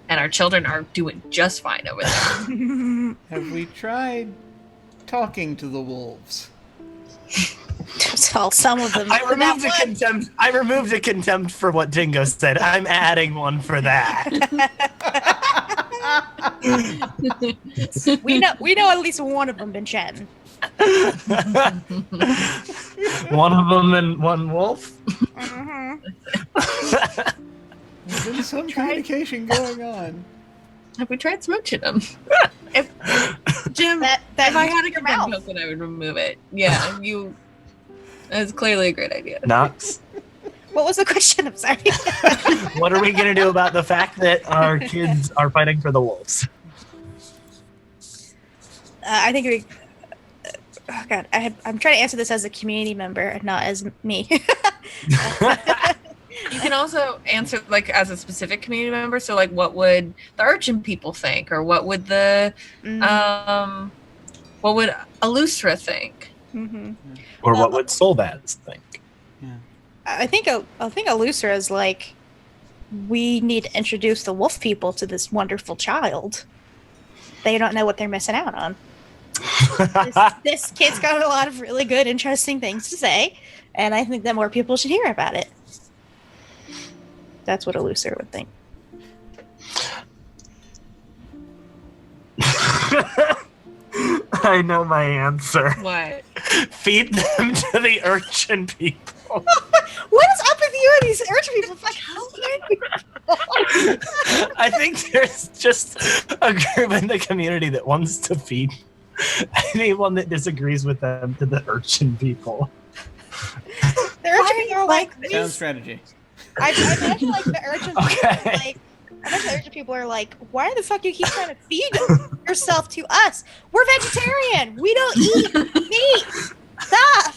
And our children are doing just fine over there. Have we tried talking to the wolves? So some of them. I removed a contempt for what Dingo said. I'm adding one for that. We know at least one of them been chatting. One of them and one wolf. There's been some communication going on. Have we tried smooching them? Jim, That if I had a your command mouth. token, I would remove it. Yeah, that's clearly a great idea. Knox. What was the question? I'm sorry. What are we gonna do about the fact that our kids are fighting for the wolves? I think we. Oh God, I'm trying to answer this as a community member and not as me. You can also answer like as a specific community member. So like, what would the urchin people think, or what would the what would Alustra think? Mm-hmm. Or what would Solvaz think? I think Alusra is like, we need to introduce the wolf people to this wonderful child. They don't know what they're missing out on. This kid's got a lot of really good, interesting things to say, and I think that more people should hear about it. That's what Alusra would think. I know my answer. What? Feed them to the urchin people. What is up with you and these urchin people? Like, how I think there's just a group in the community that wants to feed anyone that disagrees with them to the urchin people. The urchin people are like, Sound strategy. I imagine like the urchins Okay. are like, I bet other people are like, why the fuck do you keep trying to feed yourself to us? We're vegetarian. We don't eat meat. Stop.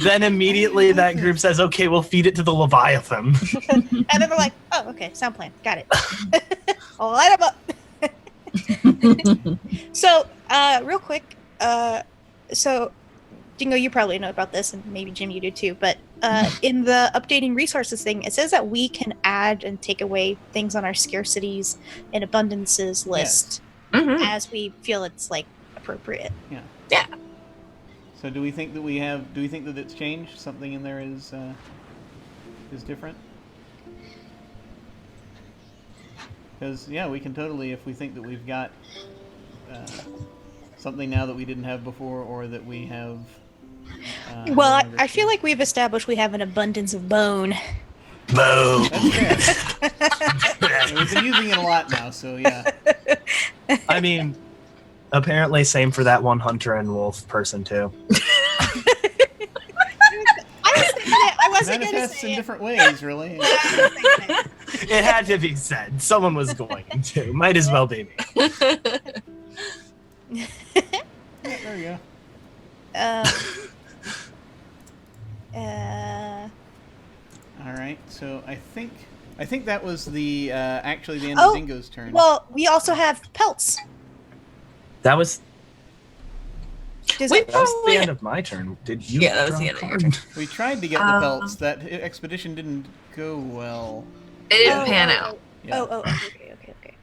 Then immediately that group says, okay, we'll feed it to the Leviathan. And then they're like, oh, okay, sound plan. Got it. I'll light them up. So, real quick, so Dingo, you probably know about this, and maybe Jim, you do too, but in the updating resources thing, it says that we can add and take away things on our scarcities and abundances list as we feel it's, like, appropriate. Yeah. So do we think that it's changed? Something in there is different? Because, yeah, we can totally, if we think that we've got something now that we didn't have before, or that we have... well, I feel like we've established we have an abundance of bone. Boom! That's fair. We've been using it a lot now, so yeah. I mean, apparently same for that one hunter and wolf person, too. I wasn't going to Manifests say in it. different ways, really. It had to be said. Someone was going to. Might as well be me. Yeah, there we go. All right, so I think that was the actually the end of Dingo's turn. Well, we also have pelts. That was Does Wait, it- that was the end of my turn. Did you? Yeah, that was draw the a end of your card? turn. We tried to get the pelts. That expedition didn't go well. It didn't pan out. Yeah. Okay.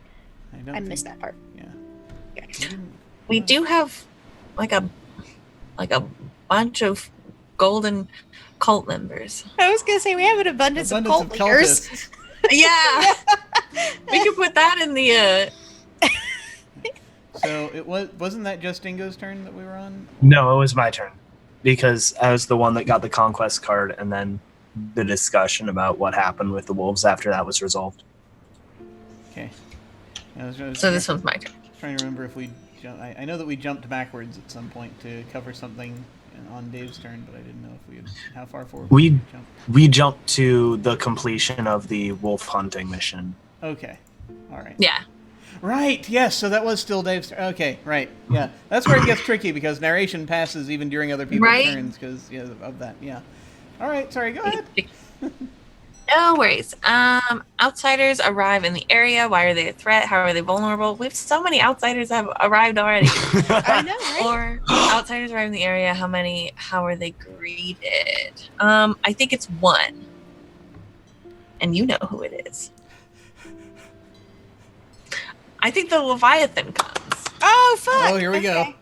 don't I missed think- that part. Yeah. Gotcha. We do have like a bunch of golden cult members. I was gonna say we have an abundance of cult leaders. cultists. Yeah. We could put that in the So wasn't that just Dingo's turn that we were on? No, it was my turn because I was the one that got the conquest card, and then the discussion about what happened with the wolves after that was resolved. Okay. I was So this one's my turn. trying to remember if we. I know that we jumped backwards at some point to cover something on Dave's turn, but I didn't know if we had, how far forward We jumped. we jumped to the completion of the wolf hunting mission. Okay. All right. Yeah. Right. Yes. So that was still Dave's turn. Okay. Right. Yeah. That's where it gets tricky because narration passes even during other people's Right. turns because of that. Yeah. All right. Sorry. Go ahead. No worries. Outsiders arrive in the area. Why are they a threat? How are they vulnerable? We have so many outsiders have arrived already. I know, right? Or outsiders arrive in the area. How are they greeted? I think it's one. And you know who it is. I think the Leviathan comes. Oh fuck! Oh, here we go. Okay.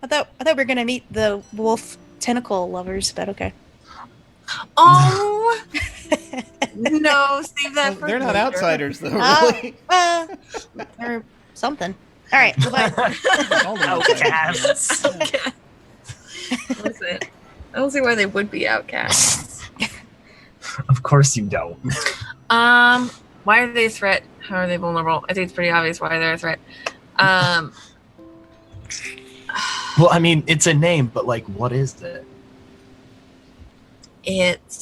I thought we were gonna meet the wolf tentacle lovers, but okay. Oh no! Save that Well, for they're not later. outsiders though. Oh, Really. or something. All right. Leviathan. Call them outsiders. Outcasts. Yeah. Listen, I don't see why they would be outcasts. Of course you don't. Why are they a threat? How are they vulnerable? I think it's pretty obvious why they're a threat. Well, I mean, it's a name, but like, what is it? It's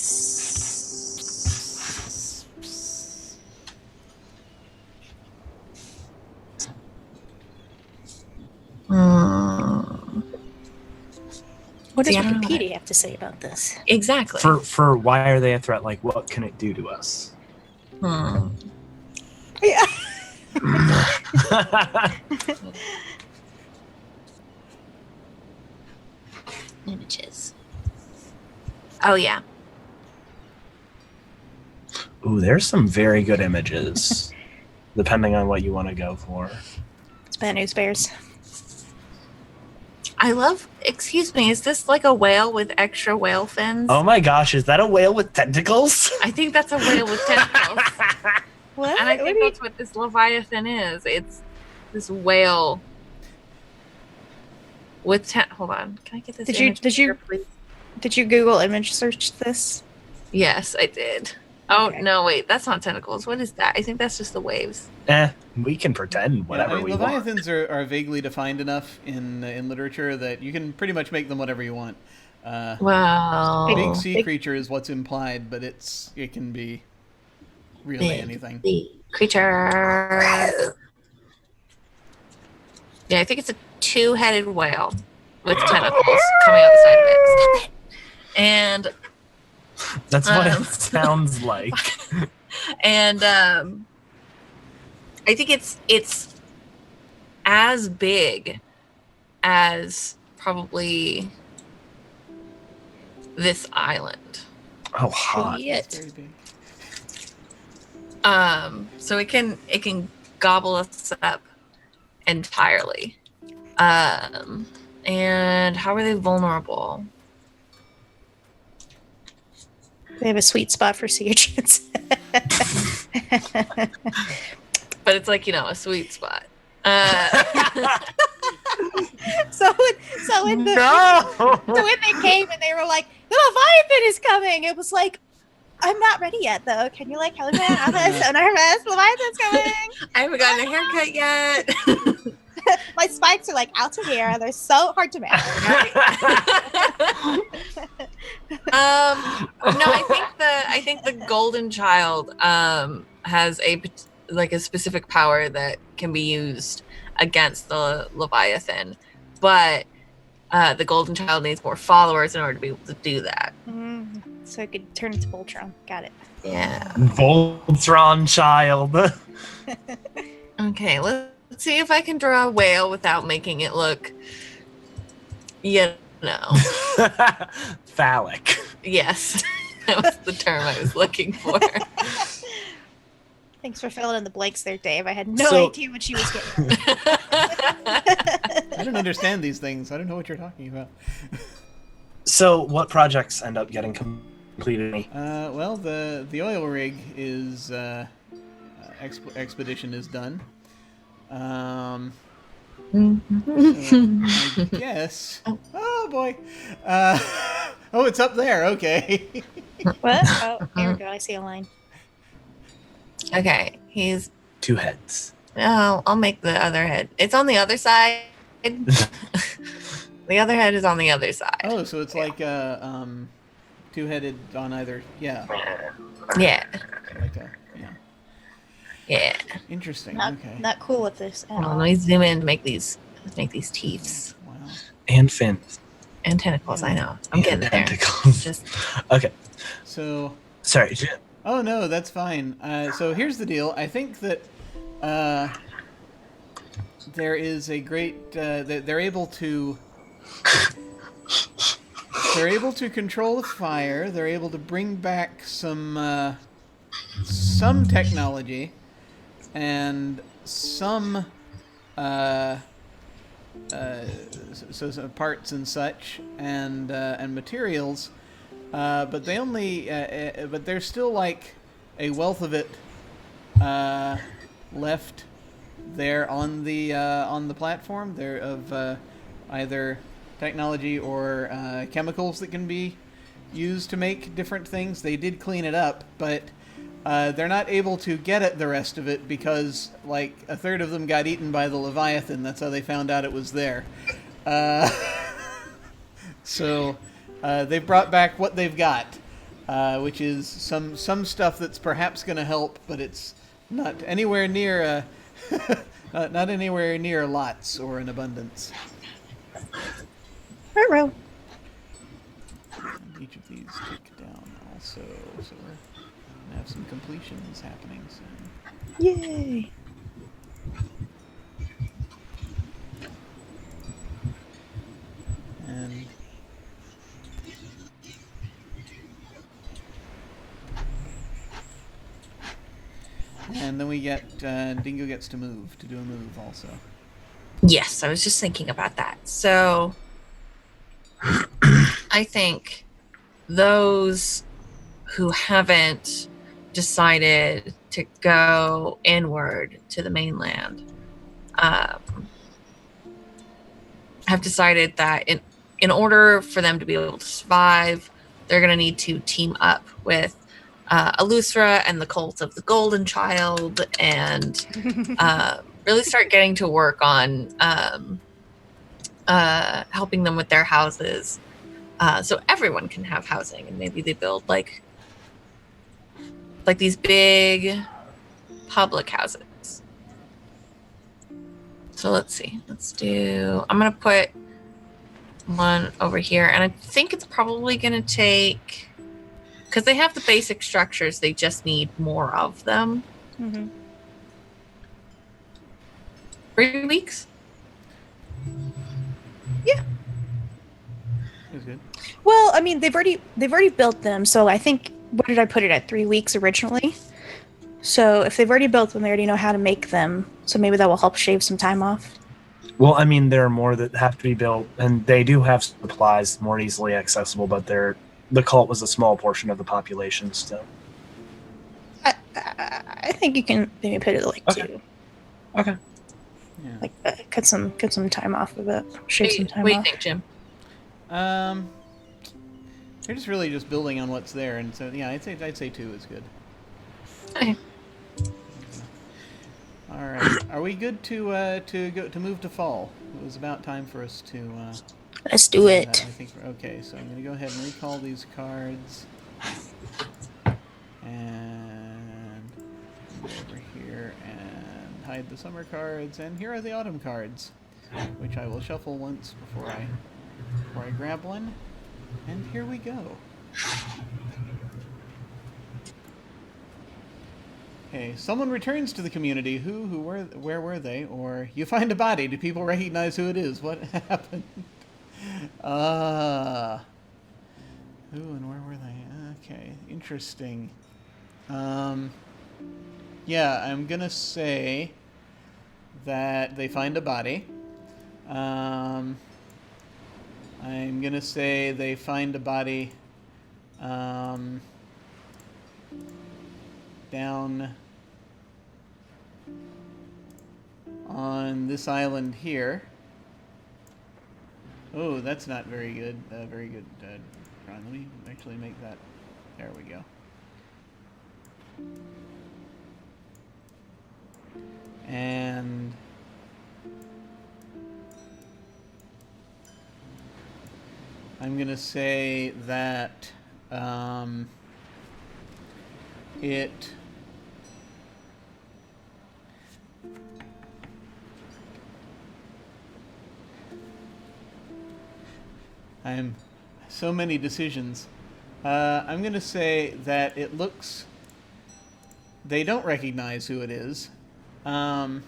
What does Yeah, I don't know. Wikipedia have to say about this? exactly. For why are they a threat? Like, what can it do to us? Yeah. Images. Oh yeah. Ooh, there's some very good images, depending on what you want to go for. It's bad news bears. I love. Excuse me. Is this like a whale with extra whale fins? Oh my gosh, is that a whale with tentacles? I think that's a whale with tentacles. What? And I think that's what this Leviathan is. It's this whale with hold on. Can I get this Did you- image did you- here, please? Did you Google image search this? Yes, I did. Oh, Okay. no, wait. That's not tentacles. What is that? I think that's just the waves. We can pretend whatever Yeah, I mean, we want. Leviathans are vaguely defined enough in literature that you can pretty much make them whatever you want. Wow. Big sea Big- creature is what's implied, but it can be really Big anything. creature. Yeah, I think it's a 2-headed whale with tentacles coming out the side of it. Stop it. And That's what it sounds like. and I think it's as big as probably this island. Oh, hot. It's very big. So it can gobble us up entirely. And how are they vulnerable? They have a sweet spot for sea urchins. But it's like, a sweet spot. So when they came and they were like, the Leviathan is coming, it was like, I'm not ready yet though. Can you help me out? I'm so nervous. Leviathan's coming. I haven't gotten a haircut yet. My spikes are out to here. They're so hard to manage. No, I think the golden child has a specific power that can be used against the Leviathan, but the golden child needs more followers in order to be able to do that. So it could turn into Voltron. Got it. Yeah. Voltron child. Okay, let's see if I can draw a whale without making it look, Phallic. Yes, that was the term I was looking for. Thanks for filling in the blanks there, Dave. I had no idea what she was getting at. I don't understand these things. I don't know what you're talking about. So, what projects end up getting completed? Well, the oil rig is expedition is done. So I guess. Oh boy. Oh, it's up there. Okay. What? Oh, here we go. I see a line. Okay, he's 2 heads. Oh, I'll make the other head. It's on the other side. The other head is on the other side. Oh, so it's like two-headed on either. Yeah. Yeah. Like a, yeah. Yeah. Interesting. Not, Okay. not cool with this at all. Let me zoom in to make these teeth Wow. And fins. and tentacles. I know. I'm And getting there. tentacles. Just Okay. So. Sorry, Jim. Oh no, that's fine. So here's the deal. I think that there is a great. They're able to. They're able to control the fire. They're able to bring back some technology and some so parts and such and materials. But they only, but there's still like a wealth of it left there on the platform. There of either technology or chemicals that can be used to make different things. They did clean it up, but they're not able to get at the rest of it because like a third of them got eaten by the Leviathan. That's how they found out it was there. So. They've brought back what they've got, which is some stuff that's perhaps going to help, but it's not anywhere near not anywhere near lots or an abundance. Ruh-roh. And each of these tick down also, so we're gonna have some completions happening soon. Yay! And then we get Dingo gets to do a move also. yes, I was just thinking about that. So I think those who haven't decided to go inward to the mainland have decided that in order for them to be able to survive, they're going to need to team up with Alusra and the cult of the Golden Child and really start getting to work on helping them with their houses so everyone can have housing. And maybe they build like like these big public houses. So let's see. I'm gonna put one over here, and I think it's probably gonna take, because they have the basic structures, they just need more of them. 3 weeks. Yeah. That's good. Well, I mean, they've already built them, so I think, what did I put it at, 3 weeks originally? So if they've already built them, they already know how to make them. So maybe that will help shave some time off. Well, I mean, there are more that have to be built, and they do have supplies more easily accessible, but the cult was a small portion of the population still. I think you can maybe put it like Okay. 2. Okay. Yeah. Like cut some time off of it. Shave some time What do you off. think, Jim? They're just really just building on what's there, and so yeah, I'd say 2 is good. Okay. All right, are we good to move to fall? It was about time for us to. Let's do it. I think okay. So I'm gonna go ahead and recall these cards, and go over here and hide the summer cards, and here are the autumn cards, which I will shuffle once before I grab one, and here we go. Okay, someone returns to the community. Where were they? Or you find a body. Do people recognize who it is? What happened? Who and where were they? Okay, interesting. Yeah, I'm gonna say that they find a body. I'm gonna say they find a body down on this island here. Oh, that's not very good. Very good. Ron, let me actually make that. There we go. And I'm going to say that it I'm so many decisions. I'm going to say that it looks they don't recognize who it is. But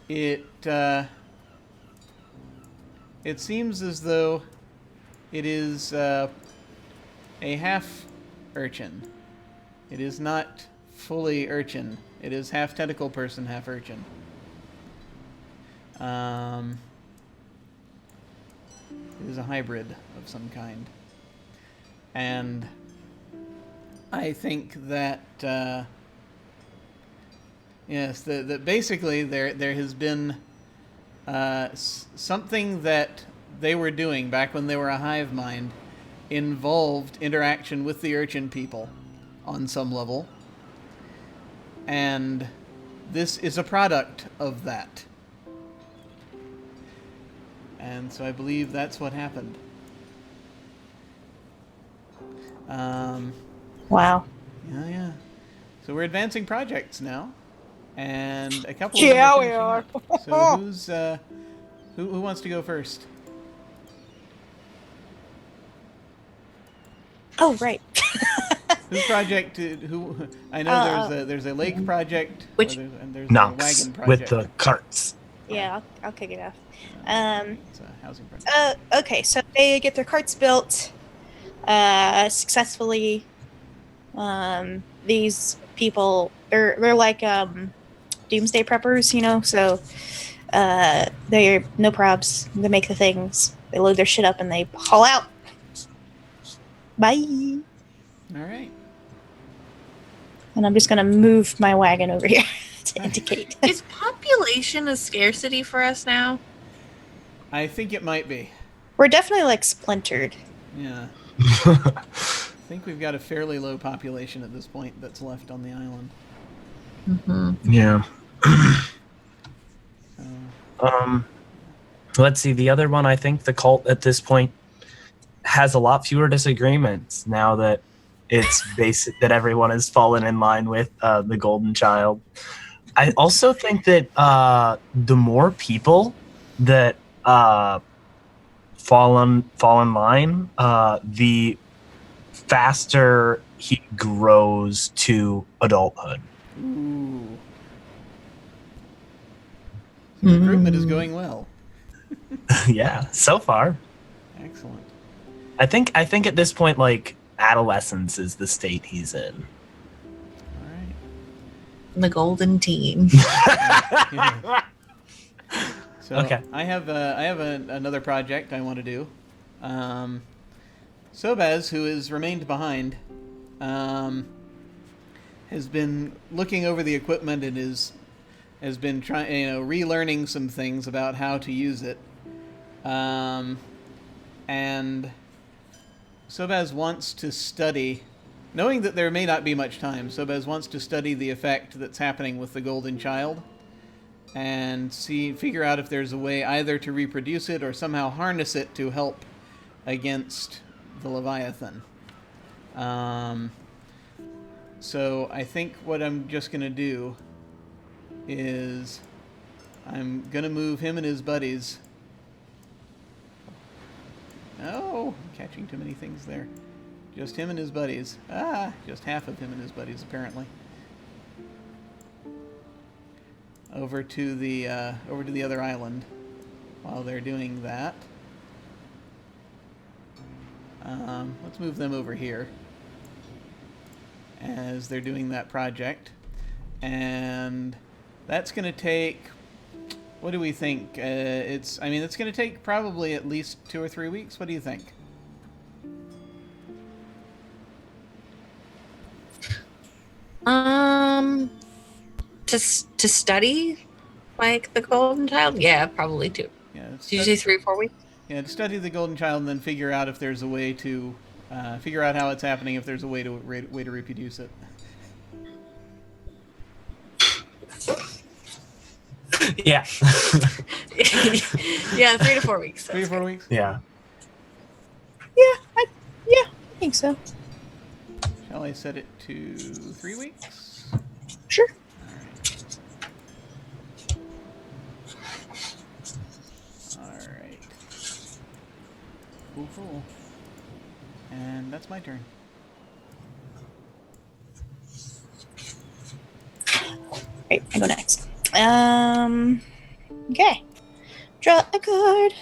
it seems as though it is a half urchin. It is not fully urchin. It is half tentacle person, half urchin. It is a hybrid of some kind. And I think that yes, that basically there has been something that they were doing back when they were a hive mind involved interaction with the urchin people on some level, and this is a product of that. And so I believe that's what happened. Wow. Yeah. So we're advancing projects now, and a couple. Yeah, of them we are. finishing up. So who wants to go first? Oh, right. Whose project? Who? I know there's a lake project. Which- and there's Knox a wagon project. with the carts. Yeah, I'll kick it off. It's a housing project. Okay, so they get their carts built successfully. These people, they're like doomsday preppers, you know. So they're no probs. They make the things. They load their shit up and they haul out. Bye. All right. And I'm just gonna move my wagon over here to indicate. Is population a scarcity for us now? I think it might be. We're definitely like splintered. Yeah. I think we've got a fairly low population at this point that's left on the island. Mm-hmm. Yeah. So, Let's see. The other one, I think the cult at this point has a lot fewer disagreements now that it's basic that everyone has fallen in line with the golden child. I also think that the more people that fall in line, the faster he grows to adulthood. Ooh. So recruitment is going well. Yeah, so far. Excellent. I think at this point, like, adolescence is the state he's in. All right. The golden teen. Yeah. So Okay. I have another project I want to do. Sobaz, who has remained behind, has been looking over the equipment and has been trying, relearning some things about how to use it. And Sobaz wants to study, knowing that there may not be much time. Sobaz wants to study the effect that's happening with the golden child, and figure out if there's a way either to reproduce it or somehow harness it to help against the Leviathan. So I think what I'm just going to do is I'm going to move him and his buddies. Oh, I'm catching too many things there. Just him and his buddies. Just half of him and his buddies, apparently. Over to the other island. While they're doing that, let's move them over here as they're doing that project, and that's going to take. What do we think? It's going to take probably at least 2 or 3 weeks. What do you think? To study like the golden child, yeah, probably 2. Yeah, Did you say 3 or 4 weeks? Yeah, to study the golden child and then figure out if there's a way to figure out how it's happening. If there's a way to reproduce it. Yeah. Yeah, 3 to 4 weeks. 3 to 4 weeks. Yeah. I think so. Shall I set it to 3 weeks? Sure. Alright. Cool. And that's my turn. Right, I go next. Okay. Draw a card.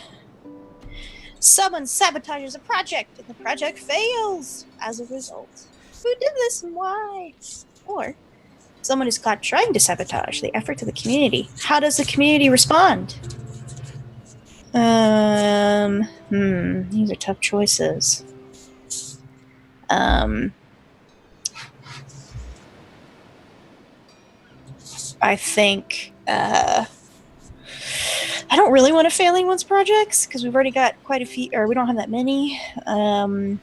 Someone sabotages a project and the project fails as a result. Who did this and why? Or someone is caught trying to sabotage the efforts of the community. How does the community respond? These are tough choices. I think I don't really want to failing ones projects because we've already got quite a few, or we don't have that many. I'm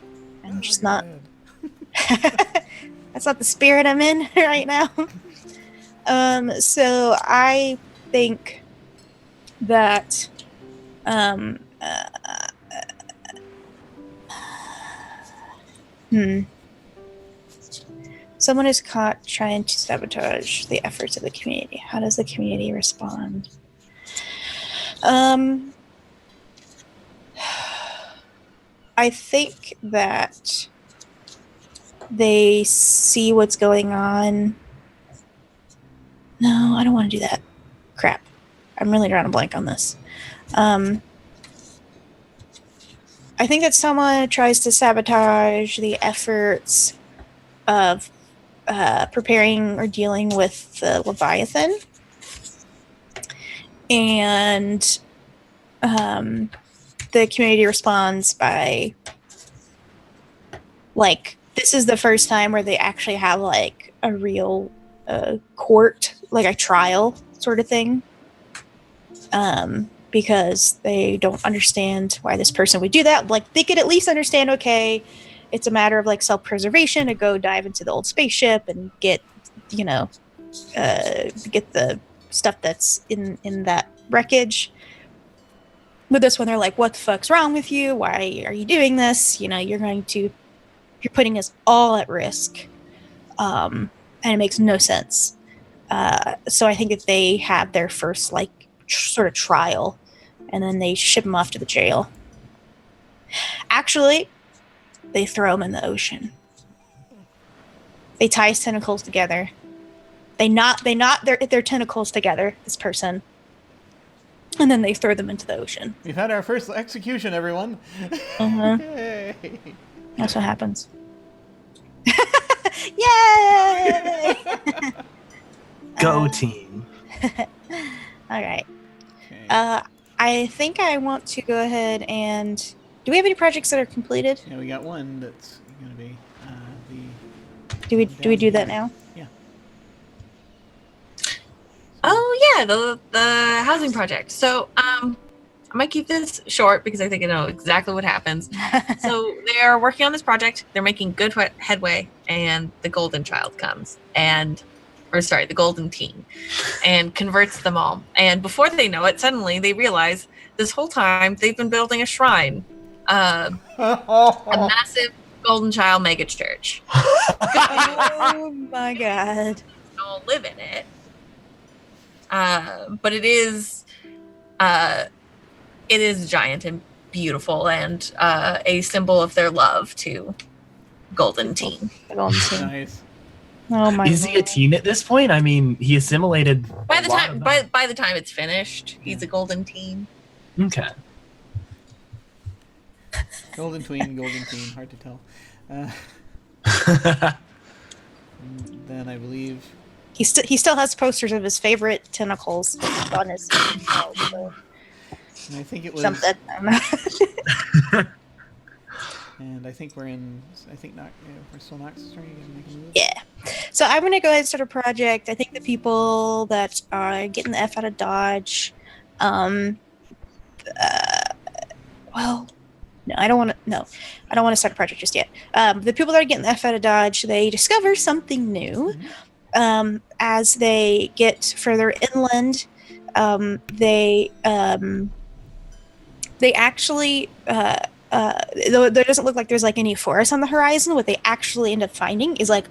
just not. That's not the spirit I'm in right now. So I think that someone is caught trying to sabotage the efforts of the community. How does the community respond? I think that they see what's going on. No, I don't want to do that. Crap. I'm really drawing a blank on this. I think that someone tries to sabotage the efforts of preparing or dealing with the Leviathan. And the community responds by, like, this is the first time where they actually have, like, a real court, like a trial sort of thing. Because they don't understand why this person would do that. Like, they could at least understand, okay, it's a matter of, like, self-preservation to go dive into the old spaceship and get, get the stuff that's in that wreckage. With this one, they're like, what the fuck's wrong with you? Why are you doing this? You're going to You're putting us all at risk, and it makes no sense. So I think that they have their first sort of trial, and then they ship him off to the jail. Actually, they throw him in the ocean. They tie his tentacles together. They knot their tentacles together, this person, and then they throw them into the ocean. We've had our first execution, everyone. Uh-huh. Yay! That's what happens. Yay! Go team. All right. Okay. I think I want to go ahead and... Do we have any projects that are completed? Yeah, we got one that's going to be the... Do we do that now? Yeah. Oh yeah, the housing project. So I might keep this short because I think I know exactly what happens. So they're working on this project. They're making good headway, and the golden child comes the golden teen, and converts them all. And before they know it, suddenly they realize this whole time they've been building a shrine, a massive golden child mega church. Oh my god! Don't live in it, but it is giant and beautiful, and a symbol of their love to golden teen. The golden teen. Nice. Oh my! Is he a teen at this point? I mean, he assimilated. By the time it's finished, he's a golden teen. Okay. Golden tween, hard to tell. Then I believe... He still has posters of his favorite tentacles on his so And I think it was... something. I don't know. And I think we're still Noxus turn. You guys make a move? Yeah. So I'm gonna go ahead and start a project. I think the people that are getting the F out of Dodge, well, no, I don't want to start a project just yet. The people that are getting the F out of Dodge, they discover something new. As they get further inland, they actually, though there doesn't look like there's like any forest on the horizon, what they actually end up finding is like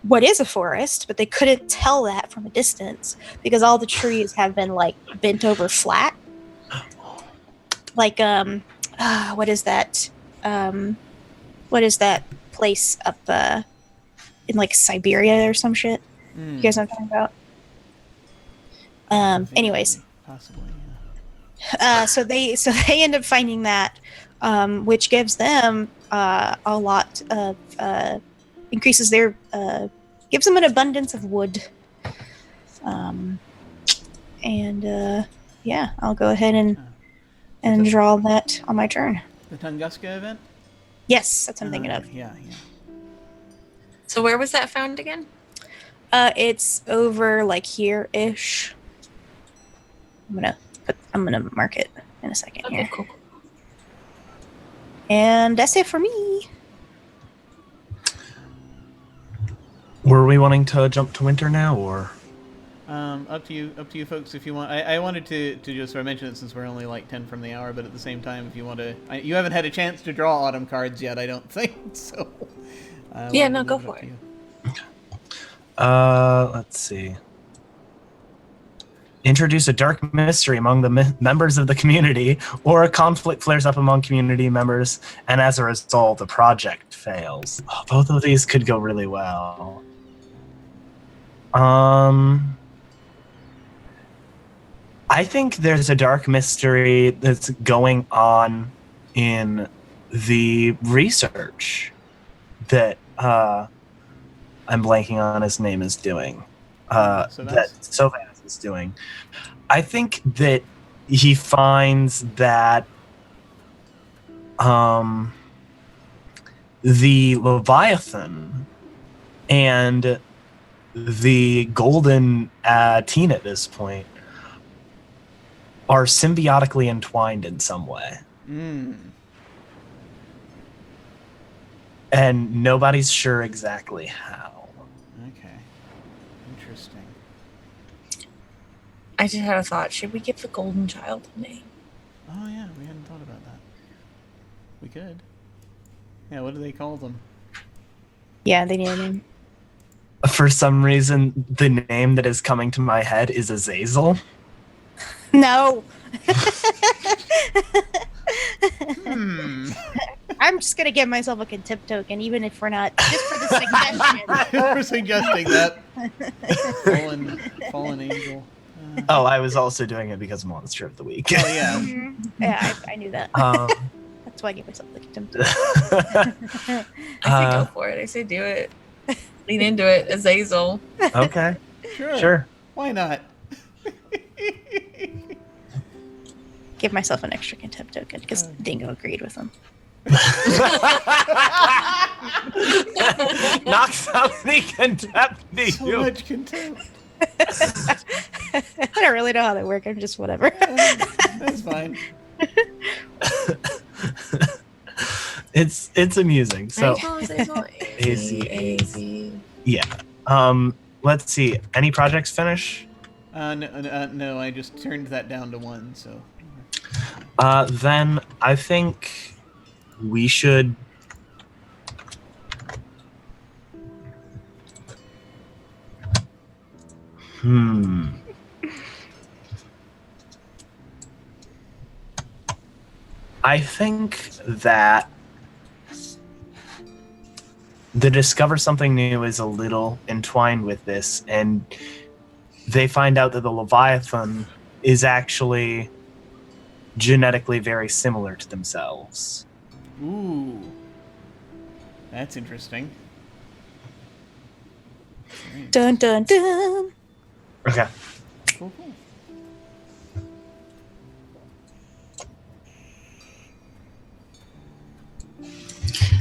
what is a forest, but they couldn't tell that from a distance because all the trees have been like bent over flat. Like what is that place up in like Siberia or some shit? You guys know what I'm talking about? Anyways, Possibly, yeah. so they end up finding that, which gives them a lot of increases their gives them an abundance of wood. Yeah, I'll go ahead and draw that on my turn. The Tunguska event? Yes, that's what I'm thinking of. Yeah. So where was that found again? It's over like here-ish. I'm gonna mark it in a second here. Cool. And that's it for me. Were we wanting to jump to winter now, or? Up to you folks if you want. I wanted to just sort of mention it since we're only like 10 from the hour, but at the same time, if you want to... you haven't had a chance to draw autumn cards yet, I don't think, so... Yeah, no, go for it. Let's see. Introduce a dark mystery among the members of the community, or a conflict flares up among community members, and as a result, the project fails. Oh, both of these could go really well. I think there's a dark mystery that's going on in the research that I'm blanking on his name is doing. That Sovas is doing. I think that he finds that the Leviathan and the golden teen at this point are symbiotically entwined in some way. And nobody's sure exactly how. Okay. Interesting. I just had a thought. Should we give the golden child a name? Oh, yeah. We hadn't thought about that. We could. Yeah, what do they call them? Yeah, they need a name. For some reason, the name that is coming to my head is Azazel. No. I'm just gonna give myself a contempt token, even if we're not, just for the suggestion. For suggesting that. Fallen angel. Oh, I was also doing it because Monster of the Week. Oh, yeah. Yeah, I knew that. That's why I gave myself the contempt token. I say go for it. I say do it. Lean into it, Azazel. Okay. Sure. Why not? Give myself an extra contempt token because Dingo agreed with him. Knocks out the contempt to So you. much contempt. I don't really know how they work. I'm just whatever. That's fine. It's amusing. So A-Z. yeah. Let's see. Any projects finish? No, I just turned that down to 1, so. Then I think we should. I think that the discover something new is a little entwined with this, and they find out that the Leviathan is actually genetically very similar to themselves. Ooh. That's interesting. Great. Dun dun dun. Okay. Cool.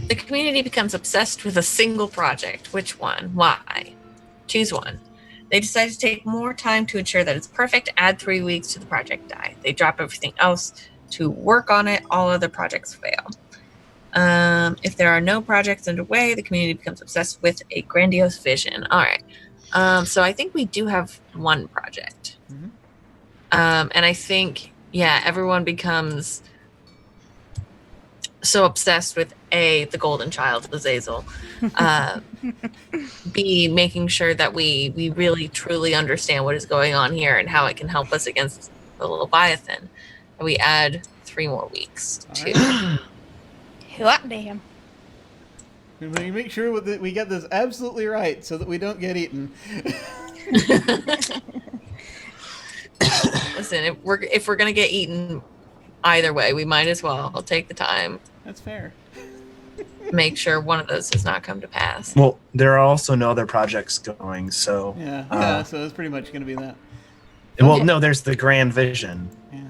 The community becomes obsessed with a single project. Which one? Why? Choose one. They decide to take more time to ensure that it's perfect, add 3 weeks to the project die. They drop everything else to work on it. All other projects fail. If there are no projects underway, the community becomes obsessed with a grandiose vision. All right. So I think we do have one project. Mm-hmm. And I think, yeah, everyone becomes so obsessed with A, the golden child, Azazel, B, making sure that we really truly understand what is going on here and how it can help us against the Leviathan. And we add 3 more weeks to Hot damn. We make sure that we get this absolutely right so that we don't get eaten. Listen, if we're gonna get eaten either way, we might as well. I'll take the time. That's fair. Make sure one of those does not come to pass. Well, there are also no other projects going, so Yeah, so it's pretty much going to be that. well, no, there's the grand vision. Yeah.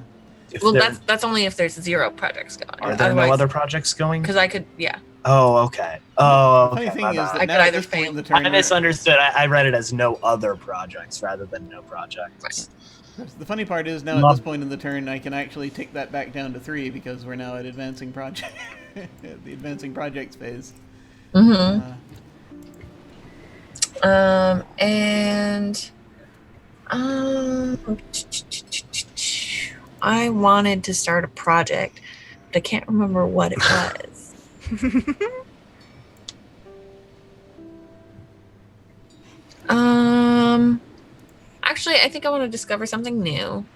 If Well, there- that's only if there's 0 projects going. are there no other projects going? Because I could, yeah. Oh, okay. Oh, The funny okay. thing my is bad. that I now could at either this point in the fail- turn, I misunderstood. I read it as no other projects rather than no projects. the funny part is now at this point in the turn, I can actually take that back down to 3 because we're now at advancing project, the advancing projects phase. Mm-hmm. I wanted to start a project, but I can't remember what it was. Actually, I think I want to discover something new.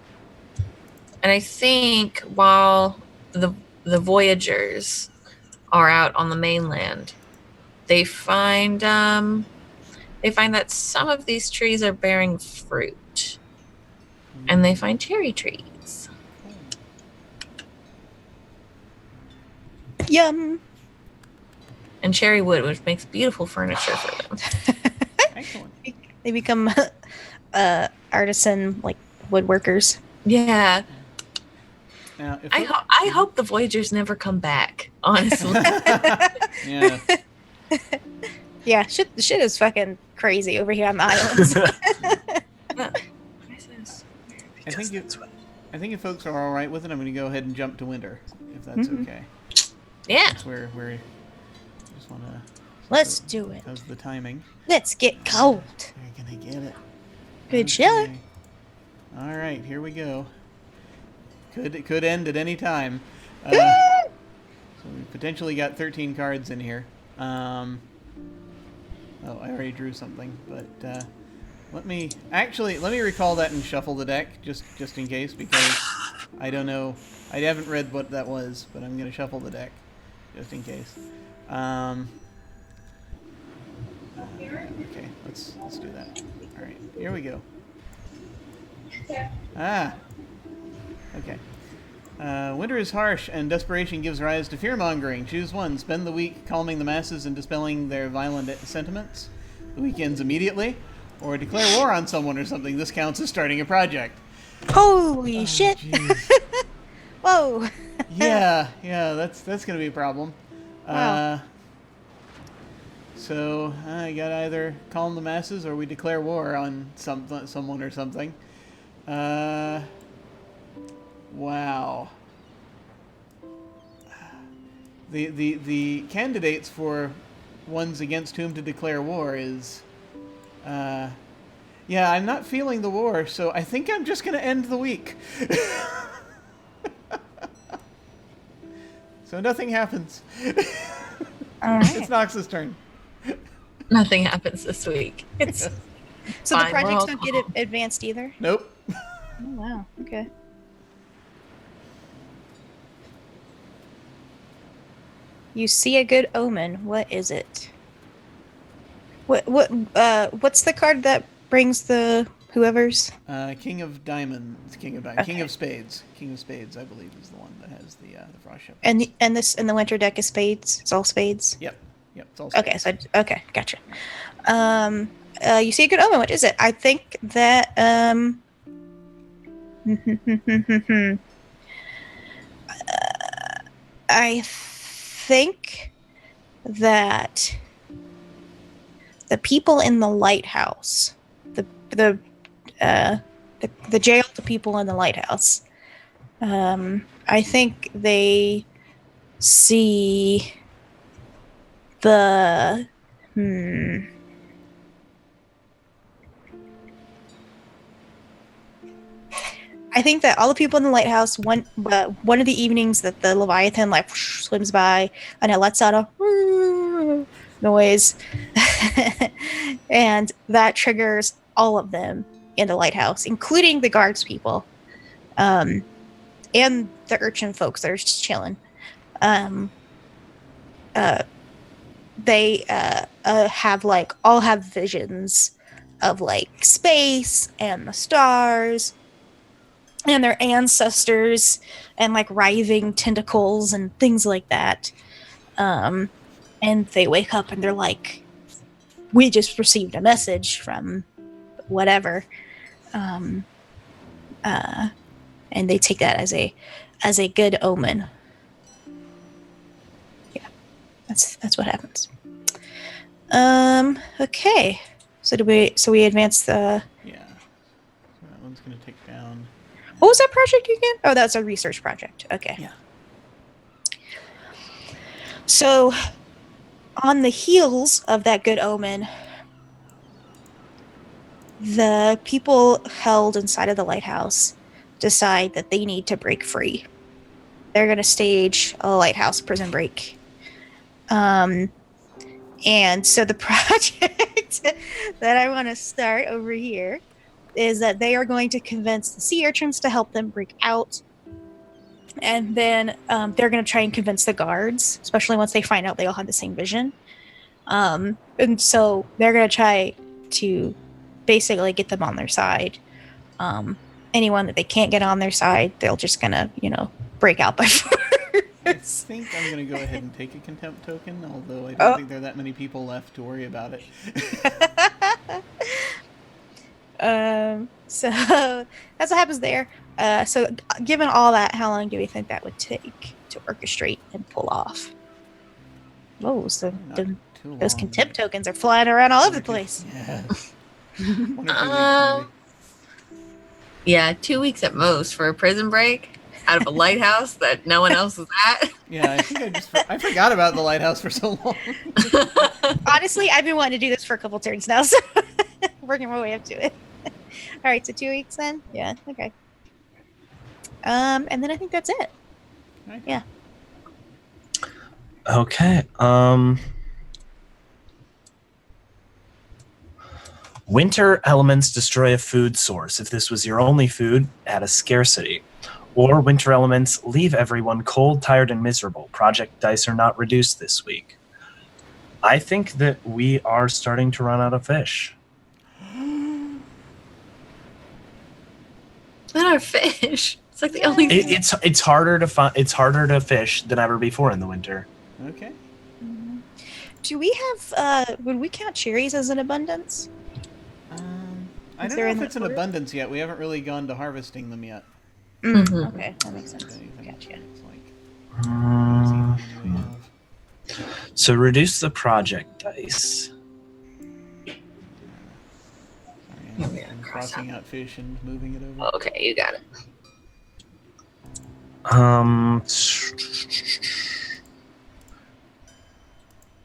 And I think while the Voyagers are out on the mainland, they find that some of these trees are bearing fruit, and they find cherry trees. Yum. And cherry wood, which makes beautiful furniture for them. Excellent. They become artisan like woodworkers. Yeah, Now, if I hope the Voyagers never come back. Honestly, yeah. Yeah, shit is fucking crazy over here on the islands. I think if folks are all right with it, I'm going to go ahead and jump to winter, if that's okay. yeah. That's where we're just want to. Let's do it. How's the timing? Let's get cold. We're gonna get it. Good shot. Okay. All right, here we go. Could end at any time. So we've potentially got 13 cards in here. Oh, I already drew something, but let me recall that and shuffle the deck just in case, because I don't know. I haven't read what that was, but I'm gonna shuffle the deck just in case. Okay, let's do that. All right, here we go. Okay. Winter is harsh, and desperation gives rise to fear-mongering. Choose one. Spend the week calming the masses and dispelling their violent sentiments. The week ends immediately. Or declare war on someone or something. This counts as starting a project. Holy shit! Whoa! yeah, that's going to be a problem. Wow. So I got either calm the masses or we declare war on someone or something. Wow. The candidates for ones against whom to declare war is, yeah, I'm not feeling the war, so I think I'm just going to end the week. So nothing happens. All right. It's Nox's turn. Nothing happens this week. So the Fine, projects we're all don't get advanced either? Nope. Oh, wow. Okay. You see a good omen. What is it? What's the card that brings the whoever's? King of Diamonds, King of Okay. King of Spades. King of Spades, I believe, is the one that has the frost ship. And the winter deck is spades. It's all spades. Yep, it's all Okay, spades. okay, gotcha. You see a good omen. What is it? I think that I think that the people in the lighthouse, the jail, the people in the lighthouse, I think they see the I think that all the people in the lighthouse, one of the evenings that the Leviathan like swims by and it lets out a noise, and that triggers all of them in the lighthouse, including the guards people, and the urchin folks that are just chilling. They all have visions of like space and the stars and their ancestors and like writhing tentacles and things like that. And they wake up and they're like, we just received a message from whatever. And they take that as a good omen. Yeah. That's what happens. Okay. So we advance the Yeah. So that one's going to take down. What was that project again? Oh, that's a research project. Okay. Yeah. So, on the heels of that good omen, the people held inside of the lighthouse decide that they need to break free. They're going to stage a lighthouse prison break. And so the project that I want to start over here is that they are going to convince the sea urchins to help them break out. And then they're going to try and convince the guards, especially once they find out they all have the same vision. And so they're going to try to basically get them on their side. Anyone that they can't get on their side, they're just going to, break out by force. I think I'm going to go ahead and take a contempt token, although I don't think there are that many people left to worry about it. So that's what happens there. So given all that, how long do we think that would take to orchestrate and pull off? Oh, so those contempt tokens are flying around all over the place. Yeah. 1 or 2 weeks, maybe. Yeah, 2 weeks at most for a prison break out of a lighthouse that no one else is at. Yeah, I think I forgot about the lighthouse for so long. Honestly, I've been wanting to do this for a couple turns now, so working my way up to it. All right, so 2 weeks then? Yeah, okay. And then I think that's it. Right. Yeah. Okay. Winter elements destroy a food source. If this was your only food, add a scarcity. Or winter elements leave everyone cold, tired, and miserable. Project dice are not reduced this week. I think that we are starting to run out of fish. It's not our fish. It's like the only thing. It's harder to find. It's harder to fish than ever before in the winter. Okay. Do we have? Would we count cherries as an abundance? I don't know if it's an abundance yet. We haven't really gone to harvesting them yet. Mhm. Okay, that makes sense. Gotcha. It's like, Uh, what do we have? so reduce the project dice. Sorry, Yeah, we gotta I'm cross crossing out fish and moving it over. Okay, you got it.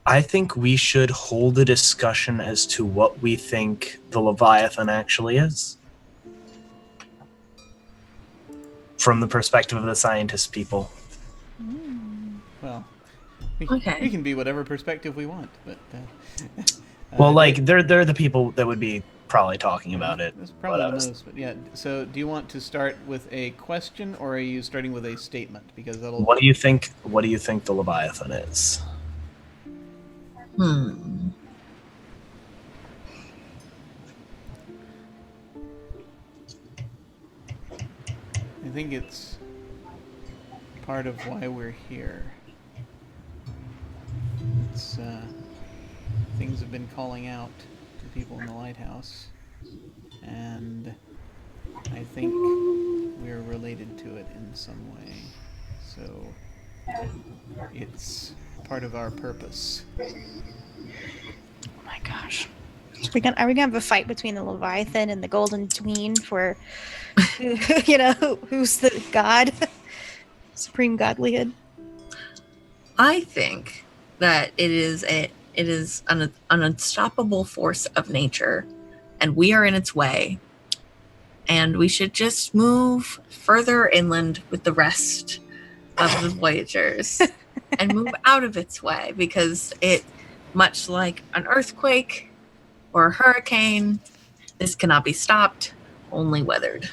I think we should hold a discussion as to what we think the Leviathan actually is. From the perspective of the scientist people. Well, we Okay. can be whatever perspective we want, but Well, like they're the people that would be probably talking about it. That's probably the most. But yeah. So, do you want to start with a question, or are you starting with a statement? Because that'll. What do you think? What do you think the Leviathan is? I think it's part of why we're here. It's things have been calling out to people in the lighthouse, and I think we're related to it in some way. So it's part of our purpose. Oh my gosh. Are we gonna have a fight between the Leviathan and the Golden Tween for, who's the god, supreme godlyhood? I think that it is an unstoppable force of nature, and we are in its way. And we should just move further inland with the rest of the voyagers and move out of its way, because it, much like an earthquake or a hurricane, this cannot be stopped, only weathered.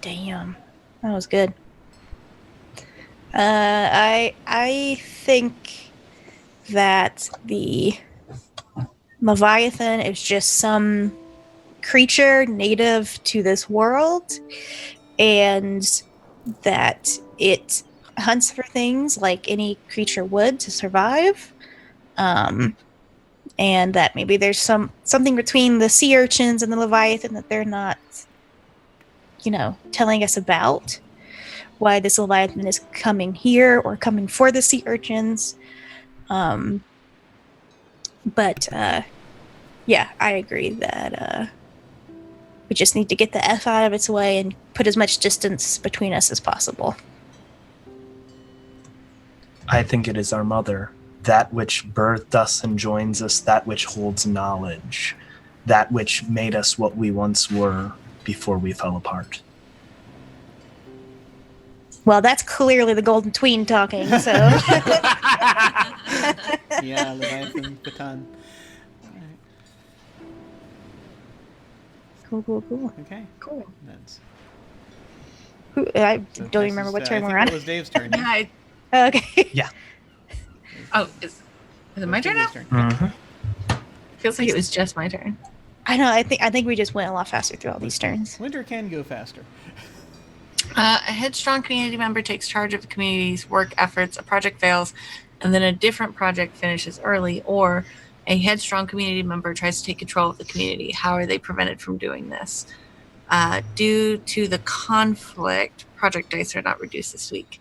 Damn, that was good. I think that the Leviathan is just some creature native to this world, and that it hunts for things like any creature would to survive. And that maybe there's something between the sea urchins and the Leviathan that they're not, telling us about. Why this Leviathan is coming here or coming for the sea urchins. Yeah, I agree that we just need to get the F out of its way and put as much distance between us as possible. I think it is our mother, that which birthed us and joins us, that which holds knowledge, that which made us what we once were before we fell apart. Well, that's clearly the Golden Tween talking, so... Yeah, Leviathan, Baton. Cool. Okay. Cool. That's. I don't even remember what turn we're on. It was Dave's turn. Yeah. Okay. Yeah. Oh, is it my turn now? Mm-hmm. Feels like it was just my turn. I know. I think we just went a lot faster through all these turns. Winter can go faster. A headstrong community member takes charge of the community's work efforts, a project fails, and then a different project finishes early, or a headstrong community member tries to take control of the community. How are they prevented from doing this? Due to the conflict, project dice are not reduced this week.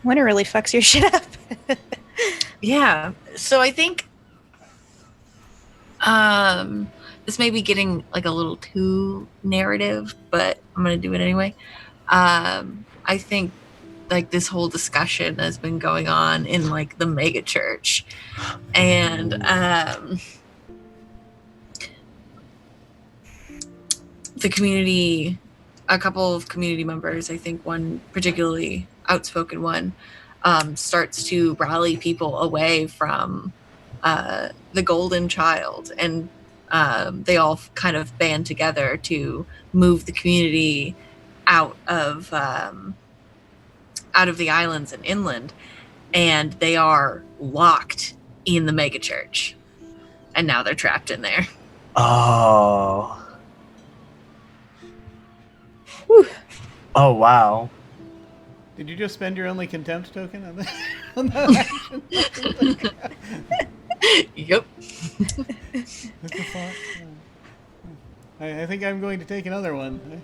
Winter really fucks your shit up. Yeah. So I think this may be getting like a little too narrative, but I'm going to do it anyway. I think like this whole discussion has been going on in like the mega church, and the community, a couple of community members, I think one particularly outspoken one, starts to rally people away from the Golden Child, and they all kind of band together to move the community out of the islands and inland, and they are locked in the megachurch, and now they're trapped in there. Oh. Whew. Oh, wow. Did you just spend your only contempt token on that, on that action? Yep. What the fuck? I think I'm going to take another one.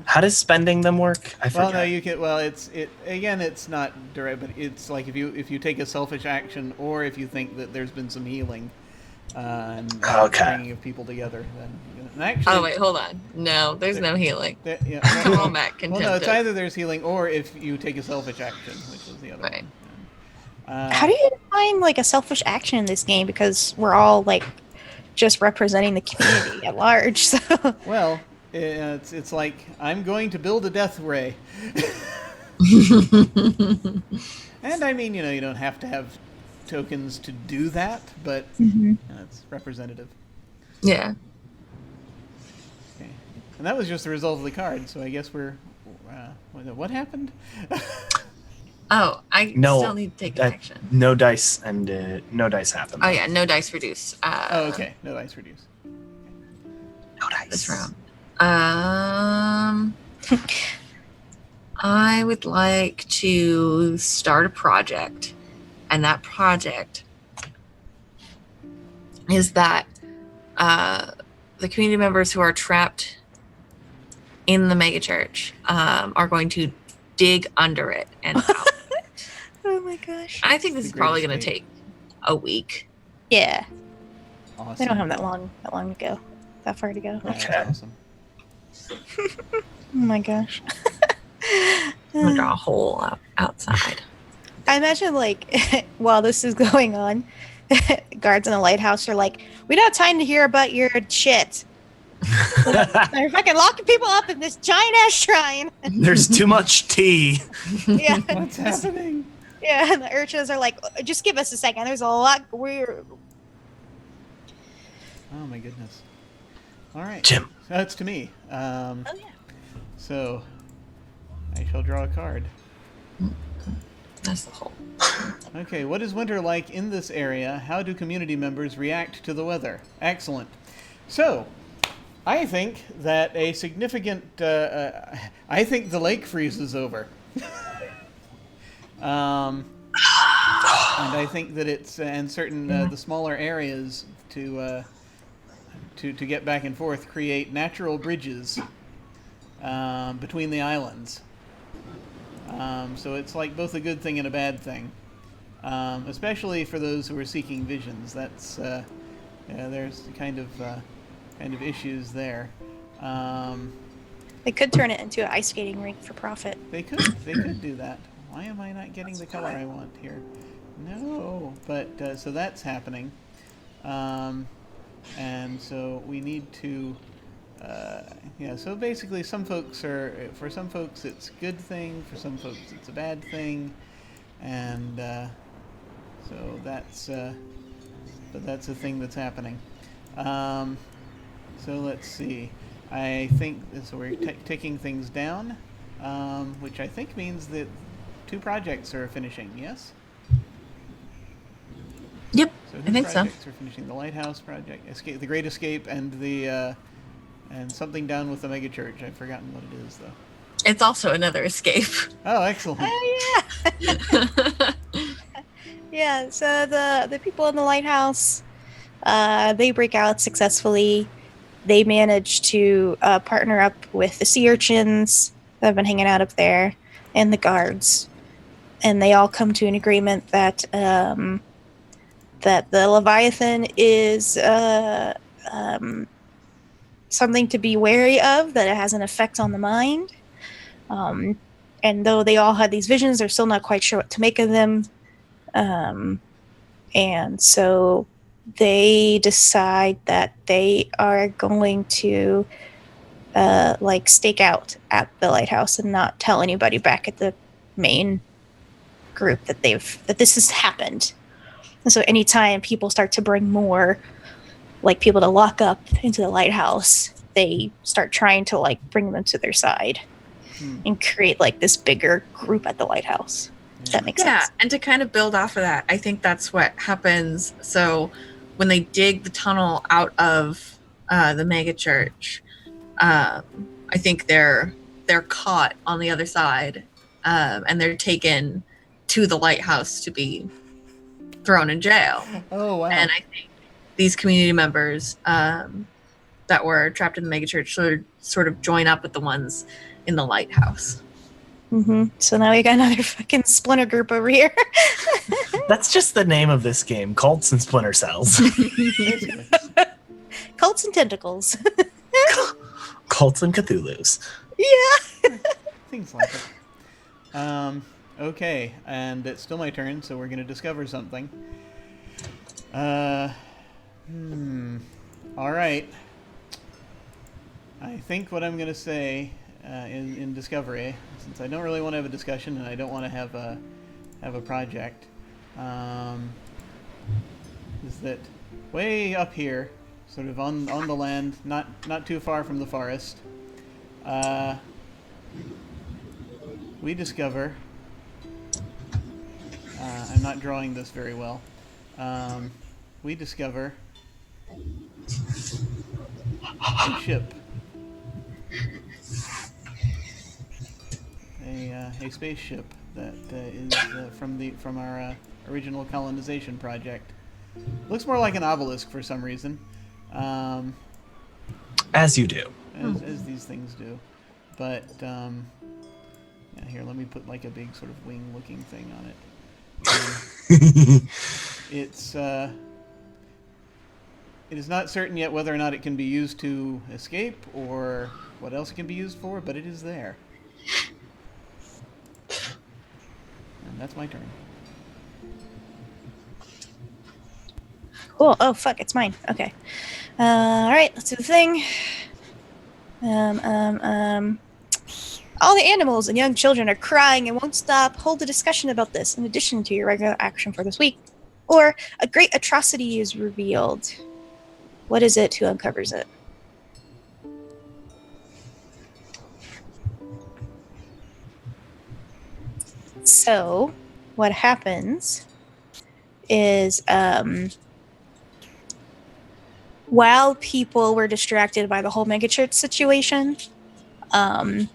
How does spending them work? I forget. Well, no, you can. Well, it's not direct, but it's like if you take a selfish action, or if you think that there's been some healing, and bringing of people together, then and actually. Oh wait, hold on. No, there's no healing. Yeah, Come on back, well, no, it's either there's healing or if you take a selfish action, which is the other right. one. How do you define like a selfish action in this game? Because we're all like just representing the community at large. So. Well, it's like I'm going to build a death ray, and I mean, you don't have to have tokens to do that, but it's representative. Yeah. Okay, and that was just the result of the card. So I guess we're what happened? Oh, I still need to take action. No dice and no dice happen. Oh yeah, no dice reduce. Oh, okay, no dice reduce. No dice this round. I would like to start a project, and that project is that the community members who are trapped in the megachurch are going to dig under it and out. Oh my gosh. I think this is probably going to take a week. Yeah. Awesome. They don't have that long to go. That far to go. Yeah, Okay. that's awesome. Oh my gosh. I'm going to draw a hole outside. I imagine, like, while this is going on, guards in the lighthouse are like, we don't have time to hear about your shit. They're fucking locking people up in this giant ass shrine. There's too much tea. Yeah. What's happening? Yeah, and the urchins are like, just give us a second. There's a lot weird. Oh my goodness. All right. Jim. That's to me. Oh yeah. So I shall draw a card. That's the hole. Okay, what is winter like in this area? How do community members react to the weather? Excellent. So, I think that a significant... I think the lake freezes over. And I think that it's... and certain... the smaller areas to get back and forth create natural bridges between the islands. So it's like both a good thing and a bad thing, especially for those who are seeking visions. That's there's kind of issues there. They could turn it into an ice skating rink for profit. They could do that. Why am I not getting the color I want here? No, but so that's happening, and so we need to. So basically for some folks it's a good thing, for some folks it's a bad thing, and so that's but that's a thing that's happening. So let's see. I think so. We're taking things down, which I think means that 2 projects are finishing. Yes. Yep, So I think so. projects are finishing: the Lighthouse Project, the Great Escape, and the and something down with the megachurch. I've forgotten what it is though. It's also another escape. Oh, excellent. Oh yeah. Yeah. So the people in the lighthouse, they break out successfully. They manage to partner up with the sea urchins that have been hanging out up there and the guards, and they all come to an agreement that that the Leviathan is something to be wary of, that it has an effect on the mind. And though they all had these visions, they're still not quite sure what to make of them. And so they decide that they are going to stake out at the lighthouse and not tell anybody back at the main group that this has happened. And so anytime people start to bring more people to lock up into the lighthouse, they start trying to bring them to their side and create this bigger group at the lighthouse. If that makes sense. Yeah, and to kind of build off of that, I think that's what happens. So when they dig the tunnel out of the mega church, I think they're caught on the other side, and they're taken to the lighthouse to be thrown in jail. Oh, wow. And I think these community members that were trapped in the megachurch sort of join up with the ones in the lighthouse. Mm-hmm. So now we got another fucking splinter group over here. That's just the name of this game, Cults and Splinter Cells. Cults and tentacles. Cults and Cthulhu's. Yeah. Things like it. Okay, and it's still my turn, so we're going to discover something. All right. I think what I'm going to say in Discovery, since I don't really want to have a discussion and I don't want to have a project, is that way up here, sort of on the land, not too far from the forest, we discover. I'm not drawing this very well. We discover a ship. A spaceship that is from our original colonization project. Looks more like an obelisk for some reason. As you do. As these things do. But yeah, here, let me put a big sort of wing-looking thing on it. It is not certain yet whether or not it can be used to escape or what else it can be used for, but it is there. And that's my turn. Cool. Oh, fuck, it's mine. Okay. Alright, let's do the thing. All the animals and young children are crying and won't stop. Hold a discussion about this in addition to your regular action for this week. Or a great atrocity is revealed. What is it? Who uncovers it? So, what happens is, while people were distracted by the whole megachurch situation, some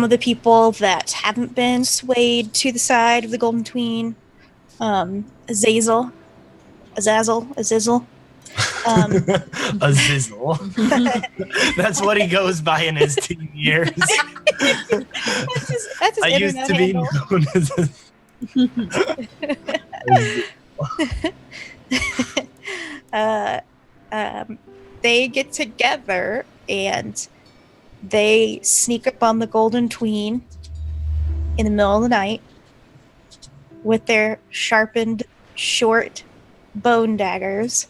of the people that haven't been swayed to the side of the Golden Tween, Azazel. A zizzle. That's what he goes by in his teen years. That's his I used to be known as they get together and they sneak up on the Golden Tween in the middle of the night with their sharpened, short bone daggers,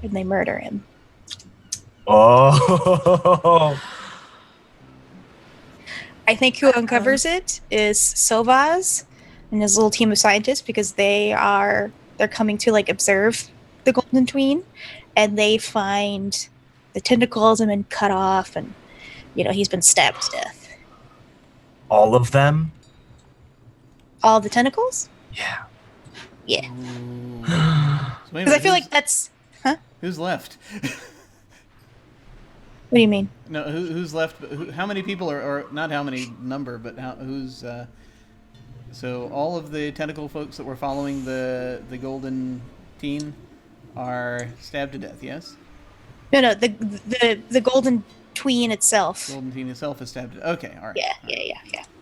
and they murder him. Oh. I think who uncovers it is Sovaz and his little team of scientists, because they're coming to observe the Golden Tween, and they find the tentacles have been cut off, and he's been stabbed to death. All of them? All the tentacles? Yeah. Yeah. So Because I feel like that's... Huh? Who's left? What do you mean? No, who's left? How many people or not how many number, but who's... So all of the tentacle folks that were following the Golden Teen are stabbed to death, yes? No, the Golden Tween itself. The Golden Teen itself is stabbed to death. Okay, all right. Yeah.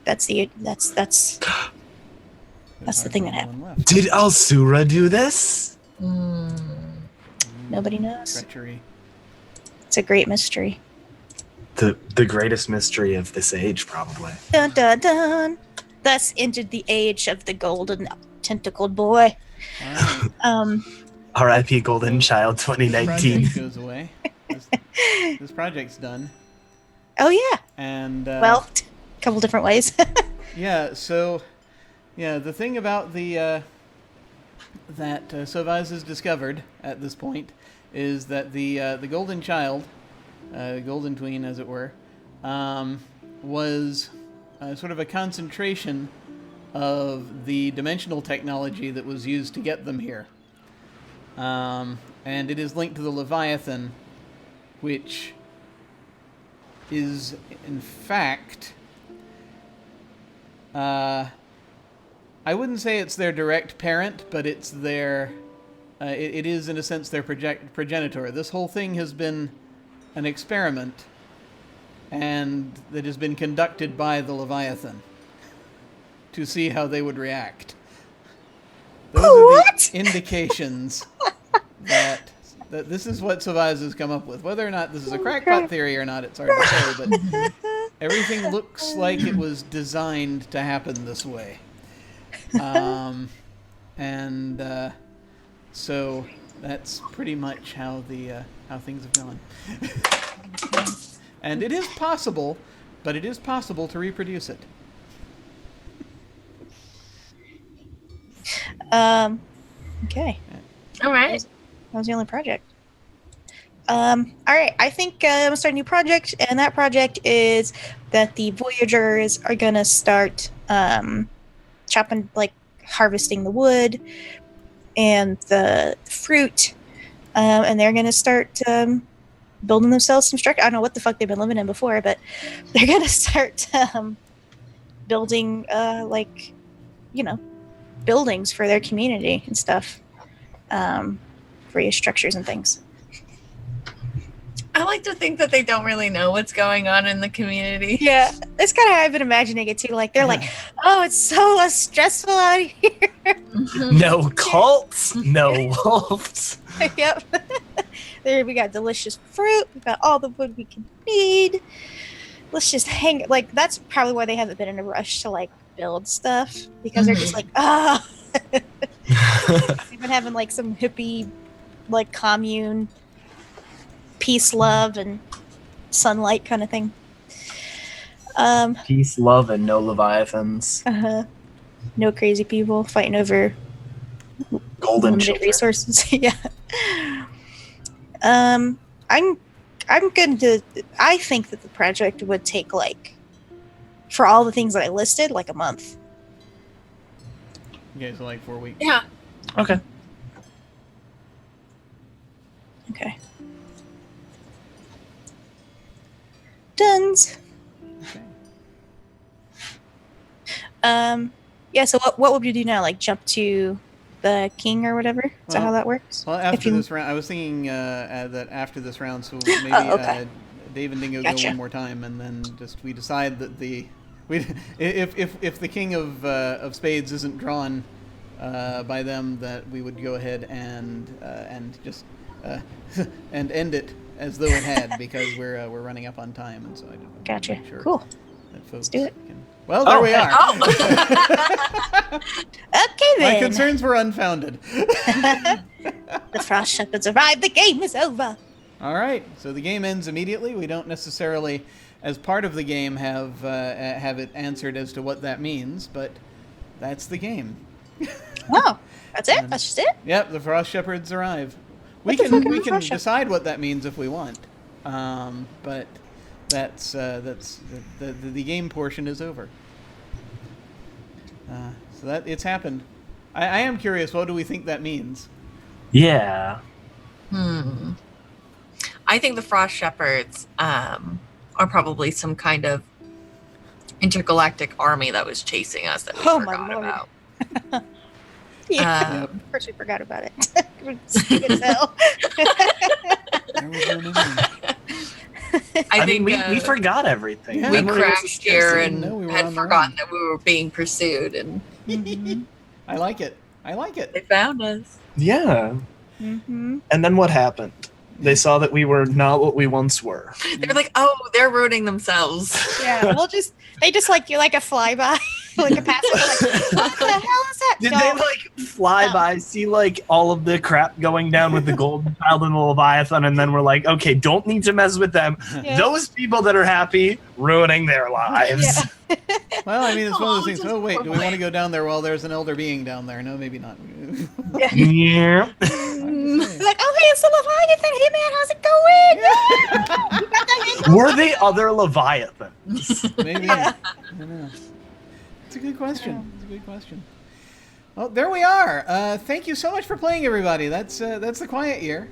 That's the thing that happened. Left. Did Alsura do this? Nobody knows. Treachery. It's a great mystery. The greatest mystery of this age, probably. Dun dun dun. Thus entered the age of the golden tentacled boy. All right. R.I.P. Golden Child This 2019. project goes away. This project's done. Oh yeah. And Well, a couple different ways. yeah. So, yeah, the thing about the that Sauvage has discovered at this point is that the Golden Child, Golden Tween, as it were, was sort of a concentration of the dimensional technology that was used to get them here. And it is linked to the Leviathan, which is, in fact, I wouldn't say it's their direct parent, but it's their, it is, in a sense, their progenitor. This whole thing has been an experiment, and that has been conducted by the Leviathan to see how they would react. Those are the indications that this is what Sauvage has come up with. Whether or not this is a crackpot theory or not, it's hard to say, but everything looks like it was designed to happen this way. So that's pretty much how how things have gone. And it is possible, but it is possible to reproduce it. Okay. All right. That was the only project. All right. I think I'm gonna start a new project, and that project is that the Voyagers are gonna start chopping, like harvesting the wood and the fruit, and they're gonna start building themselves some structure. I don't know what the fuck they've been living in before, but they're gonna start building, like, you know, buildings for their community and stuff, various structures and things. I like to think that they don't really know what's going on in the community. Yeah, that's kind of how I've been imagining it too. Like, they're like, oh, it's so stressful out here. No cults, no wolves. Yep. There, we got delicious fruit. We got all the wood we can need. Let's just hang. Like, that's probably why they haven't been in a rush to like build stuff, because they're just like, ah. They've been having like some hippie, like commune, peace, love, and sunlight kind of thing. Peace, love, and no leviathans. No crazy people fighting over Golden limited children. resources. Yeah. I'm going to. I think that the project would take, like, for all the things that I listed, like a month. Okay, so like 4 weeks. Yeah. Okay. Okay. Duns. Okay. Yeah, so what would you do now? Like, jump to the king or whatever? Is that Well- how that works? Well, If after you- this round, I was thinking that after this round, so maybe okay. Dave and Dingo Gotcha. go one more time, and then just we decide that if the king of spades isn't drawn by them, that we would go ahead and just and end it as though it had, because we're running up on time, and so I just want to Gotcha. make sure Cool. that folks do it. can. Well, there we are. Oh. Okay, My then. concerns were unfounded. The Frost Shepherds arrived. The game is over. All right, so the game ends immediately. We don't necessarily, as part of the game, have it answered as to what that means, but that's the game. Oh, that's it? That's just it? Yep, the Frost Shepherds arrive. We What the fuck are can the Frost Shepherds? decide what that means if we want, but that's the game portion is over. So that it's happened. I am curious. What do we think that means? Yeah. I think the Frost Shepherds are probably some kind of intergalactic army that was chasing us that we Oh my forgot lord. about. Yeah. Yep. Of course we forgot about it. We're stupid as hell. There was no memory. I mean, think we forgot everything. Yeah. we Memory was crashed here suspicious. and No, we were had on the forgotten run. that we were being pursued, and I like it. I like they it. found us. Yeah. Mm-hmm. And then what happened? They saw that we were not what we once were. They're like, oh, they're ruining themselves. Yeah, they just like you like a flyby, like a passive. Like, what the hell is that? Did No. they like fly No. by, see like all of the crap going down with the golden child and the Leviathan, and then we're like, okay, don't need to mess with them. Yeah. Those people that are happy, ruining their lives. Yeah. Well, I mean, it's one of those Oh, things. just Oh, wait, do we horrible. want to go down there while there's an elder being down there? No, maybe not. Yeah. Like, oh, hey, it's the Leviathan. Hey, man, how's it going? You got that in? Were they other Leviathans? Maybe. Yeah. I don't know. It's a good question. It's a good question. Well, there we are. Thank you so much for playing, everybody. That's the quiet year.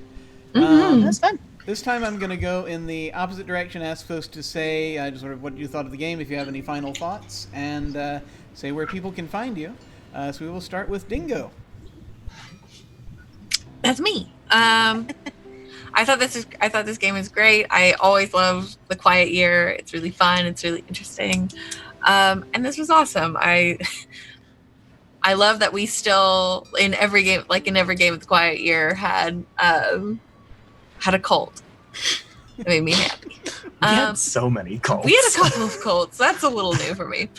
That's fun. This time I'm going to go in the opposite direction. Ask folks to say just sort of what you thought of the game, if you have any final thoughts, and say where people can find you. So we will start with Dingo. That's me. I thought this game is great. I always love the quiet year. It's really fun. It's really interesting. And this was awesome. I love that we still in every game of the quiet year had a cult. It made me happy. We had so many cults. We had a couple of cults. That's a little new for me.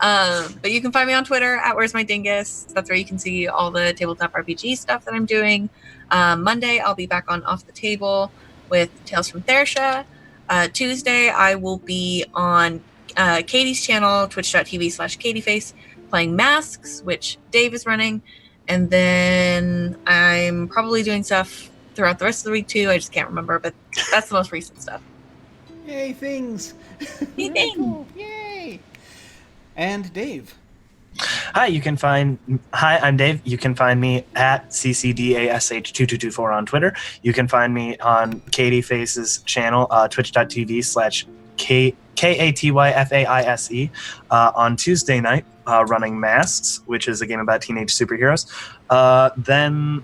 But you can find me on Twitter at Where's My Dingus. That's where you can see all the tabletop RPG stuff that I'm doing. Monday, I'll be back on Off the Table with Tales from Thersha. Tuesday, I will be on Katie's channel, twitch.tv/katieface, playing Masks, which Dave is running. And then I'm probably doing stuff throughout the rest of the week, too. I just can't remember, but that's the most recent stuff. Yay, things! Yay, Very things. cool. Yay! And Dave. Hi, I'm Dave. You can find me at CCDASH2224 on Twitter. You can find me on Katie Face's channel, twitch.tv/KATYFAISE, on Tuesday night, running Masks, which is a game about teenage superheroes. Then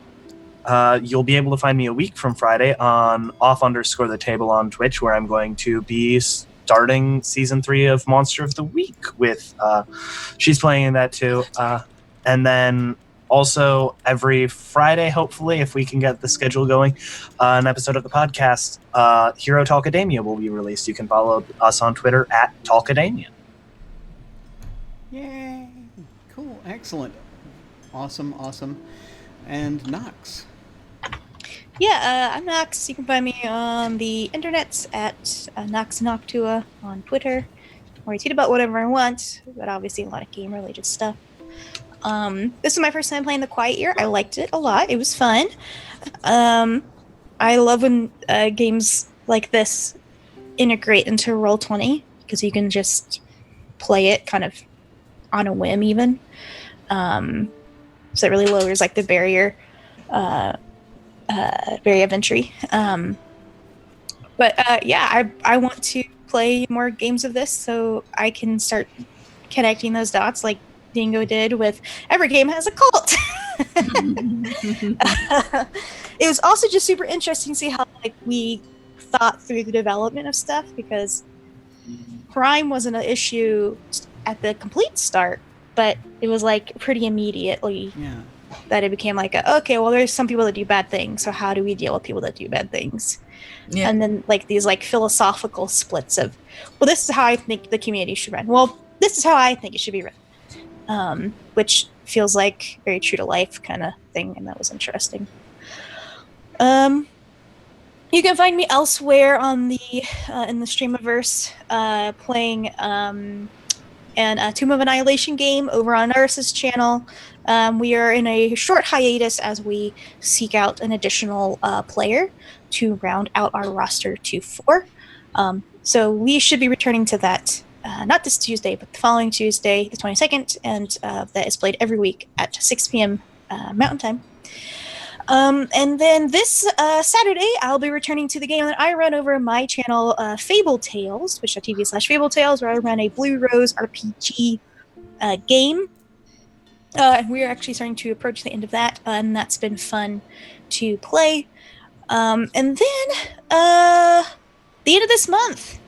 you'll be able to find me a week from Friday on off_the_table on Twitch, where I'm going to be starting season 3 of Monster of the Week with she's playing in that too, and then also every Friday, hopefully, if we can get the schedule going, an episode of the podcast Hero Talkademia will be released. You can follow us on Twitter at Talkademia. Yay! Cool. Excellent. Awesome. And Nox. Yeah, I'm Nox. You can find me on the internets at Nox Noctua on Twitter, where I tweet about whatever I want, but obviously a lot of game-related stuff. This is my first time playing The Quiet Year. I liked it a lot. It was fun. I love when games like this integrate into Roll20, because you can just play it kind of on a whim even. So it really lowers like the barrier of entry. I want to play more games of this so I can start connecting those dots like Dingo did with every game has a cult. It was also just super interesting to see how like we thought through the development of stuff, because crime wasn't an issue at the complete start, but it was like pretty immediately that it became like okay, well, there's some people that do bad things, so how do we deal with people that do bad things? Yeah. And then like these like philosophical splits of, well, this is how I think the community should run, well, this is how I think it should be run, which feels like very true to life kind of thing, and that was interesting. You can find me elsewhere on the in the Streamiverse, playing an Tomb of Annihilation game over on Naris's channel. We are in a short hiatus as we seek out an additional player to round out our roster to 4. So we should be returning to that, not this Tuesday, but the following Tuesday, the 22nd, and that is played every week at 6 p.m. Mountain Time. And then this Saturday, I'll be returning to the game that I run over my channel, Fable Tales, twitch.tv/Fable Tales, where I run a Blue Rose RPG game. And we're actually starting to approach the end of that, and that's been fun to play. And then the end of this month,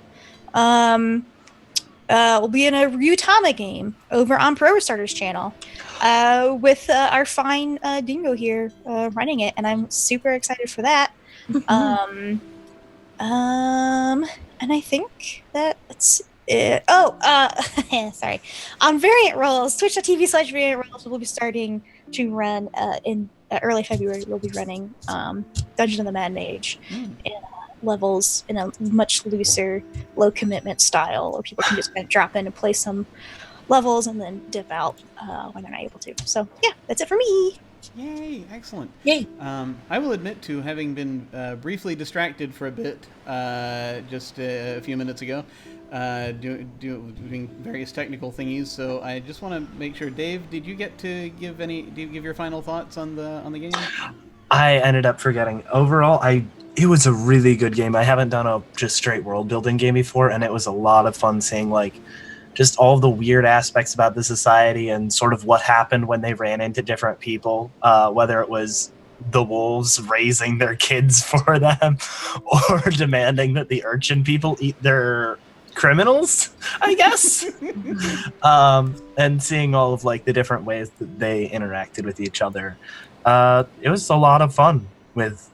we'll be in a Ryutama game over on Pro Starters channel with our fine Dingo here running it, and I'm super excited for that. And I think that it's sorry. On Variant Rolls, twitch.tv/Variant Rolls, we'll be starting to run in early February. We'll be running Dungeon of the Mad Mage in levels in a much looser, low commitment style, where people can just kind of drop in and play some levels and then dip out when they're not able to. So yeah, that's it for me. Yay! Excellent. Yay! I will admit to having been briefly distracted for a bit, just a few minutes ago, doing various technical thingies. So I just want to make sure, Dave, did you get to give your final thoughts on the game? I ended up forgetting. Overall, it was a really good game. I haven't done a just straight world building game before, and it was a lot of fun seeing just all the weird aspects about the society and sort of what happened when they ran into different people, whether it was the wolves raising their kids for them or demanding that the urchin people eat their criminals, I guess. And seeing all of the different ways that they interacted with each other. It was a lot of fun with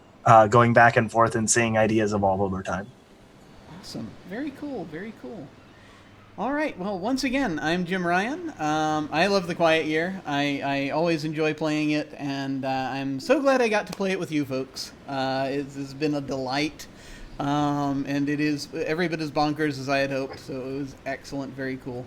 going back and forth and seeing ideas evolve over time. Awesome. Very cool. Very cool. All right. Well, once again, I'm Jim Ryan. I love The Quiet Year. I always enjoy playing it, and I'm so glad I got to play it with you folks. It's been a delight, and it is every bit as bonkers as I had hoped, so it was excellent. Very cool.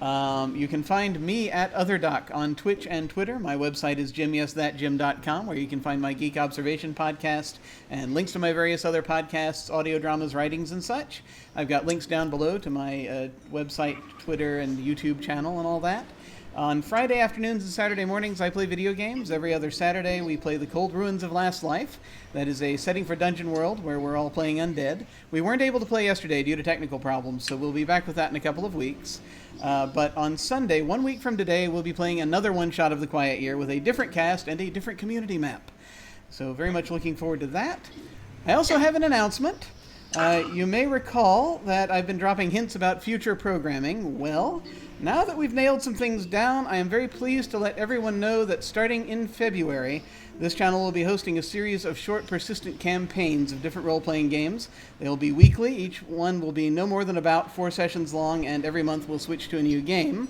You can find me at OtherDoc on Twitch and Twitter. My website is jimyesthatjim.com, where you can find my Geek Observation podcast and links to my various other podcasts, audio dramas, writings, and such. I've got links down below to my website, Twitter, and YouTube channel and all that. On Friday afternoons and Saturday mornings, I play video games. Every other Saturday, we play The Cold Ruins of Last Life. That is a setting for Dungeon World where we're all playing undead. We weren't able to play yesterday due to technical problems, so we'll be back with that in a couple of weeks. But on Sunday, 1 week from today, we'll be playing another one-shot of The Quiet Year with a different cast and a different community map. So very much looking forward to that. I also have an announcement. You may recall that I've been dropping hints about future programming. Well, now that we've nailed some things down, I am very pleased to let everyone know that starting in February, this channel will be hosting a series of short, persistent campaigns of different role-playing games. They'll be weekly. Each one will be no more than about 4 sessions long, and every month we'll switch to a new game.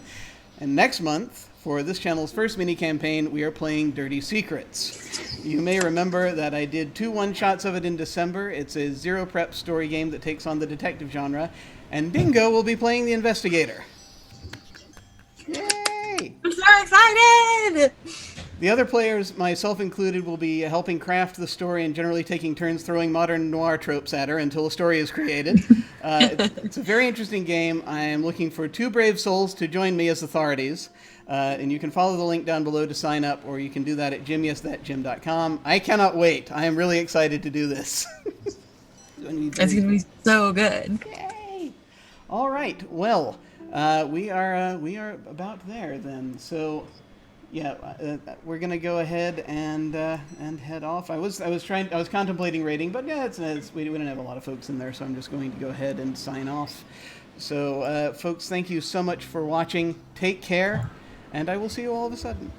And next month, for this channel's first mini-campaign, we are playing Dirty Secrets. You may remember that I did 2 one-shots of it in December. It's a zero-prep story game that takes on the detective genre, and Dingo will be playing the investigator. Yay! I'm so excited! The other players, myself included, will be helping craft the story and generally taking turns throwing modern noir tropes at her until a story is created. It's a very interesting game. I am looking for 2 brave souls to join me as authorities. And you can follow the link down below to sign up, or you can do that at jimyesthatjim.com. I cannot wait. I am really excited to do this. It's going to be so good. Yay! All right. Well, we are about there then. So, yeah, we're gonna go ahead and head off. I was contemplating rating, but yeah, we don't have a lot of folks in there, so I'm just going to go ahead and sign off. So, folks, thank you so much for watching. Take care, and I will see you all of a sudden.